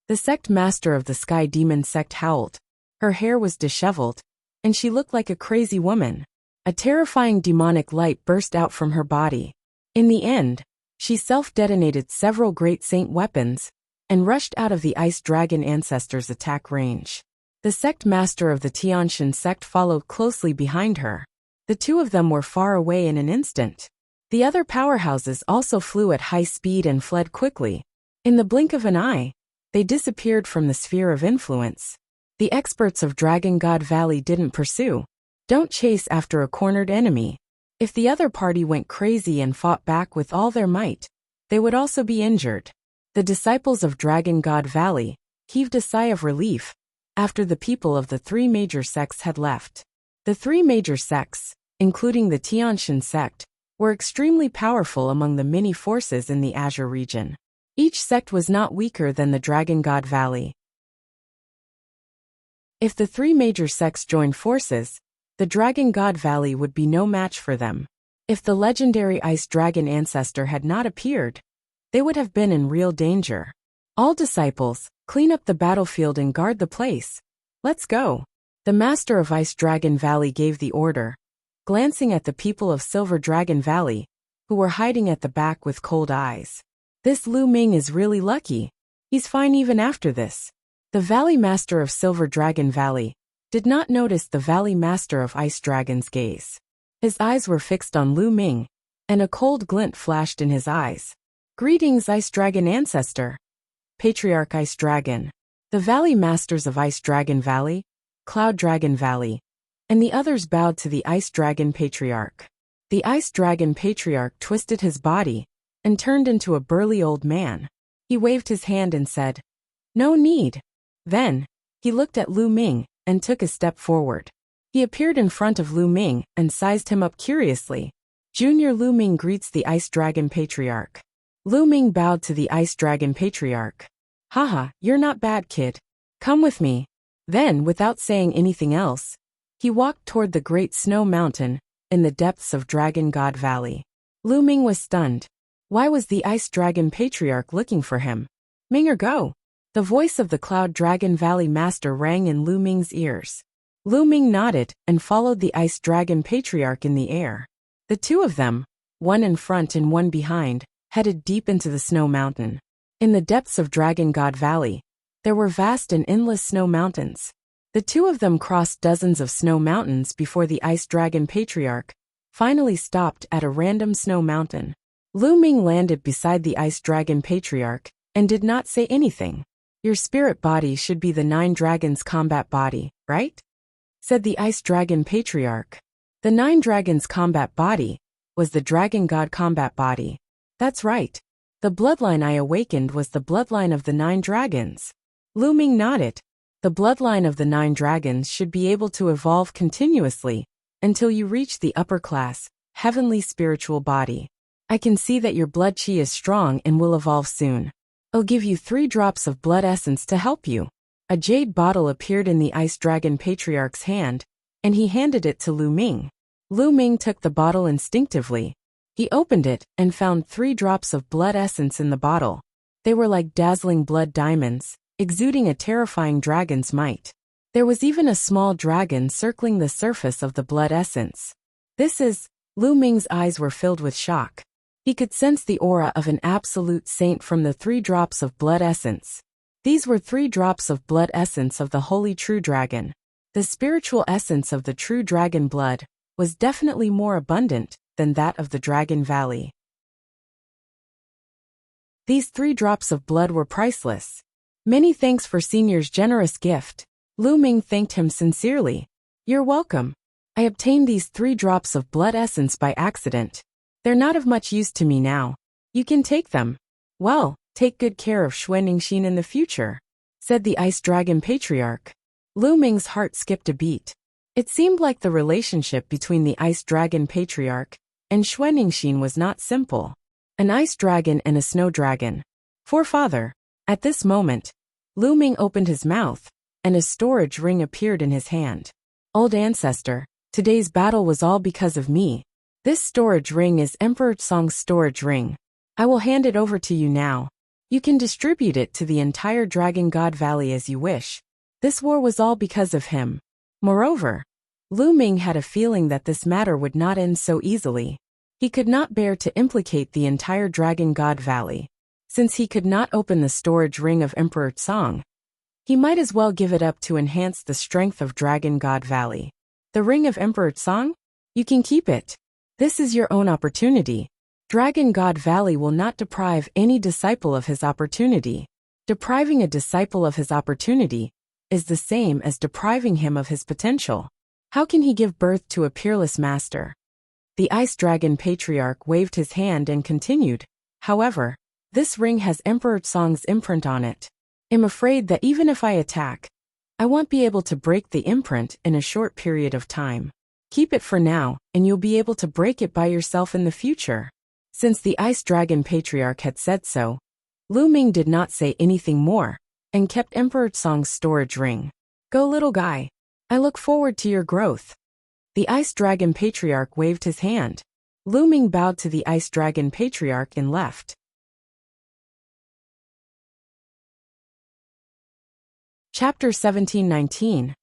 The sect master of the Sky Demon sect howled. Her hair was disheveled, and she looked like a crazy woman. A terrifying demonic light burst out from her body. In the end, she self-detonated several great saint weapons and rushed out of the Ice Dragon Ancestor's attack range. The sect master of the Tianshan sect followed closely behind her. The two of them were far away in an instant. The other powerhouses also flew at high speed and fled quickly. In the blink of an eye, they disappeared from the sphere of influence. The experts of Dragon God Valley didn't pursue. Don't chase after a cornered enemy. If the other party went crazy and fought back with all their might, they would also be injured. The disciples of Dragon God Valley heaved a sigh of relief after the people of the three major sects had left. The three major sects, including the Tianshan sect, were extremely powerful among the many forces in the Azure region. Each sect was not weaker than the Dragon God Valley. If the three major sects joined forces, the Dragon God Valley would be no match for them. If the legendary Ice Dragon Ancestor had not appeared, they would have been in real danger. All disciples, clean up the battlefield and guard the place. Let's go. The master of Ice Dragon Valley gave the order, glancing at the people of Silver Dragon Valley, who were hiding at the back with cold eyes. This Lu Ming is really lucky. He's fine even after this. The Valley Master of Silver Dragon Valley did not notice the Valley Master of Ice Dragon's gaze. His eyes were fixed on Lu Ming, and a cold glint flashed in his eyes. Greetings, Ice Dragon Ancestor. Patriarch Ice Dragon. The Valley Masters of Ice Dragon Valley, Cloud Dragon Valley, and the others bowed to the Ice Dragon Patriarch. The Ice Dragon Patriarch twisted his body and turned into a burly old man. He waved his hand and said, "No need." Then, he looked at Lu Ming and took a step forward. He appeared in front of Lu Ming and sized him up curiously. Junior Lu Ming greets the Ice Dragon Patriarch. Lu Ming bowed to the Ice Dragon Patriarch. "Haha, you're not bad, kid. Come with me." Then, without saying anything else, he walked toward the great snow mountain in the depths of Dragon God Valley. Lu Ming was stunned. Why was the Ice Dragon Patriarch looking for him? "Ming or go." The voice of the Cloud Dragon Valley Master rang in Lu Ming's ears. Lu Ming nodded and followed the Ice Dragon Patriarch in the air. The two of them, one in front and one behind, headed deep into the snow mountain. In the depths of Dragon God Valley, there were vast and endless snow mountains. The two of them crossed dozens of snow mountains before the Ice Dragon Patriarch finally stopped at a random snow mountain. Lu Ming landed beside the Ice Dragon Patriarch and did not say anything. "Your spirit body should be the 9 dragons' combat body, right?" said the Ice Dragon Patriarch. The 9 dragons' combat body was the Dragon God combat body. "That's right. The bloodline I awakened was the bloodline of the 9 dragons." Lu Ming nodded. The bloodline of the 9 dragons should be able to evolve continuously until you reach the upper class, heavenly spiritual body. I can see that your blood chi is strong and will evolve soon. I'll give you 3 drops of blood essence to help you. A jade bottle appeared in the Ice Dragon Patriarch's hand, and he handed it to Lu Ming. Lu Ming took the bottle instinctively. He opened it and found 3 drops of blood essence in the bottle. They were like dazzling blood diamonds, exuding a terrifying dragon's might. There was even a small dragon circling the surface of the blood essence. Lu Ming's eyes were filled with shock. He could sense the aura of an absolute saint from the 3 drops of blood essence. These were 3 drops of blood essence of the Holy True Dragon. The spiritual essence of the true dragon blood was definitely more abundant than that of the Dragon Valley. These 3 drops of blood were priceless. "Many thanks for Senior's generous gift." Lu Ming thanked him sincerely. "You're welcome. I obtained these 3 drops of blood essence by accident. They're not of much use to me now. You can take them. Well, take good care of Xuanningshin in the future," said the Ice Dragon Patriarch. Lu Ming's heart skipped a beat. It seemed like the relationship between the Ice Dragon Patriarch and Xuanningshin was not simple. An ice dragon and a snow dragon. Forefather. At this moment, Lu Ming opened his mouth, and a storage ring appeared in his hand. "Old ancestor, today's battle was all because of me. This storage ring is Emperor Song's storage ring. I will hand it over to you now. You can distribute it to the entire Dragon God Valley as you wish. This war was all because of him." Moreover, Lu Ming had a feeling that this matter would not end so easily. He could not bear to implicate the entire Dragon God Valley. Since he could not open the storage ring of Emperor Song, he might as well give it up to enhance the strength of Dragon God Valley. "The ring of Emperor Song? You can keep it. This is your own opportunity. Dragon God Valley will not deprive any disciple of his opportunity. Depriving a disciple of his opportunity is the same as depriving him of his potential. How can he give birth to a peerless master?" The Ice Dragon Patriarch waved his hand and continued, "However, this ring has Emperor Song's imprint on it. I'm afraid that even if I attack, I won't be able to break the imprint in a short period of time. Keep it for now, and you'll be able to break it by yourself in the future." Since the Ice Dragon Patriarch had said so, Lu Ming did not say anything more, and kept Emperor Song's storage ring. "Go, little guy. I look forward to your growth." The Ice Dragon Patriarch waved his hand. Lu Ming bowed to the Ice Dragon Patriarch and left. Chapter 1719.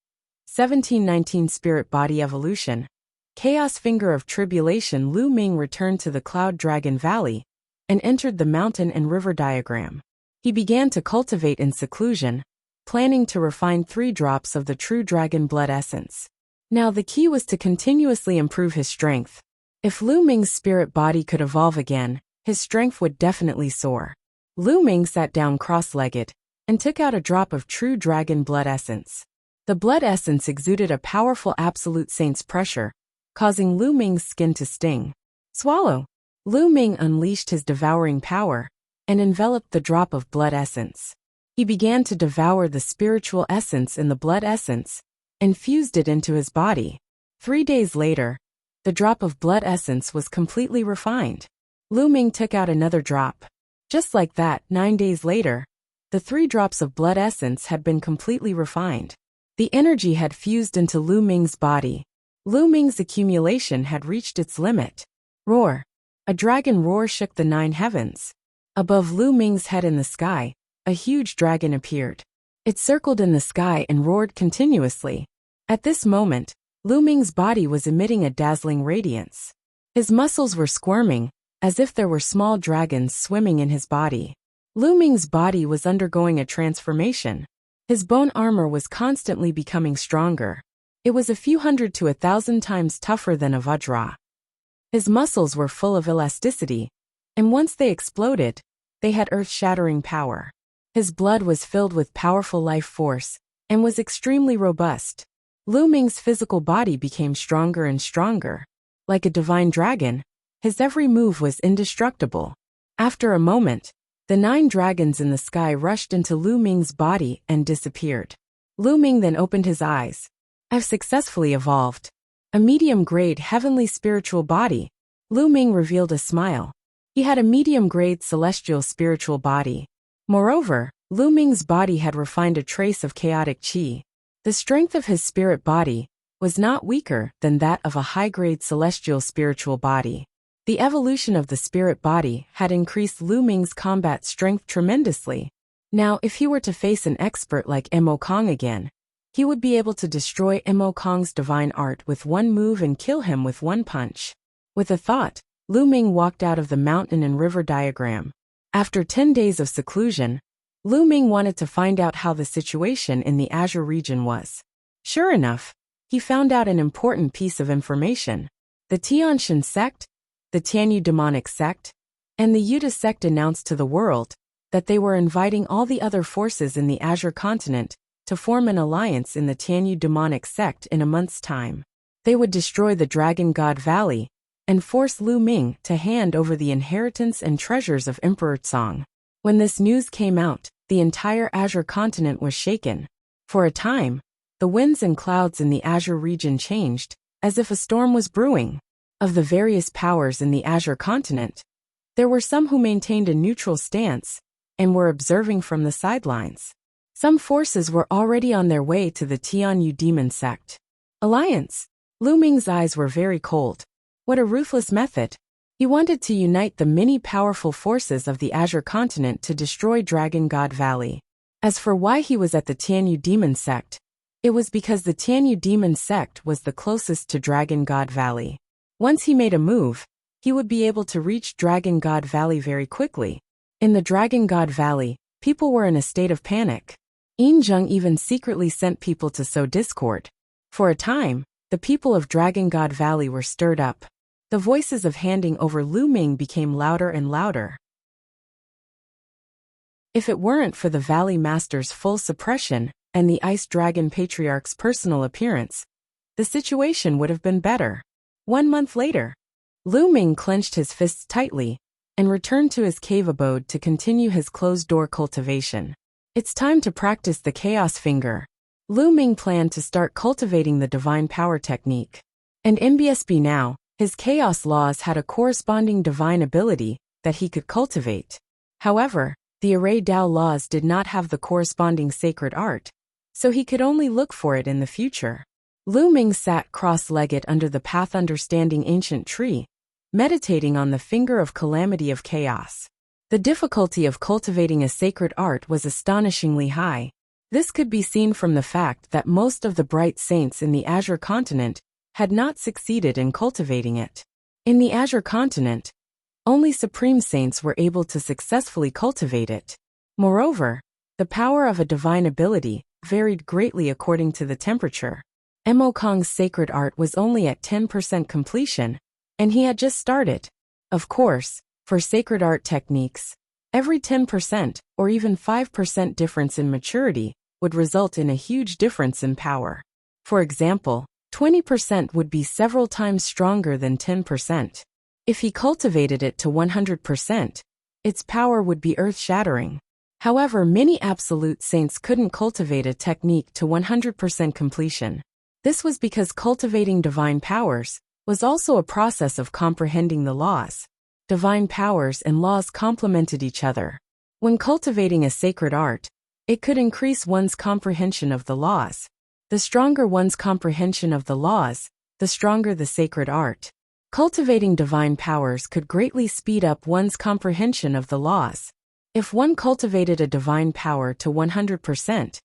1719 Spirit Body Evolution. Chaos Finger of Tribulation. Lu Ming returned to the Cloud Dragon Valley and entered the mountain and river diagram. He began to cultivate in seclusion, planning to refine 3 drops of the true dragon blood essence. Now the key was to continuously improve his strength. If Lu Ming's spirit body could evolve again, his strength would definitely soar. Lu Ming sat down cross-legged and took out a drop of true dragon blood essence. The blood essence exuded a powerful absolute saint's pressure, causing Lu Ming's skin to sting. Swallow. Lu Ming unleashed his devouring power and enveloped the drop of blood essence. He began to devour the spiritual essence in the blood essence and fused it into his body. 3 days later, the drop of blood essence was completely refined. Lu Ming took out another drop. Just like that, 9 days later, the 3 drops of blood essence had been completely refined. The energy had fused into Lu Ming's body. Lu Ming's accumulation had reached its limit. Roar. A dragon roar shook the 9 heavens. Above Lu Ming's head in the sky, a huge dragon appeared. It circled in the sky and roared continuously. At this moment, Lu Ming's body was emitting a dazzling radiance. His muscles were squirming, as if there were small dragons swimming in his body. Lu Ming's body was undergoing a transformation. His bone armor was constantly becoming stronger. It was a few hundred to 1,000 times tougher than a Vajra. His muscles were full of elasticity, and once they exploded, they had earth-shattering power. His blood was filled with powerful life force and was extremely robust. Lu Ming's physical body became stronger and stronger. Like a divine dragon, his every move was indestructible. After a moment, the 9 dragons in the sky rushed into Lu Ming's body and disappeared. Lu Ming then opened his eyes. I've successfully evolved. A medium-grade heavenly spiritual body. Lu Ming revealed a smile. He had a medium-grade celestial spiritual body. Moreover, Lu Ming's body had refined a trace of chaotic qi. The strength of his spirit body was not weaker than that of a high-grade celestial spiritual body. The evolution of the spirit body had increased Lu Ming's combat strength tremendously. Now, if he were to face an expert like Mo Kong again, he would be able to destroy Mo Kong's divine art with one move and kill him with one punch. With a thought, Lu Ming walked out of the mountain and river diagram. After 10 days of seclusion, Lu Ming wanted to find out how the situation in the Azure region was. Sure enough, he found out an important piece of information. The Tianshan sect, the Tianyu demonic sect, and the Yuta sect announced to the world that they were inviting all the other forces in the Azure continent to form an alliance in the Tianyu demonic sect in a month's time. They would destroy the Dragon God Valley and force Lu Ming to hand over the inheritance and treasures of Emperor Tsong. When this news came out, the entire Azure continent was shaken. For a time, the winds and clouds in the Azure region changed, as if a storm was brewing. Of the various powers in the Azure continent, there were some who maintained a neutral stance and were observing from the sidelines. Some forces were already on their way to the Tianyu demon sect. Alliance. Lu Ming's eyes were very cold. What a ruthless method. He wanted to unite the many powerful forces of the Azure continent to destroy Dragon God Valley. As for why he was at the Tianyu demon sect, it was because the Tianyu demon sect was the closest to Dragon God Valley. Once he made a move, he would be able to reach Dragon God Valley very quickly. In the Dragon God Valley, people were in a state of panic. Yin Zheng even secretly sent people to sow discord. For a time, the people of Dragon God Valley were stirred up. The voices of handing over Lu Ming became louder and louder. If it weren't for the Valley Master's full suppression and the Ice Dragon Patriarch's personal appearance, the situation would have been better. 1 month later, Lu Ming clenched his fists tightly and returned to his cave abode to continue his closed-door cultivation. It's time to practice the Chaos Finger. Lu Ming planned to start cultivating the Divine Power technique. And in BSB now, his Chaos Laws had a corresponding divine ability that he could cultivate. However, the Array Dao Laws did not have the corresponding sacred art, so he could only look for it in the future. Lu Ming sat cross-legged under the Path Understanding ancient tree, meditating on the Finger of Calamity of Chaos. The difficulty of cultivating a sacred art was astonishingly high. This could be seen from the fact that most of the bright saints in the Azure continent had not succeeded in cultivating it. In the Azure continent, only supreme saints were able to successfully cultivate it. Moreover, the power of a divine ability varied greatly according to the temperature. Mo Kong's sacred art was only at 10% completion, and he had just started. Of course, for sacred art techniques, every 10% or even 5% difference in maturity would result in a huge difference in power. For example, 20% would be several times stronger than 10%. If he cultivated it to 100%, its power would be earth-shattering. However, many absolute saints couldn't cultivate a technique to 100% completion. This was because cultivating divine powers was also a process of comprehending the laws. Divine powers and laws complemented each other. When cultivating a sacred art, it could increase one's comprehension of the laws. The stronger one's comprehension of the laws, the stronger the sacred art. Cultivating divine powers could greatly speed up one's comprehension of the laws. If one cultivated a divine power to 100%,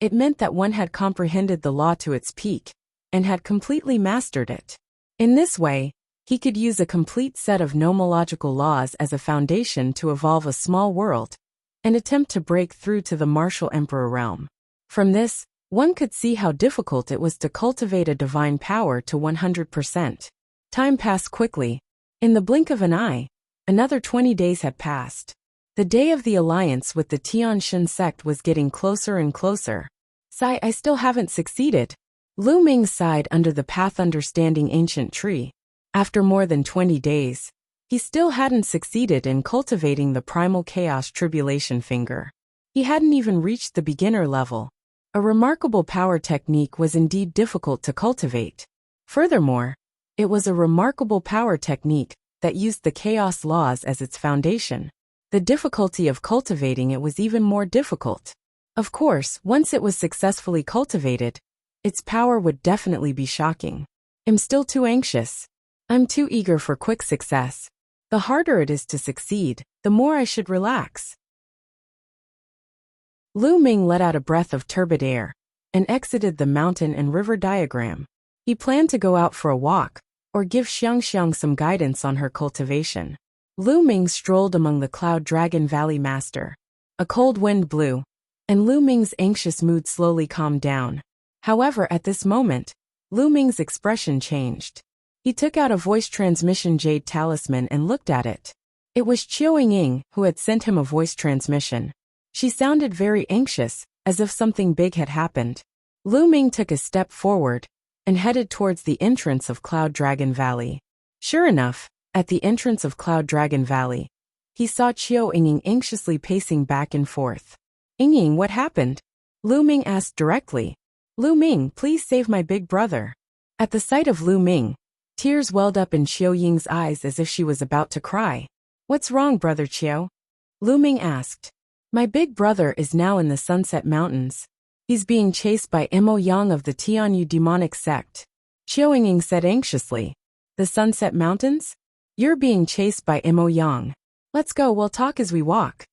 it meant that one had comprehended the law to its peak and had completely mastered it. In this way, he could use a complete set of nomological laws as a foundation to evolve a small world and attempt to break through to the martial emperor realm. From this, one could see how difficult it was to cultivate a divine power to 100%. Time passed quickly. In the blink of an eye, another 20 days had passed. The day of the alliance with the Tianshan sect was getting closer and closer. Sigh, I still haven't succeeded. Lu Ming sighed under the path understanding ancient tree. After more than 20 days, he still hadn't succeeded in cultivating the primal chaos tribulation finger. He hadn't even reached the beginner level. A remarkable power technique was indeed difficult to cultivate. Furthermore, it was a remarkable power technique that used the chaos laws as its foundation. The difficulty of cultivating it was even more difficult. Of course, once it was successfully cultivated, its power would definitely be shocking. I'm still too anxious. I'm too eager for quick success. The harder it is to succeed, the more I should relax. Lu Ming let out a breath of turbid air and exited the mountain and river diagram. He planned to go out for a walk or give Xiangxiang some guidance on her cultivation. Lu Ming strolled among the Cloud Dragon Valley Master. A cold wind blew, and Lu Ming's anxious mood slowly calmed down. However, at this moment, Lu Ming's expression changed. He took out a voice transmission jade talisman and looked at it. It was Qiao Ying who had sent him a voice transmission. She sounded very anxious, as if something big had happened. Lu Ming took a step forward and headed towards the entrance of Cloud Dragon Valley. Sure enough, at the entrance of Cloud Dragon Valley, he saw Qiao Ying anxiously pacing back and forth. Ying, what happened? Lu Ming asked directly. Lu Ming, please save my big brother. At the sight of Lu Ming, tears welled up in Qiao Ying's eyes as if she was about to cry. What's wrong, brother Qiao? Lu Ming asked. My big brother is now in the Sunset Mountains. He's being chased by Mo Yang of the Tianyu demonic sect. Qiao Ying said anxiously. The Sunset Mountains? You're being chased by Mo Yang. Let's go, we'll talk as we walk.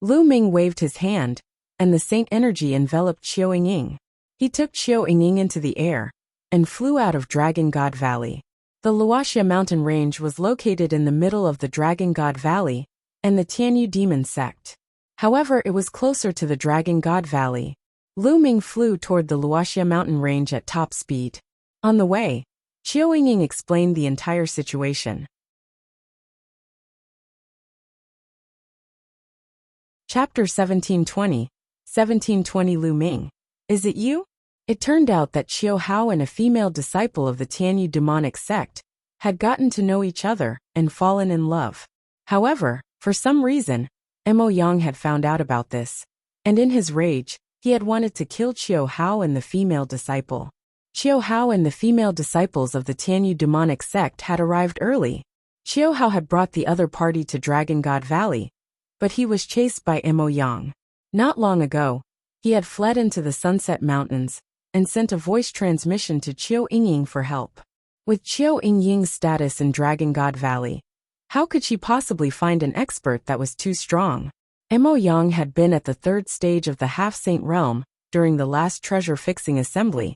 Lu Ming waved his hand, and the saint energy enveloped Qiao Ying. He took Qiao Ying into the air and flew out of Dragon God Valley. The Wuxia mountain range was located in the middle of the Dragon God Valley and the Tianyu demon sect. However, it was closer to the Dragon God Valley. Lu Ming flew toward the Wuxia mountain range at top speed. On the way, Qiao Ying explained the entire situation. Chapter 1720. 1720 Lu Ming. Is it you? It turned out that Qiao Hao and a female disciple of the Tianyu demonic sect had gotten to know each other and fallen in love. However, for some reason, Mo Yang had found out about this, and in his rage, he had wanted to kill Qiao Hao and the female disciple. Qiao Hao and the female disciples of the Tianyu demonic sect had arrived early. Qiao Hao had brought the other party to Dragon God Valley, but he was chased by Mo Yang. Not long ago, he had fled into the Sunset Mountains and sent a voice transmission to Qiao Ying for help. With Qiao Ying's status in Dragon God Valley, how could she possibly find an expert that was too strong? Mo Yang had been at the third stage of the half-saint realm during the last treasure-fixing assembly,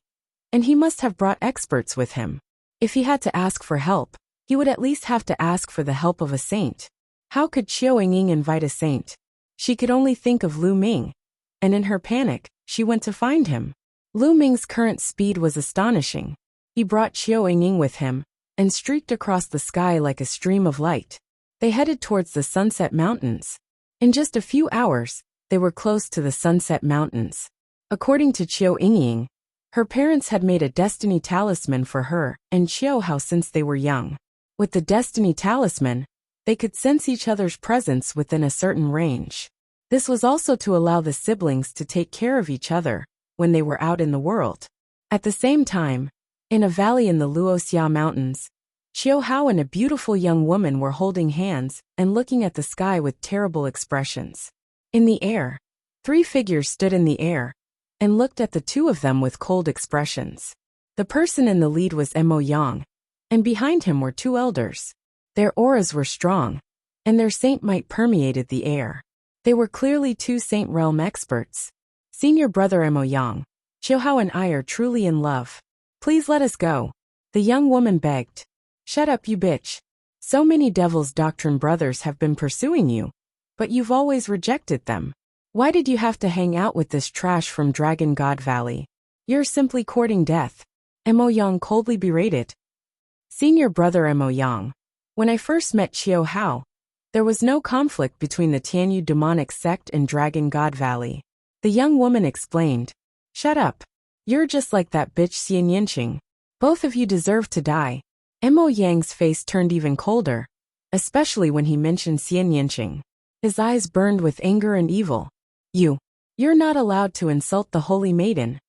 and he must have brought experts with him. If he had to ask for help, he would at least have to ask for the help of a saint. How could Qiu Ying invite a saint? She could only think of Lu Ming, and in her panic, she went to find him. Lu Ming's current speed was astonishing. He brought Qiu Ying with him, and streaked across the sky like a stream of light. They headed towards the Sunset Mountains. In just a few hours, they were close to the Sunset Mountains. According to Qiu Ying, her parents had made a destiny talisman for her and Qiu Hao since they were young. With the destiny talisman, they could sense each other's presence within a certain range. This was also to allow the siblings to take care of each other when they were out in the world. At the same time, in a valley in the Wuxia Mountains, Qiu Hao and a beautiful young woman were holding hands and looking at the sky with terrible expressions. In the air, 3 figures stood in the air and looked at the two of them with cold expressions. The person in the lead was Mo Yang, and behind him were 2 elders. Their auras were strong, and their saint might permeated the air. They were clearly 2 Saint Realm experts. Senior brother Mo Yang, Qiu Hao and I are truly in love. Please let us go. The young woman begged. Shut up, you bitch. So many Devil's Doctrine brothers have been pursuing you, but you've always rejected them. Why did you have to hang out with this trash from Dragon God Valley? You're simply courting death. Mo Yang coldly berated. Senior brother Mo Yang, when I first met Qiu Hao, there was no conflict between the Tianyu demonic sect and Dragon God Valley. The young woman explained. Shut up. You're just like that bitch Xian Yinqing. Both of you deserve to die. Mo Yang's face turned even colder, especially when he mentioned Xian Yinqing. His eyes burned with anger and evil. You're not allowed to insult the holy maiden.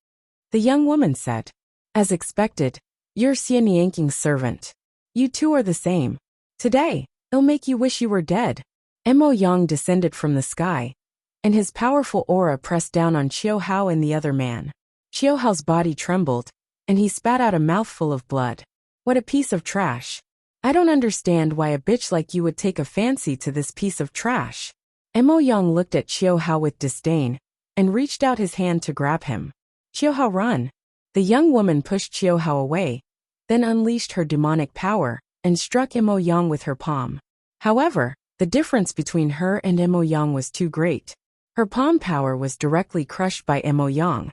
The young woman said. As expected, you're Xian Yinqing's servant. You two are the same. Today, it'll make you wish you were dead. Mo Yang descended from the sky, and his powerful aura pressed down on Qiu Hao and the other man. Qiu Hao's body trembled, and he spat out a mouthful of blood. What a piece of trash. I don't understand why a bitch like you would take a fancy to this piece of trash. Mo Yang looked at Qiu Hao with disdain, and reached out his hand to grab him. Qiu Hao, run. The young woman pushed Qiu Hao away, then unleashed her demonic power, and struck Mo Yang with her palm. However, the difference between her and Mo Yang was too great. Her palm power was directly crushed by Mo Yang,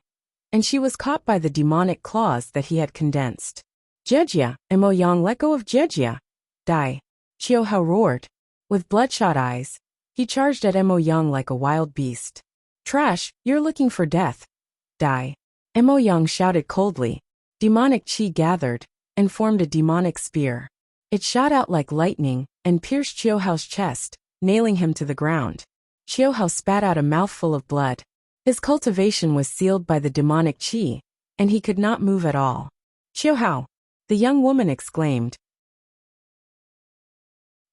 and she was caught by the demonic claws that he had condensed. Jejia, Mo Yang, let go of Jejia. Die. Qiu Hao roared. With bloodshot eyes, he charged at Mo Yang like a wild beast. Trash, you're looking for death. Die. Mo Yang shouted coldly. Demonic qi gathered, and formed a demonic spear. It shot out like lightning, and pierced Qiu Hao's chest, nailing him to the ground. Qiu Hao spat out a mouthful of blood. His cultivation was sealed by the demonic qi, and he could not move at all. Qiu Hao, the young woman exclaimed.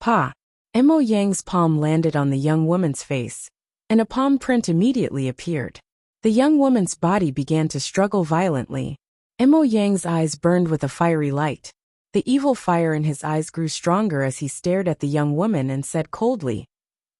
Pa! Mo Yang's palm landed on the young woman's face, and a palm print immediately appeared. The young woman's body began to struggle violently. Mo Yang's eyes burned with a fiery light. The evil fire in his eyes grew stronger as he stared at the young woman and said coldly,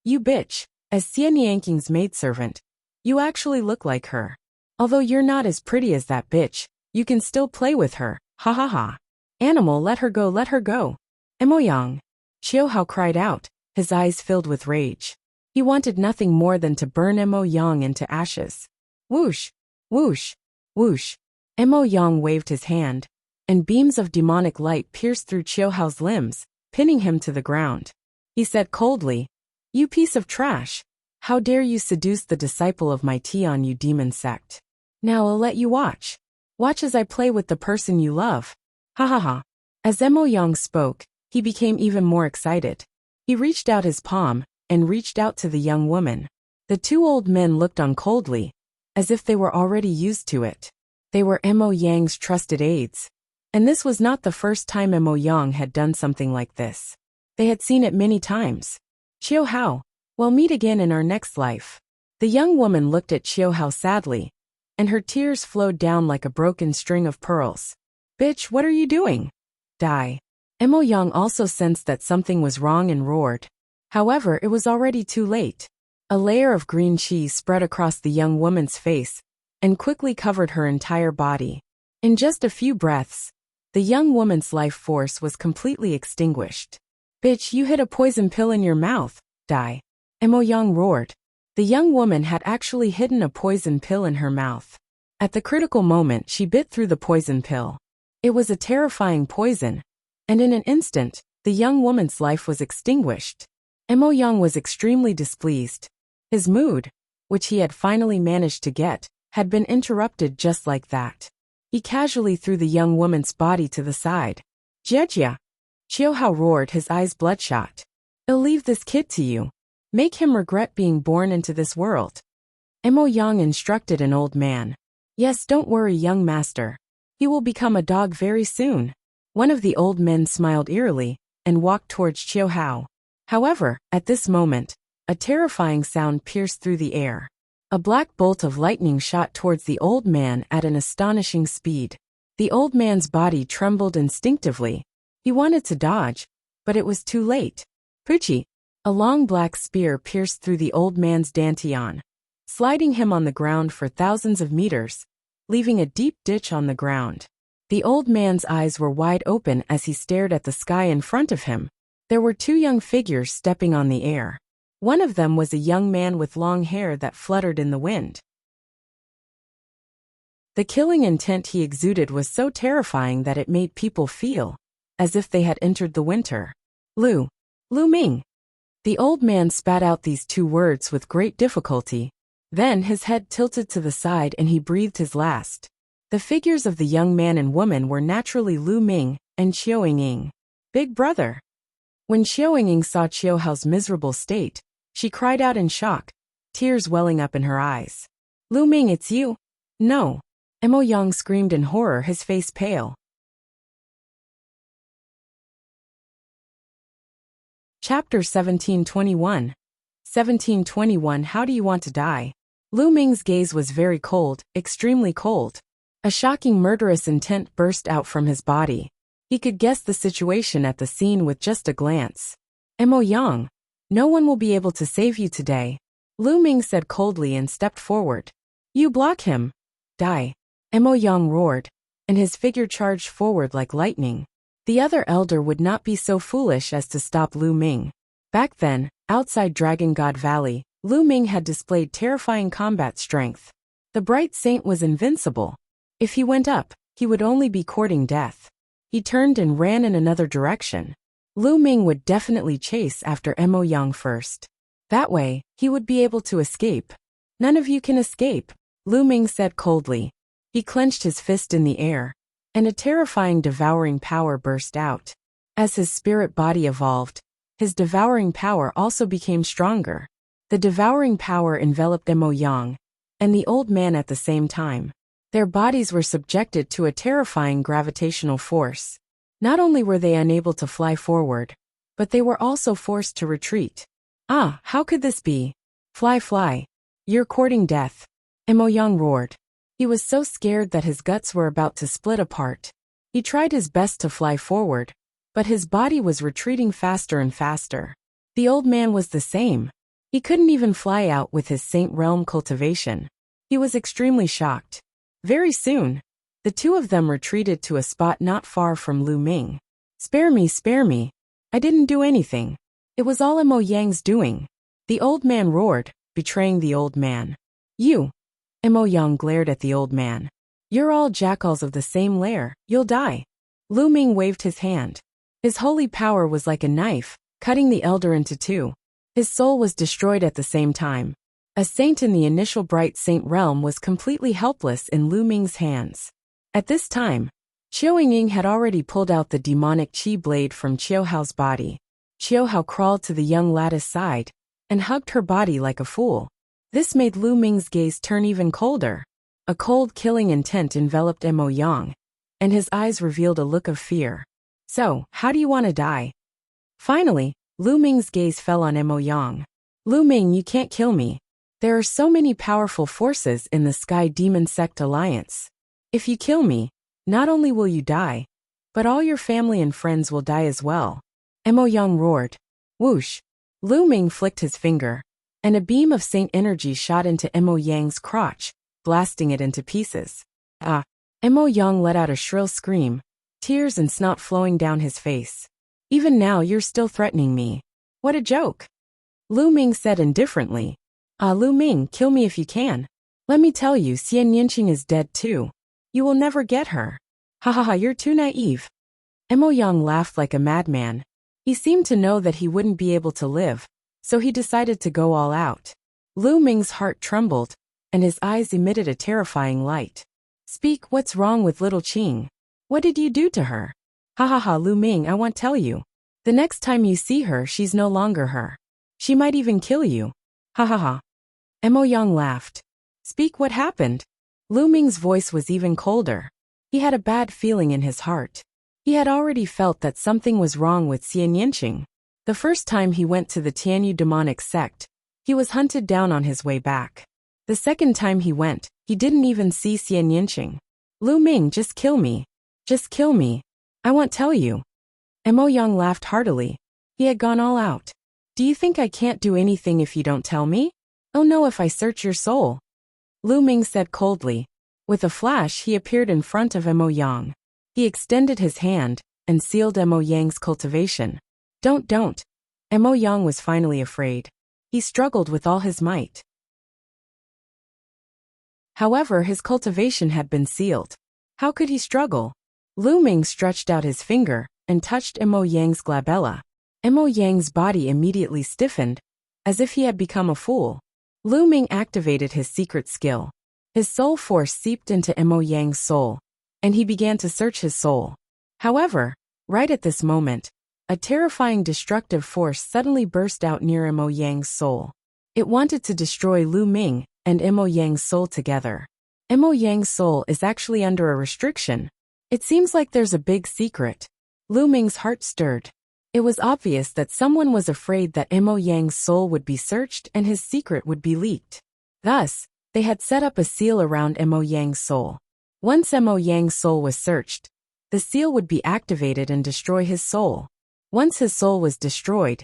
You bitch, as Xian Yinqing's maidservant, you actually look like her. Although you're not as pretty as that bitch, you can still play with her, ha ha ha. Animal, let her go, let her go. Mo Yang. Qiu Hao cried out, his eyes filled with rage. He wanted nothing more than to burn Mo Yang into ashes. Whoosh, whoosh, whoosh. Mo Yang waved his hand, and beams of demonic light pierced through Qiu Hao's limbs, pinning him to the ground. He said coldly, You piece of trash. How dare you seduce the disciple of my Tian, you demon sect. Now I'll let you watch. Watch as I play with the person you love. Ha ha ha. As Mo Yang spoke, he became even more excited. He reached out his palm, and reached out to the young woman. The 2 old men looked on coldly, as if they were already used to it. They were Mo Yang's trusted aides, and this was not the first time Mo Yang had done something like this. They had seen it many times. Qiu Hao, we'll meet again in our next life. The young woman looked at Qiu Hao sadly, and her tears flowed down like a broken string of pearls. Bitch, what are you doing? Die. Mo Yang also sensed that something was wrong and roared. However, it was already too late. A layer of green qi spread across the young woman's face, and quickly covered her entire body. In just a few breaths, the young woman's life force was completely extinguished. "Bitch, you hid a poison pill in your mouth, die," Emo Yang roared. The young woman had actually hidden a poison pill in her mouth. At the critical moment, she bit through the poison pill. It was a terrifying poison, and in an instant, the young woman's life was extinguished. Emo Yang was extremely displeased. His mood, which he had finally managed to get, had been interrupted just like that. He casually threw the young woman's body to the side. "Jejia!" Qiuhao roared, his eyes bloodshot. "I'll leave this kid to you. Make him regret being born into this world." Emo Yang instructed an old man. "Yes, don't worry, young master. He will become a dog very soon." One of the old men smiled eerily and walked towards Qiuhao. However, at this moment, a terrifying sound pierced through the air. A black bolt of lightning shot towards the old man at an astonishing speed. The old man's body trembled instinctively. He wanted to dodge, but it was too late. Puchi! A long black spear pierced through the old man's dantian, sliding him on the ground for thousands of meters, leaving a deep ditch on the ground. The old man's eyes were wide open as he stared at the sky in front of him. There were two young figures stepping on the air. One of them was a young man with long hair that fluttered in the wind. The killing intent he exuded was so terrifying that it made people feel as if they had entered the winter. Lu Ming. The old man spat out these two words with great difficulty. Then his head tilted to the side and he breathed his last. The figures of the young man and woman were naturally Lu Ming and Qiao Ying. Big brother. When Qiao Ying saw Qiuhao's miserable state, she cried out in shock, tears welling up in her eyes. "Lu Ming, it's you?" "No." Emo Yang screamed in horror, his face pale. Chapter 1721. 1721. How do you want to die? Lu Ming's gaze was very cold, extremely cold. A shocking murderous intent burst out from his body. He could guess the situation at the scene with just a glance. "Emo Yang, no one will be able to save you today," Lu Ming said coldly and stepped forward. "You block him. Die." Emo Yang roared, and his figure charged forward like lightning. The other elder would not be so foolish as to stop Lu Ming. Back then, outside Dragon God Valley, Lu Ming had displayed terrifying combat strength. The bright saint was invincible. If he went up, he would only be courting death. He turned and ran in another direction. Lu Ming would definitely chase after Emo Yang first. That way, he would be able to escape. "None of you can escape," Lu Ming said coldly. He clenched his fist in the air, and a terrifying devouring power burst out. As his spirit body evolved, his devouring power also became stronger. The devouring power enveloped Emo Yang and the old man at the same time. Their bodies were subjected to a terrifying gravitational force. Not only were they unable to fly forward, but they were also forced to retreat. "Ah, how could this be? Fly. You're courting death," Emo Yang roared. He was so scared that his guts were about to split apart. He tried his best to fly forward, but his body was retreating faster and faster. The old man was the same. He couldn't even fly out with his Saint Realm cultivation. He was extremely shocked. Very soon, the two of them retreated to a spot not far from Lu Ming. Spare me. I didn't do anything. It was all Emo Yang's doing," the old man roared, betraying the old man. "You." Emo Yang glared at the old man. "You're all jackals of the same lair, you'll die." Lu Ming waved his hand. His holy power was like a knife, cutting the elder into two. His soul was destroyed at the same time. A saint in the initial bright saint realm was completely helpless in Lu Ming's hands. At this time, Qiao Ying had already pulled out the demonic qi blade from Qiuhao's body. Qiuhao crawled to the young lad's side and hugged her body like a fool. This made Lu Ming's gaze turn even colder. A cold killing intent enveloped Emo Yang, and his eyes revealed a look of fear. "So, how do you want to die?" Finally, Lu Ming's gaze fell on Emo Yang. "Lu Ming, you can't kill me. There are so many powerful forces in the Sky Demon Sect Alliance. If you kill me, not only will you die, but all your family and friends will die as well." Emo Yang roared. Whoosh! Lu Ming flicked his finger, and a beam of saint energy shot into Emo Yang's crotch, blasting it into pieces. Ah! Mo Yang let out a shrill scream, tears and snot flowing down his face. Even now you're still threatening me. What a joke! Lu Ming said indifferently. Ah, Lu Ming, kill me if you can. Let me tell you, Xian Yinqing is dead too. You will never get her. Ha ha ha, you're too naive. Mo Yang laughed like a madman. He seemed to know that he wouldn't be able to live, so he decided to go all out. Lu Ming's heart trembled, and his eyes emitted a terrifying light. Speak, what's wrong with little Qing? What did you do to her? Ha ha ha, Lu Ming, I won't tell you. The next time you see her, she's no longer her. She might even kill you. Ha ha ha. Mo Yang laughed. Speak, what happened? Lu Ming's voice was even colder. He had a bad feeling in his heart. He had already felt that something was wrong with Xian Yinqing. The first time he went to the Tianyu demonic sect, he was hunted down on his way back. The second time he went, he didn't even see Xian Yinqing. Lu Ming, just kill me. Just kill me. I won't tell you. Mo Yang laughed heartily. He had gone all out. Do you think I can't do anything if you don't tell me? Oh no, if I search your soul. Lu Ming said coldly. With a flash, he appeared in front of Mo Yang. He extended his hand and sealed Mo Yang's cultivation. Don't. Mo Yang was finally afraid. He struggled with all his might. However, his cultivation had been sealed. How could he struggle? Lu Ming stretched out his finger and touched Mo Yang's glabella. Mo Yang's body immediately stiffened, as if he had become a fool. Lu Ming activated his secret skill. His soul force seeped into Mo Yang's soul, and he began to search his soul. However, right at this moment, a terrifying destructive force suddenly burst out near Mo Yang's soul. It wanted to destroy Lu Ming and Mo Yang's soul together. Mo Yang's soul is actually under a restriction. It seems like there's a big secret. Lu Ming's heart stirred. It was obvious that someone was afraid that Mo Yang's soul would be searched and his secret would be leaked. Thus, they had set up a seal around Mo Yang's soul. Once Mo Yang's soul was searched, the seal would be activated and destroy his soul. Once his soul was destroyed,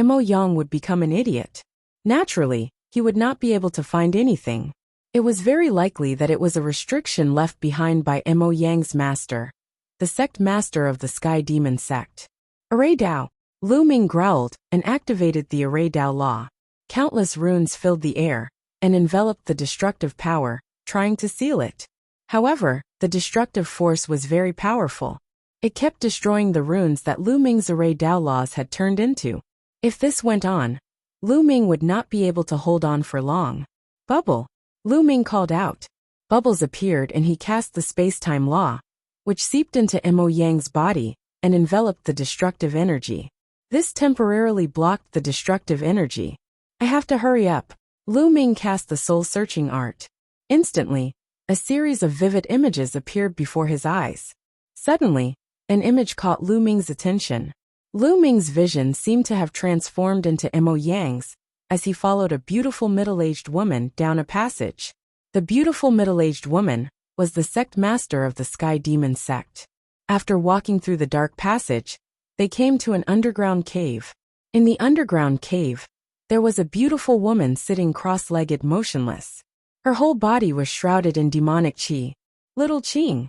Mo Yang would become an idiot. Naturally, he would not be able to find anything. It was very likely that it was a restriction left behind by Mo Yang's master, the sect master of the Sky Demon sect. Array Dao. Lu Ming growled and activated the Array Dao law. Countless runes filled the air and enveloped the destructive power, trying to seal it. However, the destructive force was very powerful. It kept destroying the runes that Lu Ming's Array Dao laws had turned into. If this went on, Lu Ming would not be able to hold on for long. Bubble. Lu Ming called out. Bubbles appeared and he cast the space-time law, which seeped into Mo Yang's body and enveloped the destructive energy. This temporarily blocked the destructive energy. I have to hurry up. Lu Ming cast the soul-searching art. Instantly, a series of vivid images appeared before his eyes. Suddenly, an image caught Lu Ming's attention. Lu Ming's vision seemed to have transformed into Mo Yang's, as he followed a beautiful middle-aged woman down a passage. The beautiful middle-aged woman was the sect master of the Sky Demon sect. After walking through the dark passage, they came to an underground cave. In the underground cave, there was a beautiful woman sitting cross-legged motionless. Her whole body was shrouded in demonic qi. Little Qing.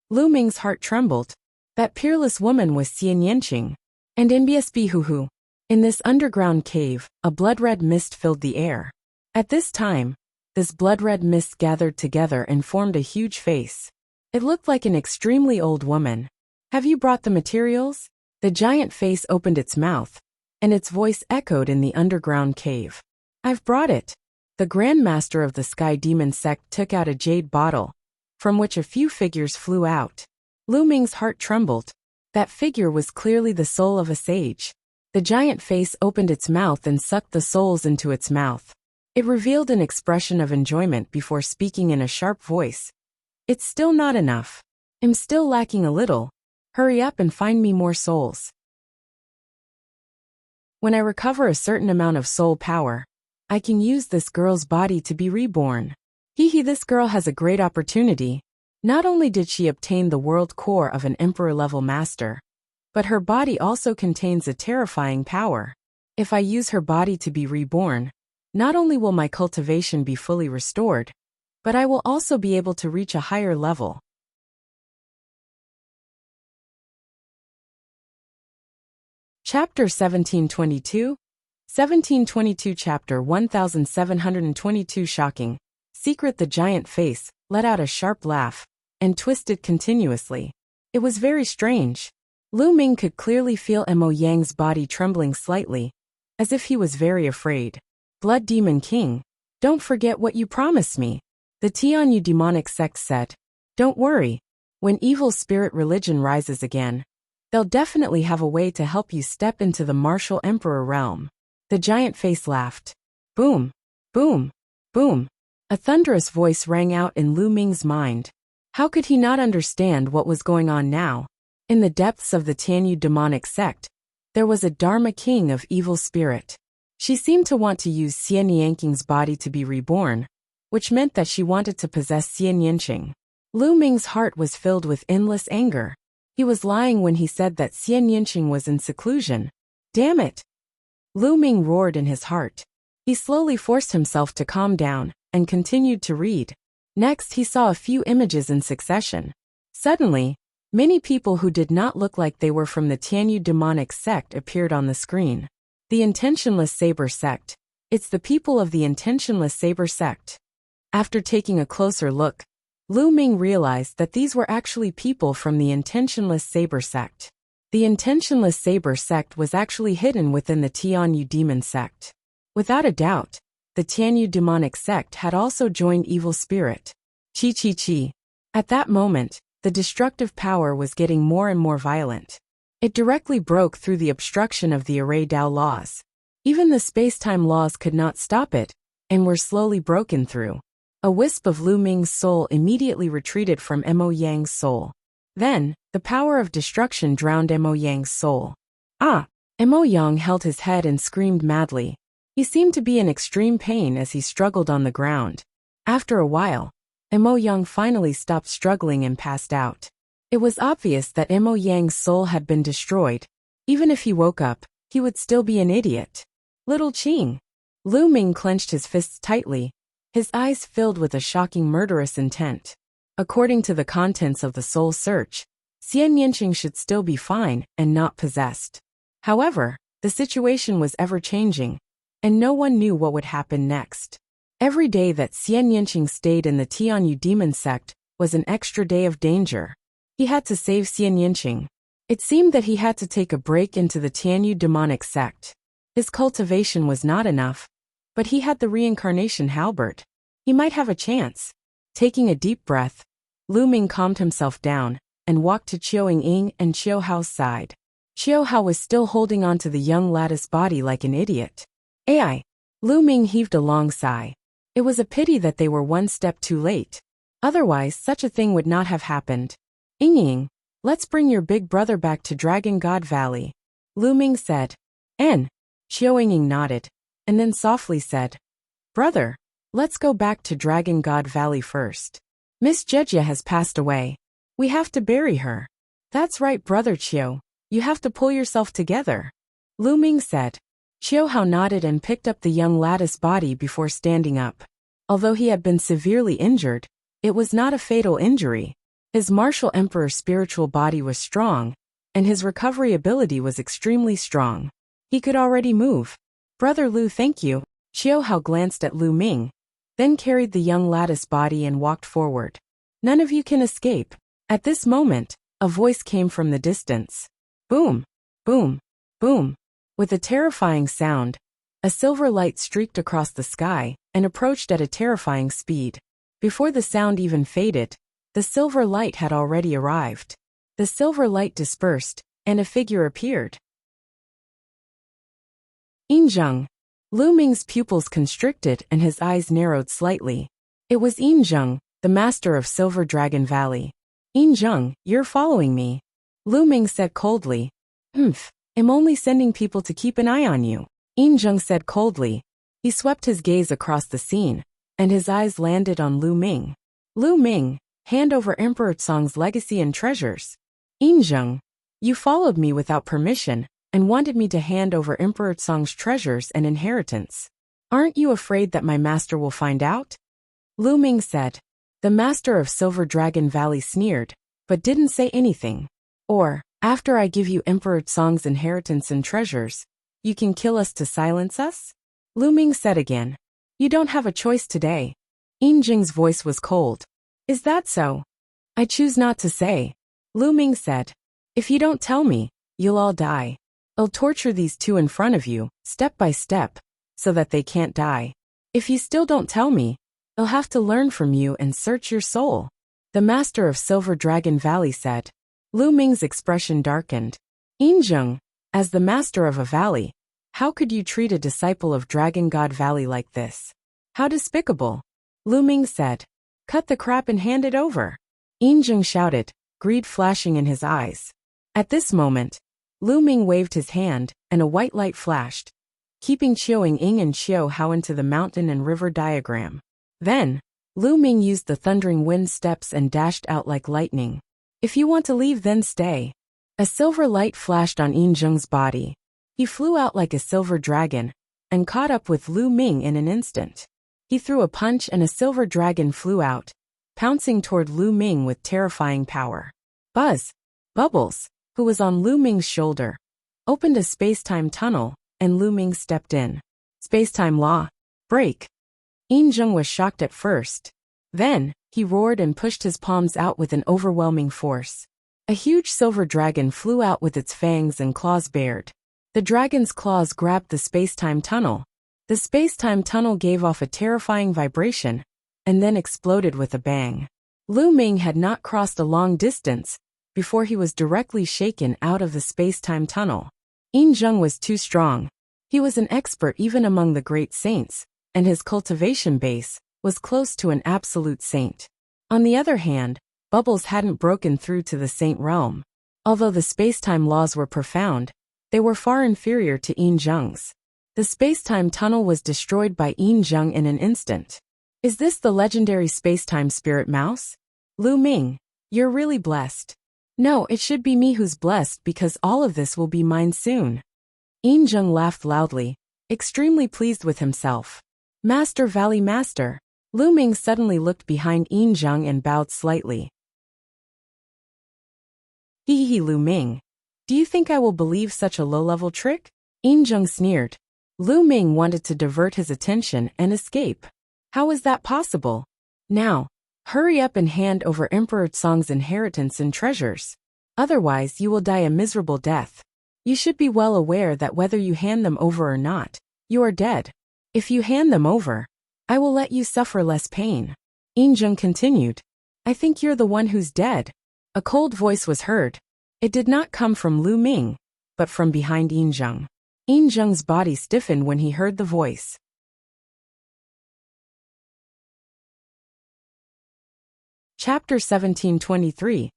Lu Ming's heart trembled. That peerless woman was Xian Yinqing. And NBSB Huhu. In this underground cave, a blood-red mist filled the air. At this time, this blood-red mist gathered together and formed a huge face. It looked like an extremely old woman. Have you brought the materials? The giant face opened its mouth, and its voice echoed in the underground cave. I've brought it. The Grand Master of the Sky Demon sect took out a jade bottle, from which a few figures flew out. Lu Ming's heart trembled. That figure was clearly the soul of a sage. The giant face opened its mouth and sucked the souls into its mouth. It revealed an expression of enjoyment before speaking in a sharp voice. It's still not enough. I'm still lacking a little. Hurry up and find me more souls. When I recover a certain amount of soul power, I can use this girl's body to be reborn. This girl has a great opportunity. Not only did she obtain the world core of an emperor-level master, but her body also contains a terrifying power. If I use her body to be reborn, not only will my cultivation be fully restored, but I will also be able to reach a higher level. Chapter 1722, 1722 Chapter 1722 Shocking. Secret. The giant face let out a sharp laugh and twisted continuously. It was very strange. Lu Ming could clearly feel Mo Yang's body trembling slightly, as if he was very afraid. Blood Demon King, don't forget what you promised me, the Tianyu demonic sect said. Don't worry. When evil spirit religion rises again, they'll definitely have a way to help you step into the martial emperor realm. The giant face laughed. Boom, boom, boom. A thunderous voice rang out in Lu Ming's mind. How could he not understand what was going on now? In the depths of the Tianyu demonic sect, there was a Dharma king of evil spirit. She seemed to want to use Xian Yanqing's body to be reborn, which meant that she wanted to possess Xian Yanqing. Lu Ming's heart was filled with endless anger. He was lying when he said that Xian Yanqing was in seclusion. Damn it! Lu Ming roared in his heart. He slowly forced himself to calm down and continued to read. Next, he saw a few images in succession. Suddenly, many people who did not look like they were from the Tianyu demonic sect appeared on the screen. The Intentionless Saber Sect. It's the people of the Intentionless Saber Sect. After taking a closer look, Lu Ming realized that these were actually people from the Intentionless Saber Sect. The Intentionless Saber Sect was actually hidden within the Tianyu Demon Sect. Without a doubt, the Tianyu Demonic Sect had also joined Evil Spirit. Chi. At that moment, the destructive power was getting more and more violent. It directly broke through the obstruction of the Array Dao laws. Even the space-time laws could not stop it, and were slowly broken through. A wisp of Lu Ming's soul immediately retreated from Mo Yang's soul. Then, the power of destruction drowned Mo Yang's soul. Mo Yang held his head and screamed madly. He seemed to be in extreme pain as he struggled on the ground. After a while, Mo Yang finally stopped struggling and passed out. It was obvious that Mo Yang's soul had been destroyed. Even if he woke up, he would still be an idiot. Little Qing. Lu Ming clenched his fists tightly, his eyes filled with a shocking murderous intent. According to the contents of the soul search, Xian Yanqing should still be fine and not possessed. However, the situation was ever-changing, and no one knew what would happen next. Every day that Xian Yanqing stayed in the Tianyu demon sect was an extra day of danger. He had to save Xian Yanqing. It seemed that he had to take a break into the Tianyu demonic sect. His cultivation was not enough, but he had the reincarnation halberd. He might have a chance. Taking a deep breath, Lu Ming calmed himself down and walked to Qiu Ying and Qiu Hao's side. Qiu Hao was still holding on to the young lattice body like an idiot. Ai! Lu Ming heaved a long sigh. It was a pity that they were one step too late. Otherwise, such a thing would not have happened. Ying, let's bring your big brother back to Dragon God Valley, Lu Ming said. Qiu Ying nodded, and then softly said, Brother, let's go back to Dragon God Valley first. Miss Jejia has passed away. We have to bury her. That's right, Brother Qiu. You have to pull yourself together, Lu Ming said. Qiu Hao nodded and picked up the young lattice body before standing up. Although he had been severely injured, it was not a fatal injury. His martial emperor spiritual body was strong, and his recovery ability was extremely strong. He could already move. Brother Lu, thank you. Qiu Hao glanced at Lu Ming, then carried the young lattice body and walked forward. None of you can escape. At this moment, a voice came from the distance. Boom, boom, boom. With a terrifying sound, a silver light streaked across the sky and approached at a terrifying speed. Before the sound even faded, the silver light had already arrived. The silver light dispersed, and a figure appeared. Yinzheng. Lu Ming's pupils constricted and his eyes narrowed slightly. It was Yinzheng, the master of Silver Dragon Valley. Yinzheng, you're following me, Lu Ming said coldly. I'm only sending people to keep an eye on you, Yinzheng said coldly. He swept his gaze across the scene, and his eyes landed on Lu Ming. Lu Ming, hand over Emperor Tsong's legacy and treasures. Yinzheng, you followed me without permission, and wanted me to hand over Emperor Tsong's treasures and inheritance. Aren't you afraid that my master will find out? Lu Ming said. The master of Silver Dragon Valley sneered, but didn't say anything. Or, after I give you Emperor Song's inheritance and treasures, you can kill us to silence us? Lu Ming said again. You don't have a choice today. Yin Jing's voice was cold. Is that so? I choose not to say. Lu Ming said. If you don't tell me, you'll all die. I'll torture these two in front of you, step by step, so that they can't die. If you still don't tell me, I'll have to learn from you and search your soul. The master of Silver Dragon Valley said. Lu Ming's expression darkened. Yin Jing, as the master of a valley, how could you treat a disciple of Dragon God Valley like this? How despicable. Lu Ming said. Cut the crap and hand it over. Yin Jing shouted, greed flashing in his eyes. At this moment, Lu Ming waved his hand, and a white light flashed, keeping Qiao Ying and Qiao Hao into the mountain and river diagram. Then, Lu Ming used the thundering wind steps and dashed out like lightning. If you want to leave, then stay. A silver light flashed on Yin Jing's body. He flew out like a silver dragon, and caught up with Lu Ming in an instant. He threw a punch and a silver dragon flew out, pouncing toward Lu Ming with terrifying power. Buzz, Bubbles, who was on Lu Ming's shoulder, opened a space-time tunnel, and Lu Ming stepped in. Space-time law. Break. Yin Jing was shocked at first. Then, he roared and pushed his palms out with an overwhelming force. A huge silver dragon flew out with its fangs and claws bared. The dragon's claws grabbed the space-time tunnel. The space-time tunnel gave off a terrifying vibration, and then exploded with a bang. Lu Ming had not crossed a long distance before he was directly shaken out of the space-time tunnel. Yin Jing was too strong. He was an expert even among the great saints, and his cultivation base was close to an absolute saint. On the other hand, Bubbles hadn't broken through to the saint realm. Although the space-time laws were profound, they were far inferior to Yin Jing's. The space-time tunnel was destroyed by Yin Jing in an instant. Is this the legendary space-time spirit mouse? Lu Ming, you're really blessed. No, it should be me who's blessed because all of this will be mine soon. Yin Jing laughed loudly, extremely pleased with himself. Master Valley Master. Lu Ming suddenly looked behind Yin Jing and bowed slightly. Hee Lu Ming. Do you think I will believe such a low-level trick? Yin Jing sneered. Lu Ming wanted to divert his attention and escape. How is that possible? Now, hurry up and hand over Emperor Song's inheritance and treasures. Otherwise you will die a miserable death. You should be well aware that whether you hand them over or not, you are dead. If you hand them over, I will let you suffer less pain. Yin Jing continued. I think you're the one who's dead. A cold voice was heard. It did not come from Lu Ming, but from behind Yin Jing. Yin Jing's body stiffened when he heard the voice. Chapter 1723.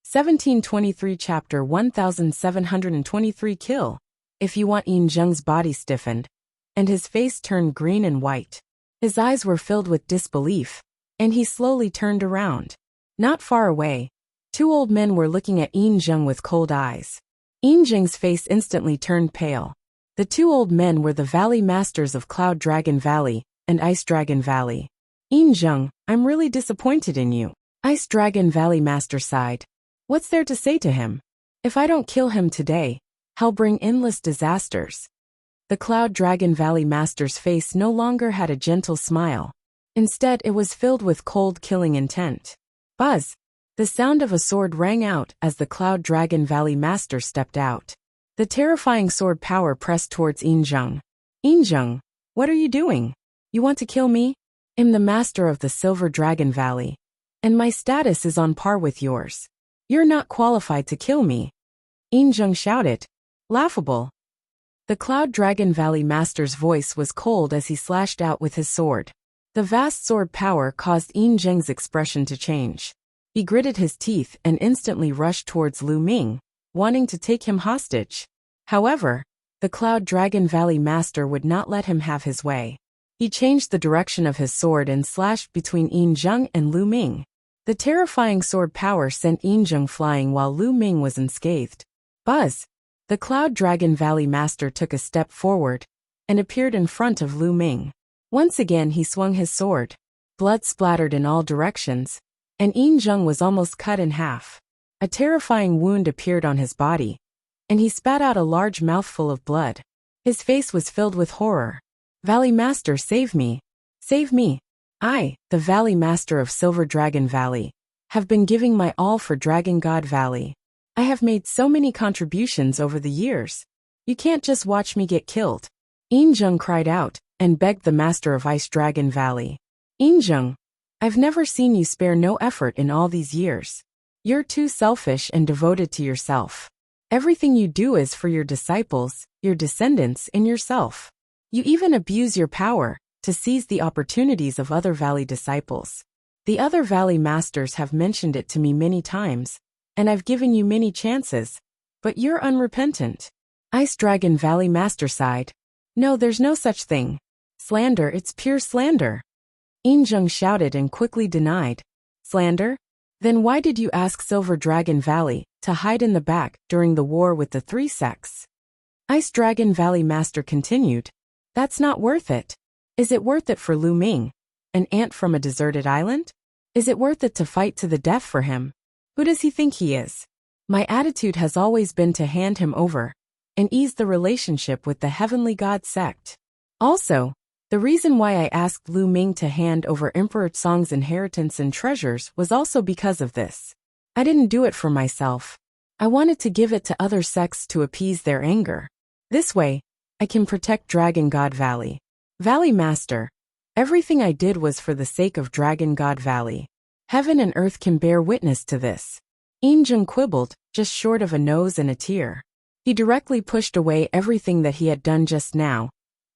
1723 Chapter 1723 Kill. If you want. Yin Jing's body stiffened, and his face turned green and white. His eyes were filled with disbelief, and he slowly turned around. Not far away, two old men were looking at Yin Jing with cold eyes. Yin Jing's face instantly turned pale. The two old men were the Valley Masters of Cloud Dragon Valley and Ice Dragon Valley. Yin Jing, I'm really disappointed in you. Ice Dragon Valley Master sighed. What's there to say to him? If I don't kill him today, I'll bring endless disasters. The Cloud Dragon Valley Master's face no longer had a gentle smile. Instead, it was filled with cold, killing intent. Buzz! The sound of a sword rang out as the Cloud Dragon Valley Master stepped out. The terrifying sword power pressed towards Yin Jing. Yin Jing, what are you doing? You want to kill me? I'm the master of the Silver Dragon Valley, and my status is on par with yours. You're not qualified to kill me. Yin Jing shouted. Laughable. The Cloud Dragon Valley Master's voice was cold as he slashed out with his sword. The vast sword power caused Yin Jing's expression to change. He gritted his teeth and instantly rushed towards Lu Ming, wanting to take him hostage. However, the Cloud Dragon Valley Master would not let him have his way. He changed the direction of his sword and slashed between Yin Jing and Lu Ming. The terrifying sword power sent Yin Jing flying while Lu Ming was unscathed. Buzz! The Cloud Dragon Valley Master took a step forward and appeared in front of Lu Ming. Once again he swung his sword. Blood splattered in all directions, and Jung was almost cut in half. A terrifying wound appeared on his body, and he spat out a large mouthful of blood. His face was filled with horror. Valley Master, save me! Save me! I, the Valley Master of Silver Dragon Valley, have been giving my all for Dragon God Valley. I have made so many contributions over the years. You can't just watch me get killed. Jung cried out, and begged the Master of Ice Dragon Valley. Jung, I've never seen you spare no effort in all these years. You're too selfish and devoted to yourself. Everything you do is for your disciples, your descendants, and yourself. You even abuse your power to seize the opportunities of other Valley disciples. The other Valley Masters have mentioned it to me many times, and I've given you many chances, but you're unrepentant. Ice Dragon Valley Master sighed. No, there's no such thing. Slander, it's pure slander. Jung shouted and quickly denied. Slander? Then why did you ask Silver Dragon Valley to hide in the back during the war with the three sects? Ice Dragon Valley Master continued. That's not worth it. Is it worth it for Lu Ming, an ant from a deserted island? Is it worth it to fight to the death for him? Who does he think he is? My attitude has always been to hand him over and ease the relationship with the Heavenly God sect. Also, the reason why I asked Lu Ming to hand over Emperor Tsong's inheritance and treasures was also because of this. I didn't do it for myself. I wanted to give it to other sects to appease their anger. This way, I can protect Dragon God Valley. Valley Master, everything I did was for the sake of Dragon God Valley. Heaven and earth can bear witness to this. Jung quibbled, just short of a nose and a tear. He directly pushed away everything that he had done just now,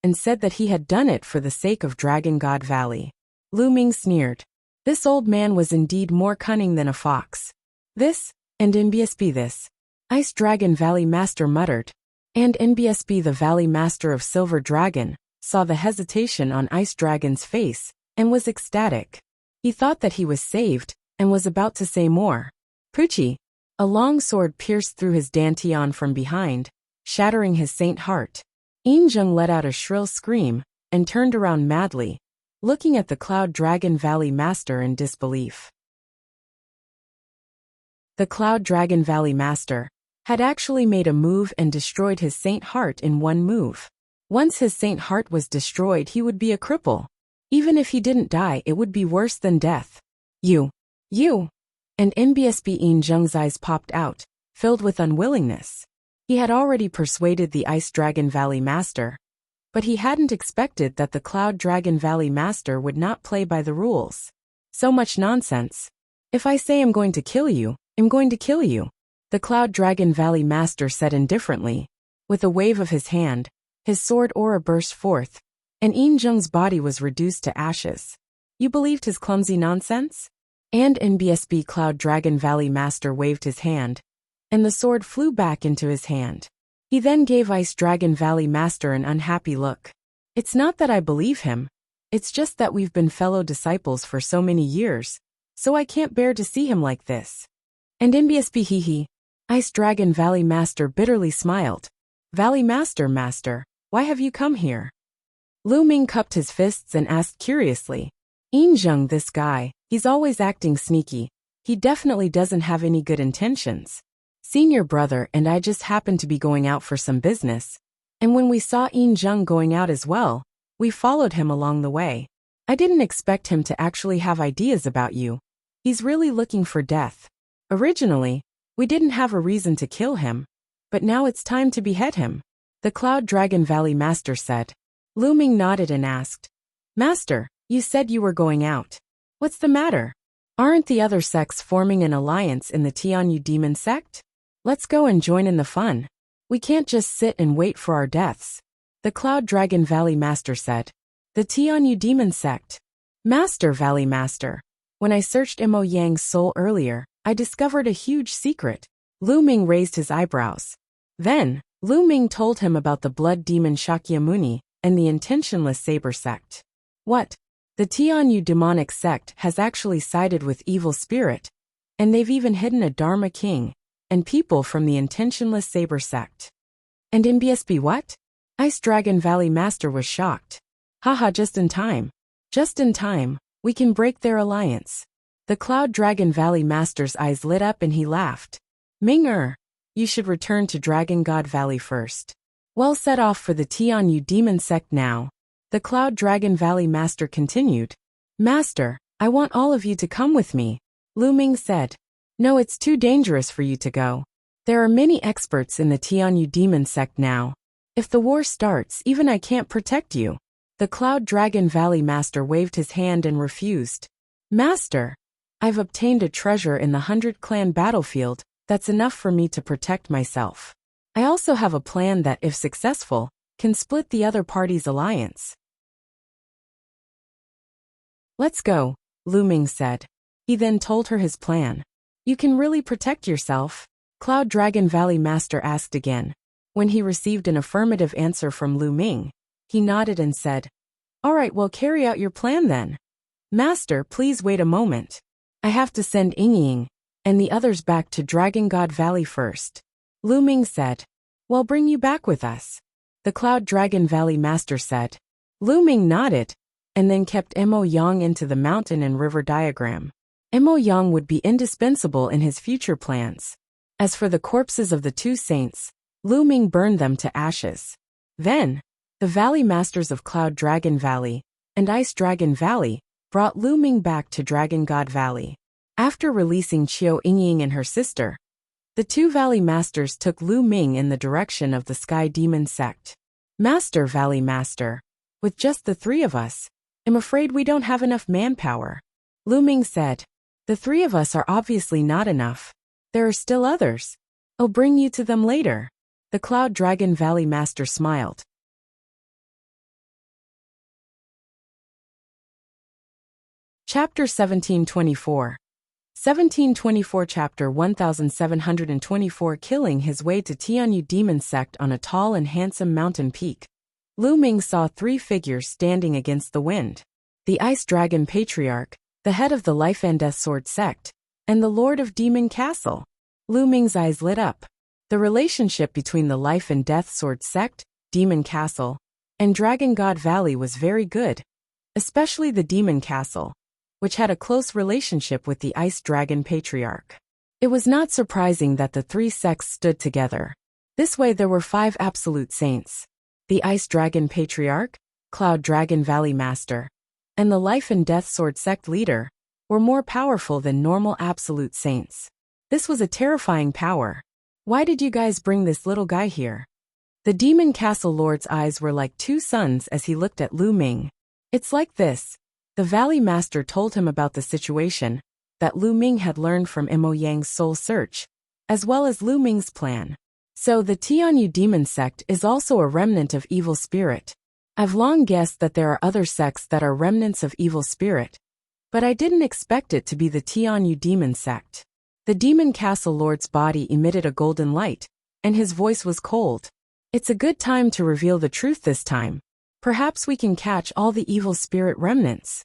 and said that he had done it for the sake of Dragon God Valley. Lu Ming sneered. This old man was indeed more cunning than a fox. This, and NBSB this. Ice Dragon Valley Master muttered. And NBSB the Valley Master of Silver Dragon saw the hesitation on Ice Dragon's face, and was ecstatic. He thought that he was saved, and was about to say more. Poochie! A long sword pierced through his dantian from behind, shattering his saint heart. Jung let out a shrill scream, and turned around madly, looking at the Cloud Dragon Valley Master in disbelief. The Cloud Dragon Valley Master had actually made a move and destroyed his saint heart in one move. Once his saint heart was destroyed, he would be a cripple. Even if he didn't die, it would be worse than death. You! And NBSB Jung's eyes popped out, filled with unwillingness. He had already persuaded the Ice Dragon Valley Master, but he hadn't expected that the Cloud Dragon Valley Master would not play by the rules. So much nonsense. If I say I'm going to kill you, I'm going to kill you, the Cloud Dragon Valley Master said indifferently. With a wave of his hand, his sword aura burst forth, and Jung's body was reduced to ashes. You believed his clumsy nonsense? And NBSB Cloud Dragon Valley Master waved his hand, and the sword flew back into his hand. He then gave Ice Dragon Valley Master an unhappy look. It's not that I believe him. It's just that we've been fellow disciples for so many years, so I can't bear to see him like this. And NBSB hee. Ice Dragon Valley Master bitterly smiled. Valley Master, why have you come here? Lu Ming cupped his fists and asked curiously. Jung, this guy, he's always acting sneaky. He definitely doesn't have any good intentions. Senior brother and I just happened to be going out for some business, and when we saw Jung going out as well, we followed him along the way. I didn't expect him to actually have ideas about you. He's really looking for death. Originally, we didn't have a reason to kill him, but now it's time to behead him, the Cloud Dragon Valley Master said. Lu Ming nodded and asked, Master, you said you were going out. What's the matter? Aren't the other sects forming an alliance in the Tianyu Demon Sect? Let's go and join in the fun. We can't just sit and wait for our deaths, the Cloud Dragon Valley Master said. The Tianyu Demon Sect. Master, Valley Master. When I searched Mo Yang's soul earlier, I discovered a huge secret. Lu Ming raised his eyebrows. Then, Lu Ming told him about the blood demon Shakyamuni and the intentionless saber sect. What? The Tianyu demonic sect has actually sided with evil spirit, and they've even hidden a Dharma king and people from the intentionless saber sect. And in BSB what? Ice Dragon Valley Master was shocked. Haha, just in time. Just in time, We can break their alliance. The Cloud Dragon Valley Master's eyes lit up and he laughed. Ming, you should return to Dragon God Valley first. Well, set off for the Tianyu Demon Sect now. The Cloud Dragon Valley Master continued. Master, I want all of you to come with me. Lu Ming said. No, it's too dangerous for you to go. There are many experts in the Tianyu Demon Sect now. If the war starts, even I can't protect you. The Cloud Dragon Valley Master waved his hand and refused. Master, I've obtained a treasure in the 100 Clan battlefield, that's enough for me to protect myself. I also have a plan that, if successful, can split the other party's alliance. Let's go, Lu Ming said. He then told her his plan. You can really protect yourself? Cloud Dragon Valley Master asked again. When he received an affirmative answer from Lu Ming, he nodded and said, All right, well, carry out your plan then. Master, please wait a moment. I have to send Ying and the others back to Dragon God Valley first. Lu Ming said, Well, bring you back with us. The Cloud Dragon Valley Master said. Lu Ming nodded, and then kept Mo Yang into the mountain and river diagram. Mo Yang would be indispensable in his future plans. As for the corpses of the two saints, Lu Ming burned them to ashes. Then, the Valley Masters of Cloud Dragon Valley and Ice Dragon Valley brought Lu Ming back to Dragon God Valley. After releasing Qiu Yingying and her sister, the two Valley Masters took Lu Ming in the direction of the Sky Demon Sect. Master, Valley Master, with just the three of us, I'm afraid we don't have enough manpower. Lu Ming said. The three of us are obviously not enough. There are still others. I'll bring you to them later. The Cloud Dragon Valley Master smiled. Chapter 1724. 1724 Chapter 1724 Killing his way to Tianyu Demon Sect on a tall and handsome mountain peak. Lu Ming saw three figures standing against the wind. The Ice Dragon Patriarch, the head of the Life and Death Sword Sect, and the Lord of Demon Castle. Lu Ming's eyes lit up. The relationship between the Life and Death Sword Sect, Demon Castle, and Dragon God Valley was very good, especially the Demon Castle, which had a close relationship with the Ice Dragon Patriarch. It was not surprising that the three sects stood together. This way there were 5 absolute saints. The Ice Dragon Patriarch, Cloud Dragon Valley Master, and the Life and Death Sword Sect leader were more powerful than normal absolute saints. This was a terrifying power. Why did you guys bring this little guy here? The Demon Castle Lord's eyes were like 2 suns as he looked at Lu Ming. It's like this. The Valley Master told him about the situation that Lu Ming had learned from Mo Yang's soul search, as well as Lu Ming's plan. So the Tianyu Demon Sect is also a remnant of evil spirit. I've long guessed that there are other sects that are remnants of evil spirit, but I didn't expect it to be the Tianyu Demon Sect. The Demon Castle Lord's body emitted a golden light, and his voice was cold. It's a good time to reveal the truth this time. Perhaps we can catch all the evil spirit remnants.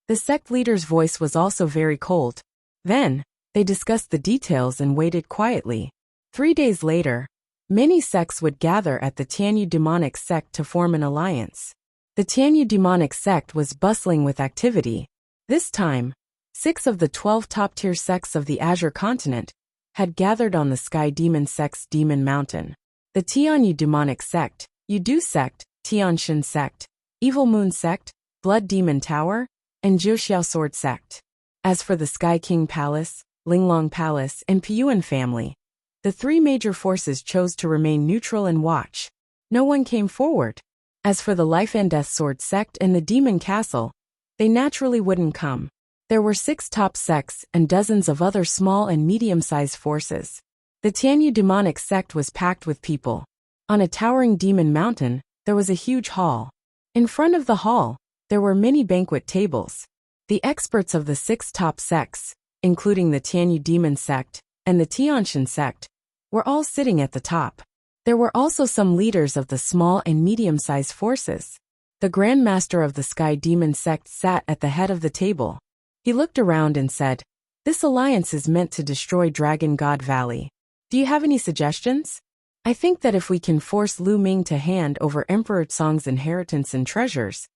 The sect leader's voice was also very cold. Then, they discussed the details and waited quietly. 3 days later, many sects would gather at the Tianyu Demonic Sect to form an alliance. The Tianyu Demonic Sect was bustling with activity. This time, 6 of the 12 top-tier sects of the Azure Continent had gathered on the Sky Demon Sect's Demon Mountain. The Tianyu Demonic Sect, Yudu Sect, Tianshan Sect, Evil Moon Sect, Blood Demon Tower, and Jiuxiao Sword Sect. As for the Sky King Palace, Linglong Palace, and Piyuan family, the 3 major forces chose to remain neutral and watch. No one came forward. As for the Life and Death Sword Sect and the Demon Castle, they naturally wouldn't come. There were 6 top sects and dozens of other small and medium-sized forces. The Tianyu Demonic Sect was packed with people. On a towering demon mountain, there was a huge hall. In front of the hall, there were many banquet tables. The experts of the 6 top sects, including the Tianyu Demon Sect and the Tianshan Sect, were all sitting at the top. There were also some leaders of the small and medium-sized forces. The Grand Master of the Sky Demon Sect sat at the head of the table. He looked around and said, "This alliance is meant to destroy Dragon God Valley. Do you have any suggestions? I think that if we can force Lu Ming to hand over Emperor Tsong's inheritance and treasures,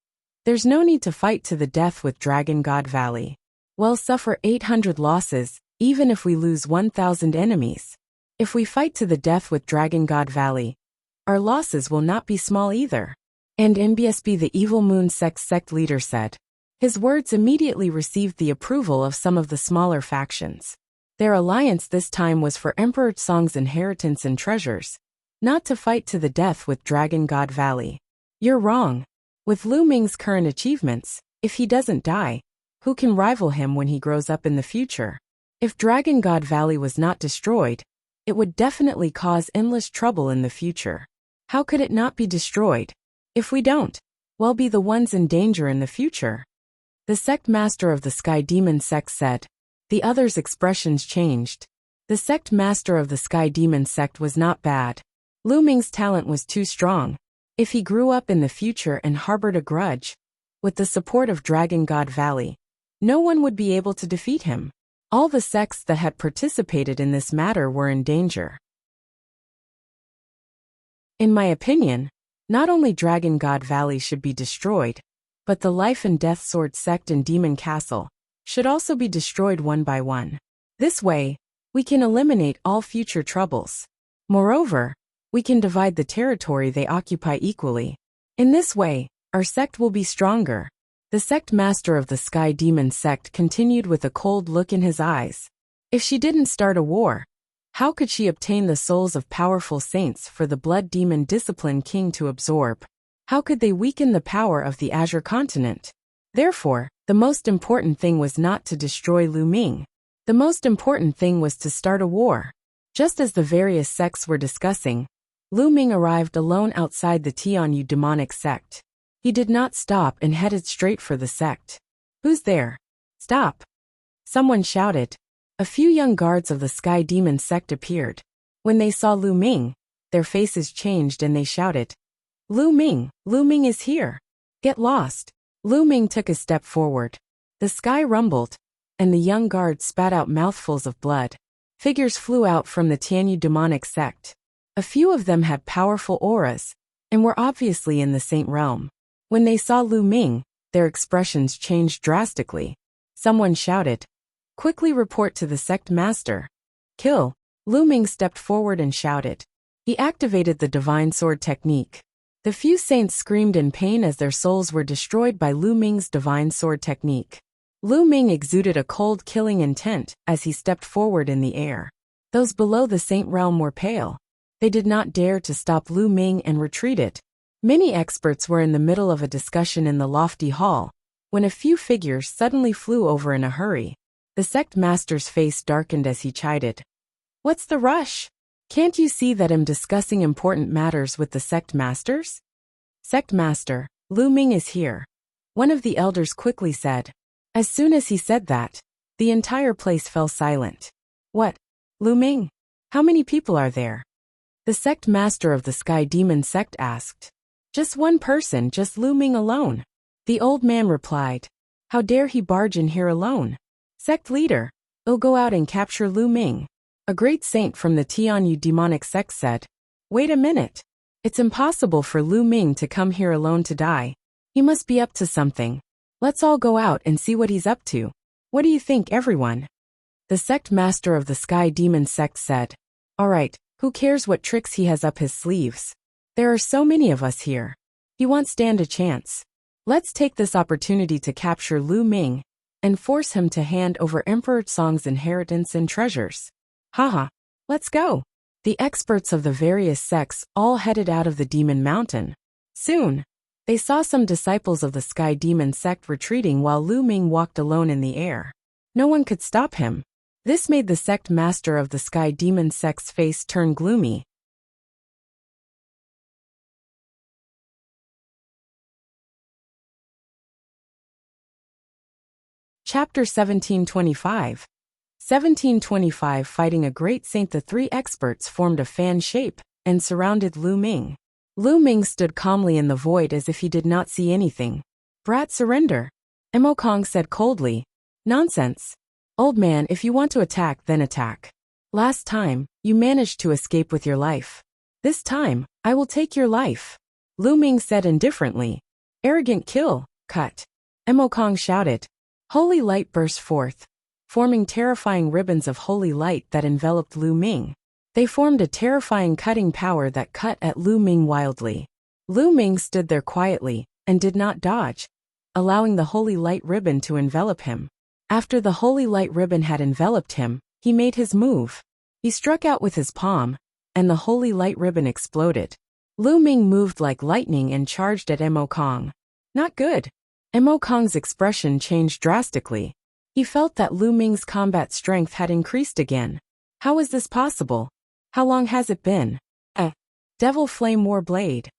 There's no need to fight to the death with Dragon God Valley. We'll suffer 800 losses, even if we lose 1,000 enemies. If we fight to the death with Dragon God Valley, our losses will not be small either. And MBSB, the Evil Moon sect leader, said. His words immediately received the approval of some of the smaller factions. Their alliance this time was for Emperor Song's inheritance and treasures, not to fight to the death with Dragon God Valley. You're wrong. With Lu Ming's current achievements, if he doesn't die, who can rival him when he grows up in the future? If Dragon God Valley was not destroyed, it would definitely cause endless trouble in the future. How could it not be destroyed? If we don't, we'll be the ones in danger in the future. The sect master of the Sky Demon sect said. The others' expressions changed. The sect master of the Sky Demon sect was not bad. Lu Ming's talent was too strong. If he grew up in the future and harbored a grudge, with the support of Dragon God Valley, no one would be able to defeat him. All the sects that had participated in this matter were in danger. In my opinion, not only Dragon God Valley should be destroyed, but the Life and Death Sword sect in Demon Castle should also be destroyed one by one. This way, we can eliminate all future troubles. Moreover, we can divide the territory they occupy equally. In this way, our sect will be stronger. The sect master of the Sky Demon sect continued with a cold look in his eyes. If she didn't start a war, how could she obtain the souls of powerful saints for the Blood Demon Discipline King to absorb? How could they weaken the power of the Azure Continent? Therefore, the most important thing was not to destroy Lu Ming. The most important thing was to start a war. Just as the various sects were discussing, Lu Ming arrived alone outside the Tianyu demonic sect. He did not stop and headed straight for the sect. Who's there? Stop! Someone shouted. A few young guards of the Sky Demon sect appeared. When they saw Lu Ming, their faces changed and they shouted, Lu Ming is here! Get lost! Lu Ming took a step forward. The sky rumbled, and the young guards spat out mouthfuls of blood. Figures flew out from the Tianyu demonic sect. A few of them had powerful auras, and were obviously in the Saint realm. When they saw Lu Ming, their expressions changed drastically. Someone shouted, Quickly report to the sect master. Kill! Lu Ming stepped forward and shouted. He activated the Divine Sword technique. The few saints screamed in pain as their souls were destroyed by Lu Ming's Divine Sword technique. Lu Ming exuded a cold killing intent as he stepped forward in the air. Those below the Saint realm were pale. They did not dare to stop Lu Ming and retreated. Many experts were in the middle of a discussion in the lofty hall, when a few figures suddenly flew over in a hurry. The sect master's face darkened as he chided. What's the rush? Can't you see that I'm discussing important matters with the sect masters? Sect master, Lu Ming is here. One of the elders quickly said. As soon as he said that, the entire place fell silent. What? Lu Ming? How many people are there? The sect master of the Sky Demon sect asked. Just one person, just Lu Ming alone. The old man replied. How dare he barge in here alone? Sect leader, I'll go out and capture Lu Ming. A great saint from the Tianyu demonic sect said. Wait a minute. It's impossible for Lu Ming to come here alone to die. He must be up to something. Let's all go out and see what he's up to. What do you think, everyone? The sect master of the Sky Demon sect said. All right, who cares what tricks he has up his sleeves? There are so many of us here. He won't stand a chance. Let's take this opportunity to capture Lu Ming and force him to hand over Emperor Song's inheritance and treasures. Haha, let's go. The experts of the various sects all headed out of the Demon Mountain. Soon, they saw some disciples of the Sky Demon sect retreating while Lu Ming walked alone in the air. No one could stop him. This made the sect master of the Sky Demon sect's face turn gloomy. Chapter 1725. 1725. Fighting a great saint. The three experts formed a fan shape and surrounded Lu Ming. Lu Ming stood calmly in the void as if he did not see anything. Brat, surrender. Mo Kong said coldly. Nonsense. Old man, if you want to attack, then attack. Last time, you managed to escape with your life. This time, I will take your life. Lu Ming said indifferently. Arrogant kill. Cut. Emokong shouted. Holy light burst forth, forming terrifying ribbons of holy light that enveloped Lu Ming. They formed a terrifying cutting power that cut at Lu Ming wildly. Lu Ming stood there quietly and did not dodge, allowing the holy light ribbon to envelop him. After the holy light ribbon had enveloped him, he made his move. He struck out with his palm, and the holy light ribbon exploded. Lu Ming moved like lightning and charged at Emokong. Not good. Emokong's expression changed drastically. He felt that Lu Ming's combat strength had increased again. How is this possible? How long has it been? Devil Flame War Blade.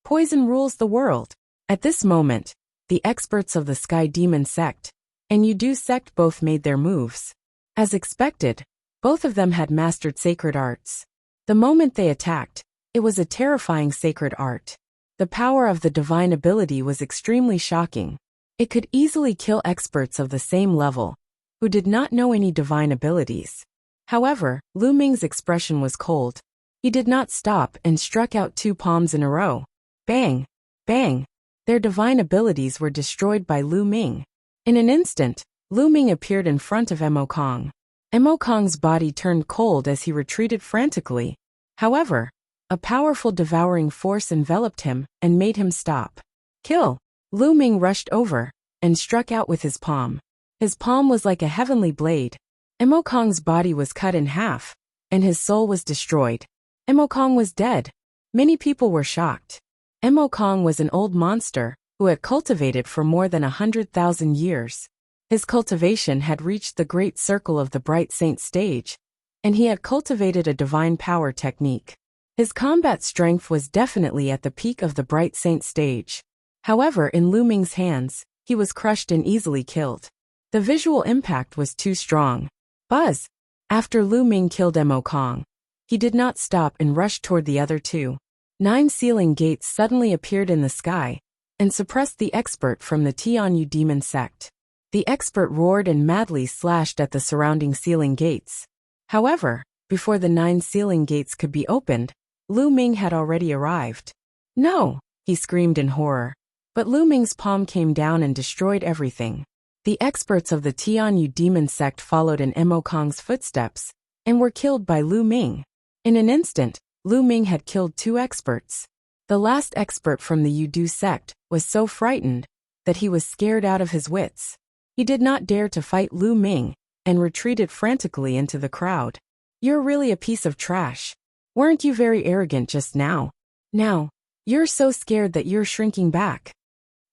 Poison rules the world. At this moment, the experts of the Sky Demon sect and Yudu sect both made their moves. As expected, both of them had mastered sacred arts. The moment they attacked, it was a terrifying sacred art. The power of the divine ability was extremely shocking. It could easily kill experts of the same level, who did not know any divine abilities. However, Lu Ming's expression was cold. He did not stop and struck out 2 palms in a row. Bang! Bang! Their divine abilities were destroyed by Lu Ming. In an instant, Lu Ming appeared in front of Emokong. Emokong's body turned cold as he retreated frantically. However, a powerful devouring force enveloped him and made him stop. Kill! Lu Ming rushed over and struck out with his palm. His palm was like a heavenly blade. Emokong's body was cut in half, and his soul was destroyed. Emokong was dead. Many people were shocked. Emokong was an old monster who had cultivated for more than 100,000 years. His cultivation had reached the great circle of the Bright Saint stage, and he had cultivated a divine power technique. His combat strength was definitely at the peak of the Bright Saint stage. However, in Lu Ming's hands, he was crushed and easily killed. The visual impact was too strong. Buzz! After Lu Ming killed Emokong, he did not stop and rushed toward the other 2. 9 sealing gates suddenly appeared in the sky and suppressed the expert from the Tianyu demon sect. The expert roared and madly slashed at the surrounding sealing gates. However, before the 9 sealing gates could be opened, Lu Ming had already arrived. No! He screamed in horror. But Lu Ming's palm came down and destroyed everything. The experts of the Tianyu demon sect followed in Emokong's footsteps and were killed by Lu Ming. In an instant, Lu Ming had killed 2 experts. The last expert from the Yudu sect was so frightened that he was scared out of his wits. He did not dare to fight Lu Ming and retreated frantically into the crowd. You're really a piece of trash. Weren't you very arrogant just now? Now, you're so scared that you're shrinking back.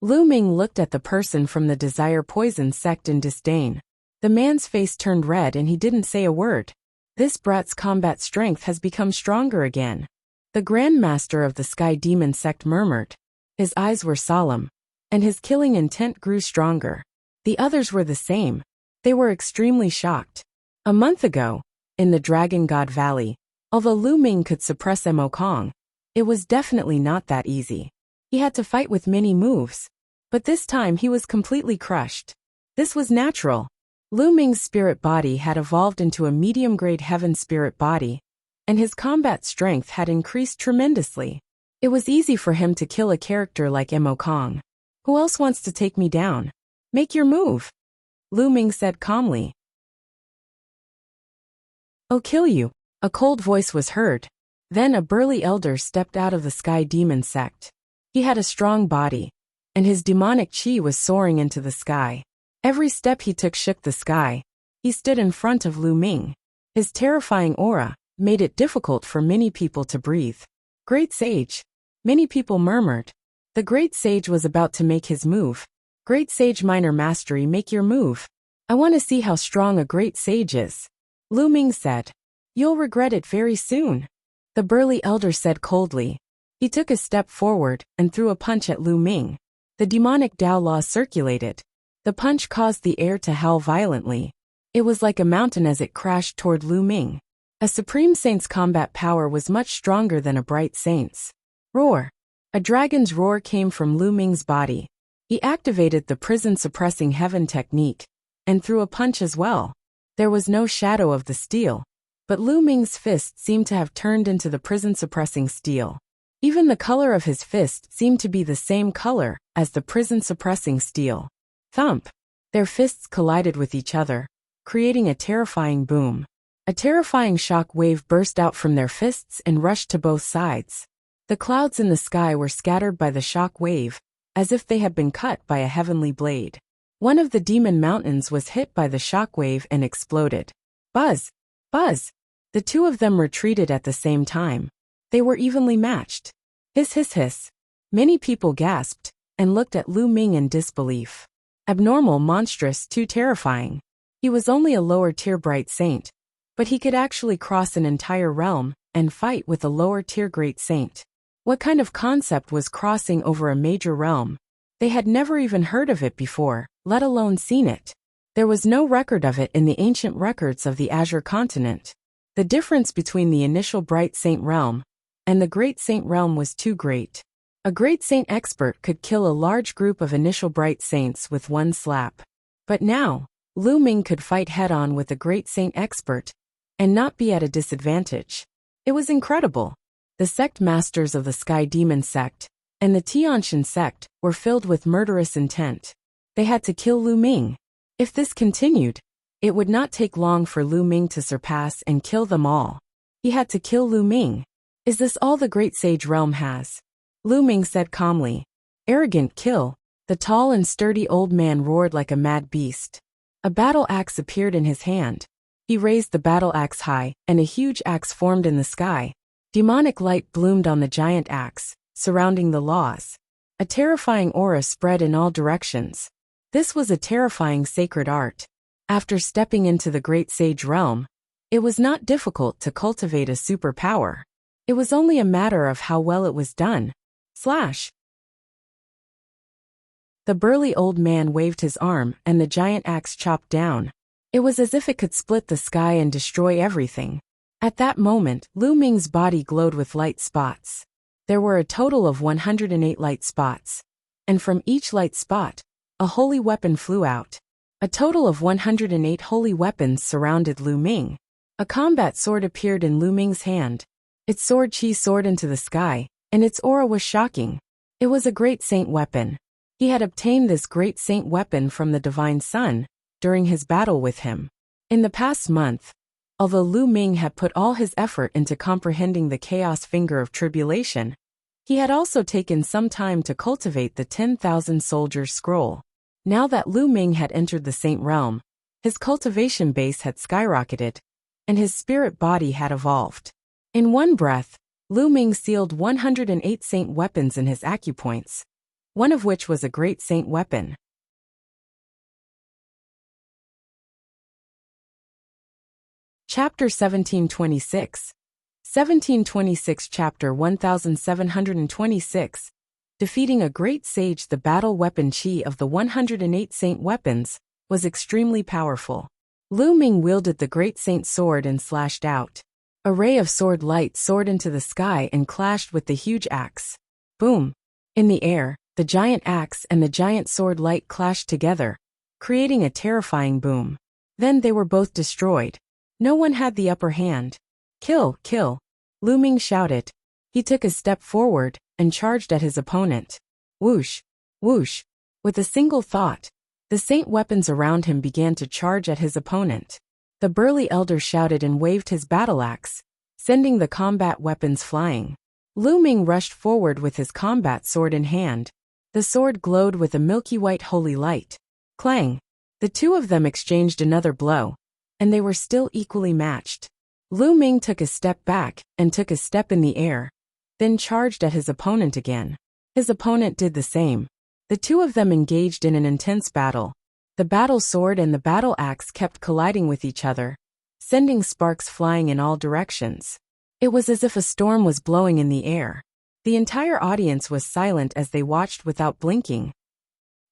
Lu Ming looked at the person from the Desire Poison sect in disdain. The man's face turned red and he didn't say a word. This brat's combat strength has become stronger again. The Grand Master of the Sky Demon sect murmured. His eyes were solemn, and his killing intent grew stronger. The others were the same. They were extremely shocked. A month ago, in the Dragon God Valley, although Lu Ming could suppress Emokong, it was definitely not that easy. He had to fight with many moves, but this time he was completely crushed. This was natural. Lu Ming's spirit body had evolved into a medium-grade heaven spirit body, and his combat strength had increased tremendously. It was easy for him to kill a character like Emokong. Who else wants to take me down? Make your move, Lu Ming said calmly. I'll kill you. A cold voice was heard. Then a burly elder stepped out of the Sky Demon sect. He had a strong body, and his demonic chi was soaring into the sky. Every step he took shook the sky. He stood in front of Lu Ming. His terrifying aura made it difficult for many people to breathe. Great Sage. Many people murmured. The Great Sage was about to make his move. Great Sage Minor Mastery, make your move. I want to see how strong a Great Sage is. Lu Ming said. You'll regret it very soon. The burly elder said coldly. He took a step forward and threw a punch at Lu Ming. The demonic Tao Law circulated. The punch caused the air to howl violently. It was like a mountain as it crashed toward Lu Ming. A Supreme Saint's combat power was much stronger than a Bright Saint's. Roar. A dragon's roar came from Lu Ming's body. He activated the prison-suppressing heaven technique and threw a punch as well. There was no shadow of the steel, but Lu Ming's fist seemed to have turned into the prison-suppressing steel. Even the color of his fist seemed to be the same color as the prison-suppressing steel. Thump! Their fists collided with each other, creating a terrifying boom. A terrifying shock wave burst out from their fists and rushed to both sides. The clouds in the sky were scattered by the shock wave, as if they had been cut by a heavenly blade. One of the demon mountains was hit by the shock wave and exploded. Buzz! Buzz! The two of them retreated at the same time. They were evenly matched. Hiss hiss hiss. Many people gasped and looked at Lu Ming in disbelief. Abnormal, monstrous, too terrifying. He was only a lower-tier bright saint, but he could actually cross an entire realm and fight with a lower-tier great saint. What kind of concept was crossing over a major realm? They had never even heard of it before, let alone seen it. There was no record of it in the ancient records of the Azure continent. The difference between the initial Bright Saint realm and the Great Saint realm was too great. A Great Saint expert could kill a large group of initial Bright Saints with one slap. But now, Lu Ming could fight head-on with a Great Saint expert and not be at a disadvantage. It was incredible. The sect masters of the Sky Demon sect and the Tiantian sect were filled with murderous intent. They had to kill Lu Ming. If this continued, it would not take long for Lu Ming to surpass and kill them all. He had to kill Lu Ming. Is this all the Great Sage realm has? Lu Ming said calmly. Arrogant kill. The tall and sturdy old man roared like a mad beast. A battle axe appeared in his hand. He raised the battle axe high, and a huge axe formed in the sky. Demonic light bloomed on the giant axe, surrounding the laws. A terrifying aura spread in all directions. This was a terrifying sacred art. After stepping into the Great Sage realm, it was not difficult to cultivate a superpower. It was only a matter of how well it was done. Slash! The burly old man waved his arm and the giant axe chopped down. It was as if it could split the sky and destroy everything. At that moment, Lu Ming's body glowed with light spots. There were a total of 108 light spots. And from each light spot, a holy weapon flew out. A total of 108 holy weapons surrounded Lu Ming. A combat sword appeared in Lu Ming's hand. Its sword chi soared into the sky, and its aura was shocking. It was a Great Saint weapon. He had obtained this Great Saint weapon from the Divine Sun during his battle with him. In the past month, although Lu Ming had put all his effort into comprehending the Chaos Finger of Tribulation, he had also taken some time to cultivate the 10,000 Soldiers Scroll. Now that Lu Ming had entered the Saint Realm, his cultivation base had skyrocketed, and his spirit body had evolved. In one breath, Lu Ming sealed 108 Saint weapons in his acupoints, one of which was a Great Saint weapon. Chapter 1726. 1726 Chapter 1726. Defeating a great sage. The battle weapon chi of the 108 saint weapons was extremely powerful. Lu Ming wielded the great saint sword and slashed out. A ray of sword light soared into the sky and clashed with the huge axe. Boom! In the air, the giant axe and the giant sword light clashed together, creating a terrifying boom. Then they were both destroyed. No one had the upper hand. Kill, kill! Lu Ming shouted. He took a step forward and charged at his opponent. Whoosh! Whoosh! With a single thought, the saint weapons around him began to charge at his opponent. The burly elder shouted and waved his battle axe, sending the combat weapons flying. Lu Ming rushed forward with his combat sword in hand. The sword glowed with a milky white holy light. Clang! The two of them exchanged another blow, and they were still equally matched. Lu Ming took a step back and took a step in the air, then charged at his opponent again. His opponent did the same. The two of them engaged in an intense battle. The battle sword and the battle axe kept colliding with each other, sending sparks flying in all directions. It was as if a storm was blowing in the air. The entire audience was silent as they watched without blinking.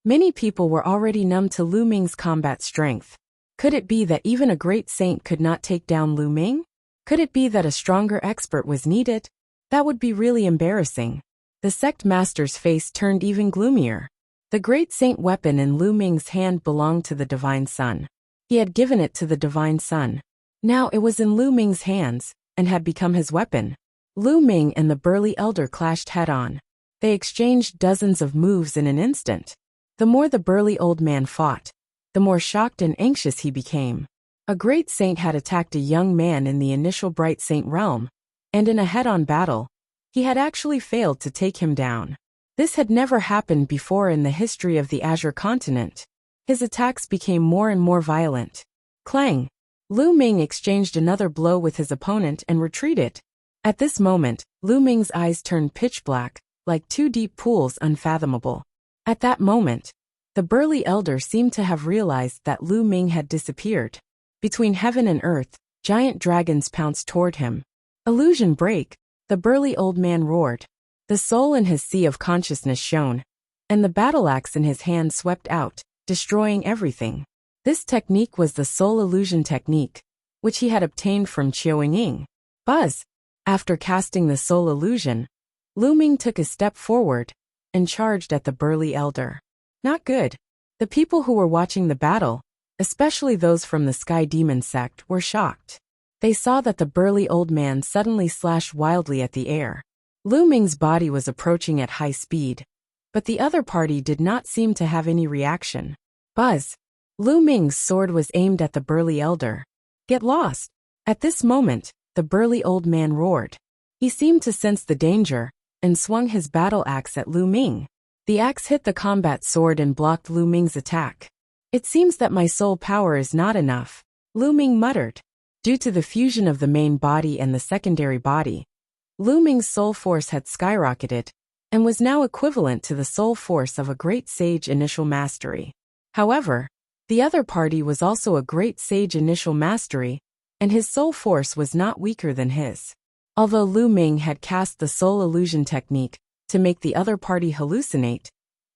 Many people were already numb to Lu Ming's combat strength. Could it be that even a great saint could not take down Lu Ming? Could it be that a stronger expert was needed? That would be really embarrassing. The sect master's face turned even gloomier. The great saint weapon in Lu Ming's hand belonged to the Divine Sun. He had given it to the Divine Sun. Now it was in Lu Ming's hands, and had become his weapon. Lu Ming and the burly elder clashed head-on. They exchanged dozens of moves in an instant. The more the burly old man fought, the more shocked and anxious he became. A great saint had attacked a young man in the initial Bright Saint realm, and in a head-on battle, he had actually failed to take him down. This had never happened before in the history of the Azure continent. His attacks became more and more violent. Clang! Lu Ming exchanged another blow with his opponent and retreated. At this moment, Lu Ming's eyes turned pitch black, like two deep pools unfathomable. At that moment, the burly elder seemed to have realized that Lu Ming had disappeared. Between heaven and earth, giant dragons pounced toward him. Illusion break, the burly old man roared. The soul in his sea of consciousness shone, and the battle axe in his hand swept out, destroying everything. This technique was the soul illusion technique, which he had obtained from Qiuying. Buzz! After casting the soul illusion, Lu Ming took a step forward and charged at the burly elder. Not good. The people who were watching the battle, especially those from the Sky Demon sect, were shocked. They saw that the burly old man suddenly slashed wildly at the air. Lu Ming's body was approaching at high speed, but the other party did not seem to have any reaction. Buzz! Lu Ming's sword was aimed at the burly elder. Get lost! At this moment, the burly old man roared. He seemed to sense the danger, and swung his battle axe at Lu Ming. The axe hit the combat sword and blocked Lu Ming's attack. It seems that my soul power is not enough, Lu Ming muttered. Due to the fusion of the main body and the secondary body, Lu Ming's soul force had skyrocketed, and was now equivalent to the soul force of a great sage initial mastery. However, the other party was also a great sage initial mastery, and his soul force was not weaker than his. Although Lu Ming had cast the soul illusion technique to make the other party hallucinate,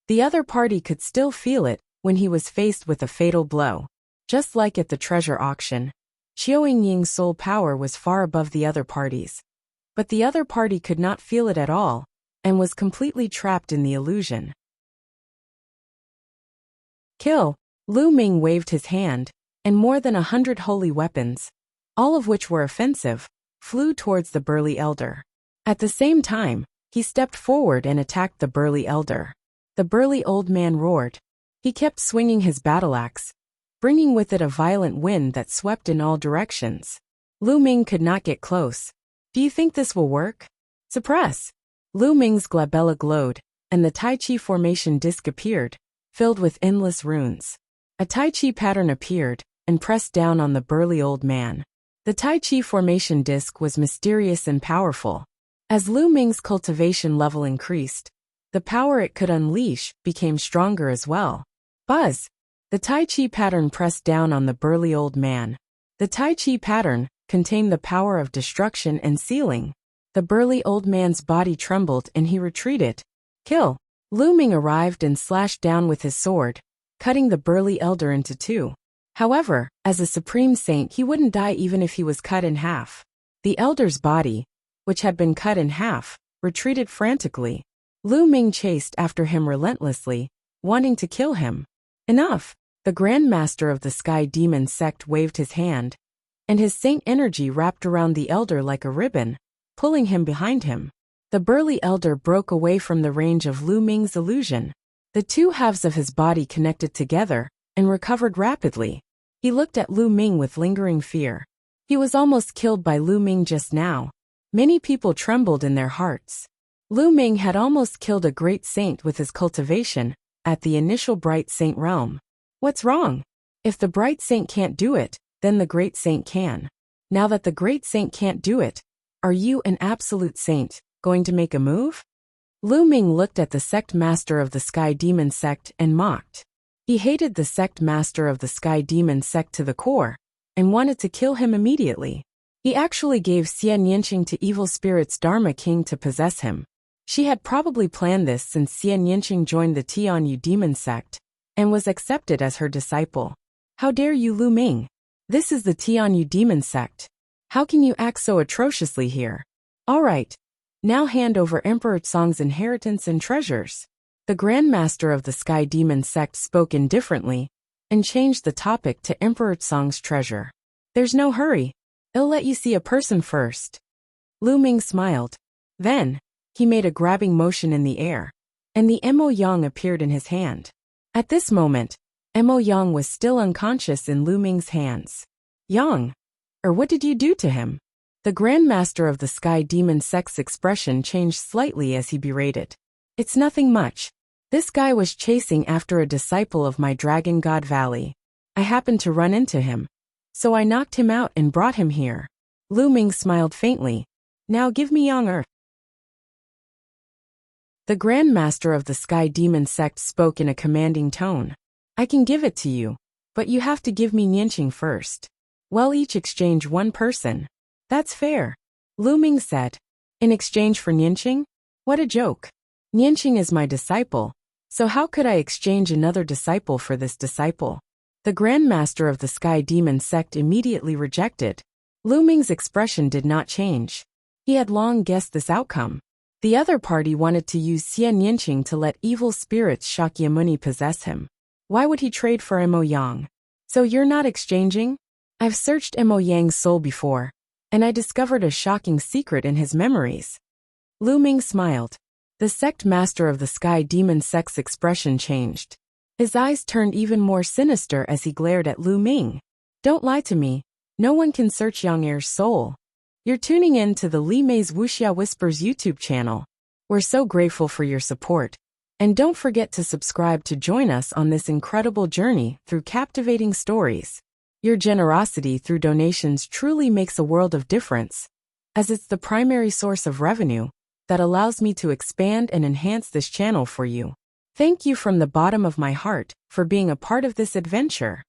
the other party could still feel it when he was faced with a fatal blow. Just like at the treasure auction, Qiuying's soul power was far above the other party's. But the other party could not feel it at all, and was completely trapped in the illusion. Kill! Lu Ming waved his hand, and more than 100 holy weapons, all of which were offensive, flew towards the burly elder. At the same time, he stepped forward and attacked the burly elder. The burly old man roared. He kept swinging his battle axe, bringing with it a violent wind that swept in all directions. Lu Ming could not get close. Do you think this will work? Suppress! Lu Ming's glabella glowed, and the Tai Chi formation disc appeared, filled with endless runes. A Tai Chi pattern appeared, and pressed down on the burly old man. The Tai Chi formation disc was mysterious and powerful. As Lu Ming's cultivation level increased, the power it could unleash became stronger as well. Buzz! The Tai Chi pattern pressed down on the burly old man. The Tai Chi pattern contained the power of destruction and sealing. The burly old man's body trembled and he retreated. Kill! Lu Ming arrived and slashed down with his sword, cutting the burly elder into two. However, as a supreme saint he wouldn't die even if he was cut in half. The elder's body, which had been cut in half, retreated frantically. Lu Ming chased after him relentlessly, wanting to kill him. Enough! The Grand Master of the Sky Demon sect waved his hand, and his saint energy wrapped around the elder like a ribbon, pulling him behind him. The burly elder broke away from the range of Lu Ming's illusion. The two halves of his body connected together, and recovered rapidly. He looked at Lu Ming with lingering fear. He was almost killed by Lu Ming just now. Many people trembled in their hearts. Lu Ming had almost killed a great saint with his cultivation, at the initial Bright Saint realm. What's wrong? If the Bright Saint can't do it, then the Great Saint can. Now that the Great Saint can't do it, are you, an absolute saint, going to make a move? Lu Ming looked at the sect master of the Sky Demon sect and mocked. He hated the sect master of the Sky Demon sect to the core, and wanted to kill him immediately. He actually gave Xian Yinqing to Evil Spirit's Dharma King to possess him. She had probably planned this since Xian Yinqing joined the Tianyu Demon sect, and was accepted as her disciple. How dare you, Lu Ming? This is the Tianyu Demon sect. How can you act so atrociously here? All right. Now hand over Emperor Song's inheritance and treasures. The Grand Master of the Sky Demon sect spoke indifferently, and changed the topic to Emperor Song's treasure. There's no hurry. I'll let you see a person first. Lu Ming smiled. Then, he made a grabbing motion in the air, and the Mo Yang appeared in his hand. At this moment, Mo Yang was still unconscious in Lu Ming's hands. Yang, or what did you do to him? The Grandmaster of the Sky Demon Sect's expression changed slightly as he berated. It's nothing much. This guy was chasing after a disciple of my Dragon God Valley. I happened to run into him, so I knocked him out and brought him here. Lu Ming smiled faintly. Now give me Yang. The Grandmaster of the Sky Demon Sect spoke in a commanding tone. I can give it to you, but you have to give me Nianqing first. Well, each exchange one person. That's fair, Lu Ming said. In exchange for Nianqing? What a joke. Nianqing is my disciple, so how could I exchange another disciple for this disciple? The Grandmaster of the Sky Demon Sect immediately rejected. Lu Ming's expression did not change. He had long guessed this outcome. The other party wanted to use Xie Nianqing to let evil spirits Shakyamuni possess him. Why would he trade for Mo Yang? So you're not exchanging? I've searched Mo Yang's soul before, and I discovered a shocking secret in his memories. Lu Ming smiled. The sect master of the Sky Demon Sect's expression changed. His eyes turned even more sinister as he glared at Lu Ming. Don't lie to me. No one can search Yang Er's soul. You're tuning in to the Li Mei's Wuxia Whispers YouTube channel. We're so grateful for your support. And don't forget to subscribe to join us on this incredible journey through captivating stories. Your generosity through donations truly makes a world of difference, as it's the primary source of revenue that allows me to expand and enhance this channel for you. Thank you from the bottom of my heart for being a part of this adventure.